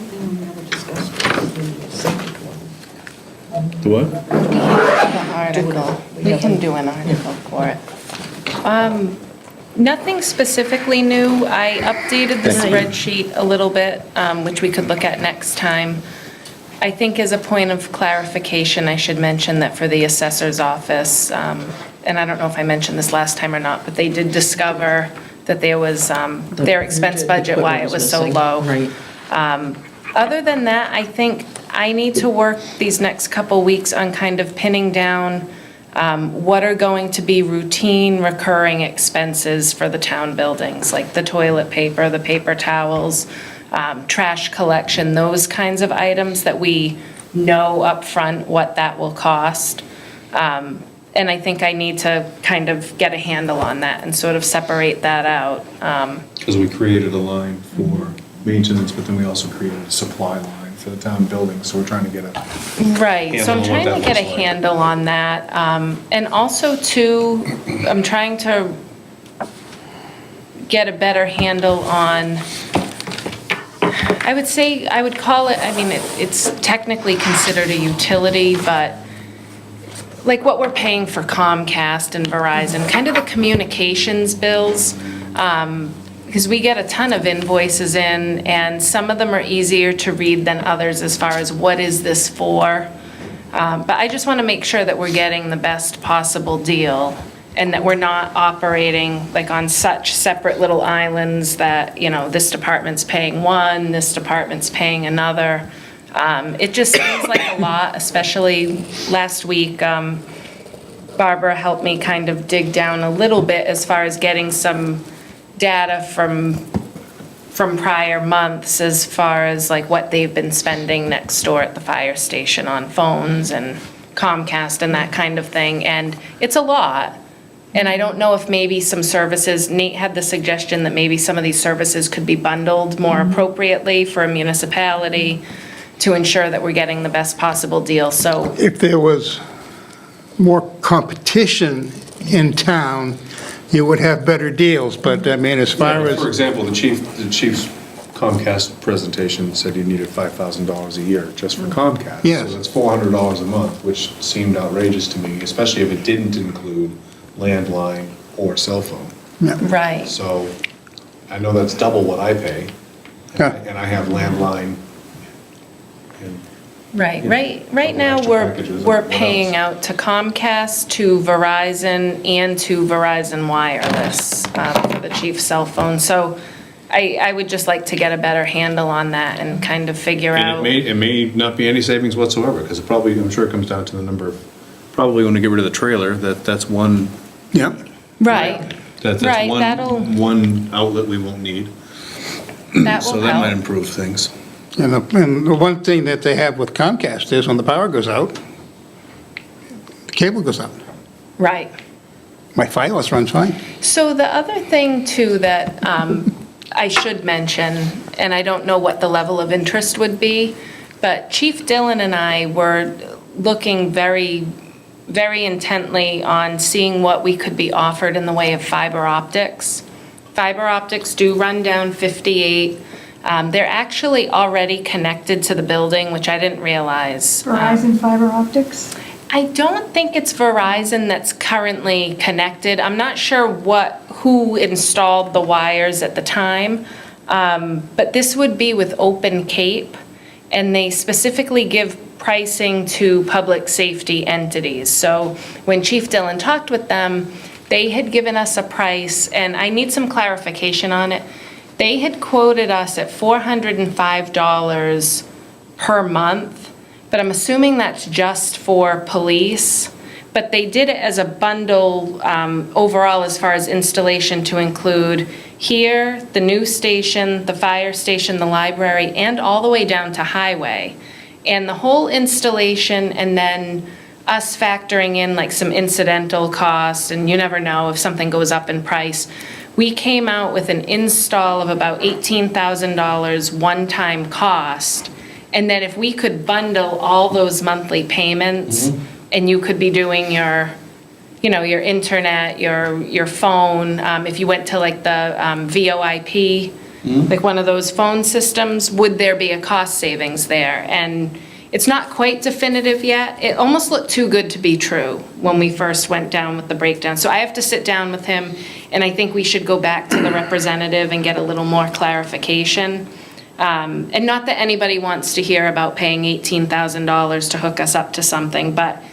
The what? The article, we can do an article for it. Nothing specifically new. I updated the spreadsheet a little bit, which we could look at next time. I think as a point of clarification, I should mention that for the assessor's office, and I don't know if I mentioned this last time or not, but they did discover that there was, their expense budget, why it was so low. Right. Other than that, I think I need to work these next couple weeks on kind of pinning down what are going to be routine, recurring expenses for the town buildings, like the toilet paper, the paper towels, trash collection, those kinds of items that we know upfront what that will cost. And I think I need to kind of get a handle on that and sort of separate that out. Because we created a line for maintenance, but then we also created a supply line for the town building, so we're trying to get a, Right, so I'm handle on what trying to that get a looks like. handle on that. And also too, I'm trying to get a better handle on, I would say, I would call it, I mean, it's technically considered a utility, but like what we're paying for Comcast and Verizon, kind of the communications bills, because we get a ton of invoices in, and some of them are easier to read than others as far as what is this for. But I just want to make sure that we're getting the best possible deal, and that we're not operating like on such separate little islands that, you know, this department's paying one, this department's paying another. It just seems like a lot, especially last week. Barbara helped me kind of dig down a little bit as far as getting some data from prior months as far as like what they've been spending next door at the fire station on phones and Comcast and that kind of thing. And it's a lot. And I don't know if maybe some services, Nate had the suggestion that maybe some of these services could be bundled more appropriately for a municipality to ensure that we're getting the best possible deal, so. If there was more competition in town, you would have better deals, but I mean, as far for as, example, the chief's Comcast presentation said you needed $5,000 a year just for Comcast. Yes. So that's $400 a month, which seemed outrageous to me, especially if it didn't include landline or cell phone. Right. So I know that's double what I pay, Yeah. and I have landline and Right, Yeah. right now, Couple we're, extra packages, we're what paying else? out to Comcast, to Verizon, and to Verizon Wireless for the chief's cell phone. So I would just like to get a better handle on that and kind of figure And out. it may not be any savings whatsoever, because it probably, I'm sure it comes down to the number of, probably when we get rid of the trailer, that's one, Yep. Right, that's Right, that'll- one outlet we won't need. that So will that might help. improve things. And the one thing that they have with Comcast is when the power goes out, the cable goes out. Right. My Fios runs fine. So the other thing too that I should mention, and I don't know what the level of interest would be, but Chief Dillon and I were looking very, very intently on seeing what we could be offered in the way of fiber optics. Fiber optics do run down 58. They're actually already connected to the building, which I didn't realize. Verizon fiber optics? I don't think it's Verizon that's currently connected. I'm not sure who installed the wires at the time, but this would be with Open Cape, and they specifically give pricing to public safety entities. So when Chief Dillon talked with them, they had given us a price, and I need some clarification on it. They had quoted us at $405 per month, but I'm assuming that's just for police. But they did it as a bundle overall as far as installation to include here, the news station, the fire station, the library, and all the way down to highway. And the whole installation, and then us factoring in like some incidental costs, and you never know if something goes up in price. We came out with an install of about $18,000 one-time cost. And then if we could bundle all those monthly payments, and you could be doing your, your internet, your phone, if you went to like the VoIP, like one of those phone systems, would there be a cost savings there? And it's not quite definitive yet. It almost looked too good to be true when we first went down with the breakdown. So I have to sit down with him, and I think we should go back to the representative and get a little more clarification. And not that anybody wants to hear about paying $18,000 to hook us up to something, but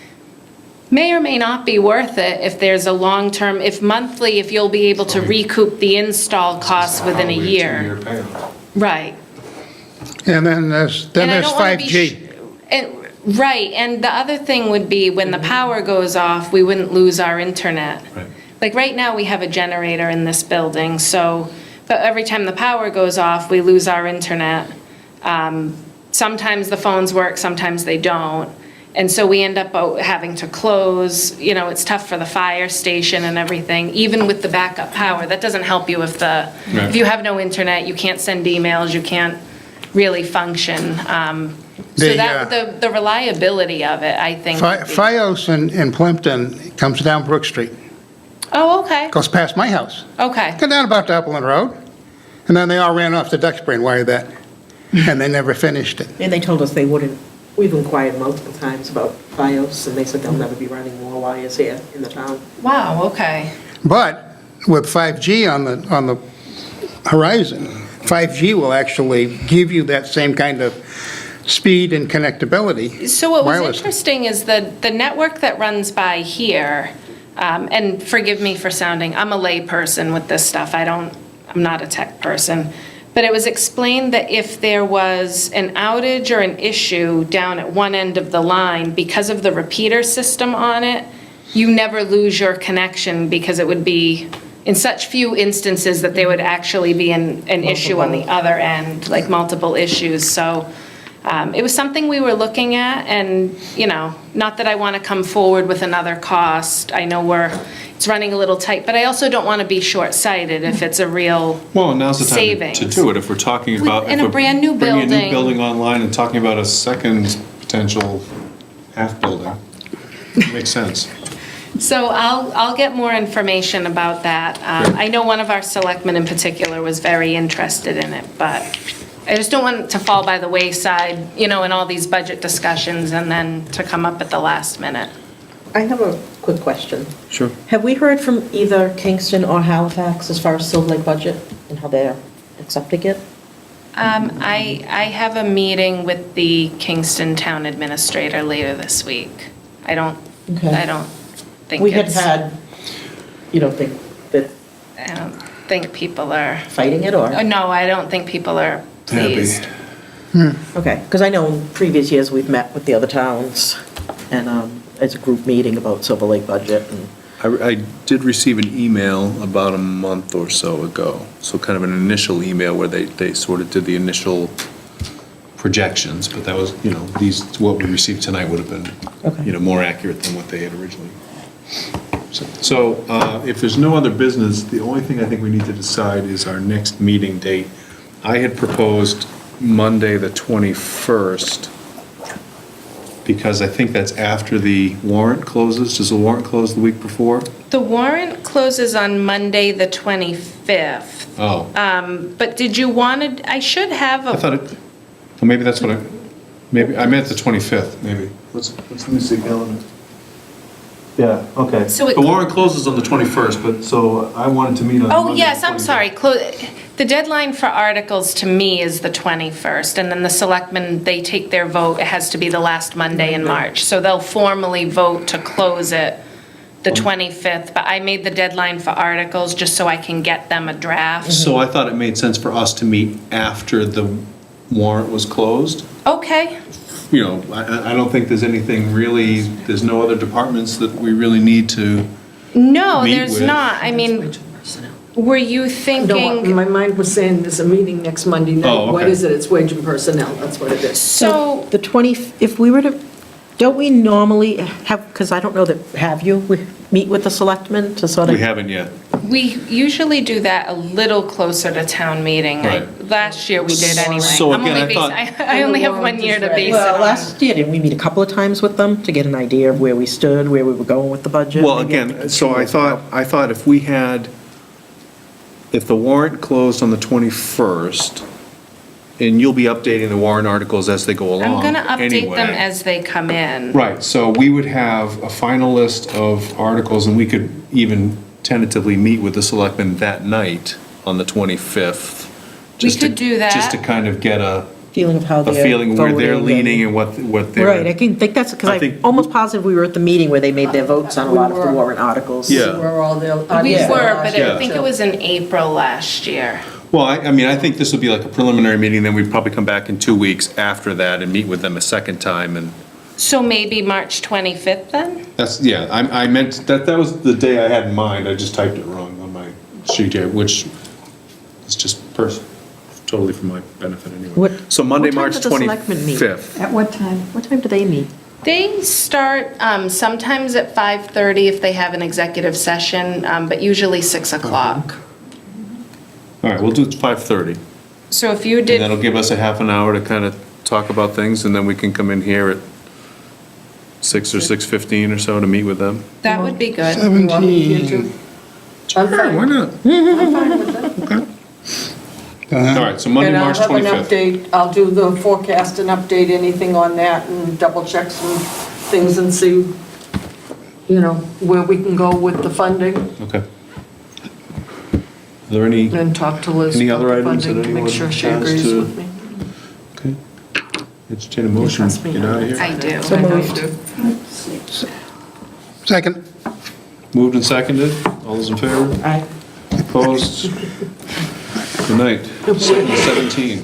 may or may not be worth it if there's a long-term, if you'll be able to recoup the install costs within a year. Two-year payoff. Right. And then there's And I don't wanna be 5G. Right, and the other thing would be when the power goes off, we wouldn't lose our internet. Right. Like right now, we have a generator in this building, so, but every time the power goes off, we lose our internet. Sometimes the phones work, sometimes they don't. And so we end up having to close, it's tough for the fire station and everything, even with the backup power. That doesn't help you if you have no internet, you can't send emails, you can't really function. So the reliability of it, I think. Fios in Plympton comes down Brook Street, Oh, okay, goes past my house. okay. Go down about to Upland Road, and then they all ran off to Duxbury and wired that, and they never finished it. And they told us they wouldn't. We've inquired multiple times about FiOS, and they said they'll never be running more wires here in the town. Wow, okay. But with 5G on the horizon, 5G will actually give you that same kind of speed and connectability. So what was wirelessly. interesting is the network that runs by here, and forgive me for sounding, I'm a lay person with this stuff, I'm not a tech person, but it was explained that if there was an outage or an issue down at one end of the line, because of the repeater system on it, you never lose your connection because it would be in such few instances that there would actually be an issue on the other end, like multiple issues. So it was something we were looking at, and, not that I want to come forward with another cost. I know it's running a little tight, but I also don't want to be short-sighted if it's a real Well, and now's the time savings. to do it, if we're talking about. In if a we're brand-new bringing a new building. building online and talking about a second potential half building. Makes sense. So I'll get more information about that. I know one of our selectmen in particular was very interested in it, but I just don't want it to fall by the wayside, in all these budget discussions and then to come up at the last minute. I have a quick question. Sure. Have we heard from either Kingston or Halifax as far as Silver Lake budget and how they're accepting it? I have a meeting with the Kingston Town Administrator later this week. I don't think We had it's, had, you don't think that I don't think people are, fighting it, or? no, I don't think people are pleased. Okay, because I know in previous years, we've met with the other towns, and as a group meeting about Silver Lake budget, and I did receive an email about a month or so ago, so kind of an initial email where they sort of did the initial projections, but that was, what we received tonight would have been, more accurate than what they had originally. So if there's no other business, the only thing I think we need to decide is our next meeting date. I had proposed Monday, the 21st, because I think that's after the warrant closes. Does the warrant close the week before? The warrant closes on Monday, the 25th. Oh. But did you want to, I should have I thought it, well, maybe that's what maybe, I meant the 25th, maybe. Let me see, calendar. Yeah, okay. So it- The warrant closes on the 21st, but, so I wanted to meet on Oh, Monday, yes, the I'm 25th. sorry. The deadline for articles to me is the 21st, and then the selectmen, they take their vote, it has to be the last Monday in March. So they'll formally vote to close it the 25th, but I made the deadline for articles just so I can get them a draft. So I thought it made sense for us to meet after the warrant was closed. Okay, I don't think there's anything really, there's no other departments that we really need to. no, Meet there's with- not. I mean, were you No, thinking, my mind was saying there's a meeting next Monday night. Oh, What okay. is it? It's wage and personnel, that's what it is. so, the 20, if we were to, don't we normally have, because I don't know that, we meet with the selectmen to sort of? We haven't yet. we usually do that a little closer to town meeting. Right. Last year we did anyway. So I'm again, only I basing- thought- I only have 1 year to base it Well, on. last year, didn't we meet a couple of times with them to get an idea of where we stood, where we were going with the budget? Well, Maybe again, so I thought if the warrant closed on the 21st, and you'll be updating the warrant articles as they go along I'm gonna update them anyway. as they come in. Right, so we would have a final list of articles, and we could even tentatively meet with the selectmen that night on the 25th. We just to- could do that. Just to kind of get a Feeling of how they're feeling where they're voting leaning and what they're. Right, I can think that's, because I I'm think- almost positive we were at the meeting where they made their votes on a lot of the warrant articles. Yeah. Where all the. We Yeah. were, but I Yeah. think it was in April last year. Well, I mean, I think this would be like a preliminary meeting, then we'd probably come back in 2 weeks after that and meet with them a second time, and So maybe March 25th then? that's, yeah, I meant, that was the day I had in mind, I just typed it wrong on my sheet here, which is just totally for my benefit anyway. What- So Monday, what time March did the selectmen meet? 25th. At what time? What time do they meet? They start sometimes at 5:30 if they have an executive session, but usually 6 o'clock. All right, we'll do 5:30, So if you and did, that'll give us a half an hour to kind of talk about things, and then we can come in here at 6 or 6:15 or so to meet with them. that would be good. You want me to get you? I'm Sure, fine. why not? I'm fine with that. All right, so Monday, March And I'll have an 25th. update, I'll do the forecast and update anything on that and double check some things and see, where we can go with the funding Okay. Are there any? and talk to Liz Any about other the items that funding to make anyone sure she has agrees to- with me. Okay. Entertain a motion, Trust me, get out of here. I do. So I know moved. you do. Second. Moved and seconded, all those in favor? Aye. Opposed? Good night, 7:17.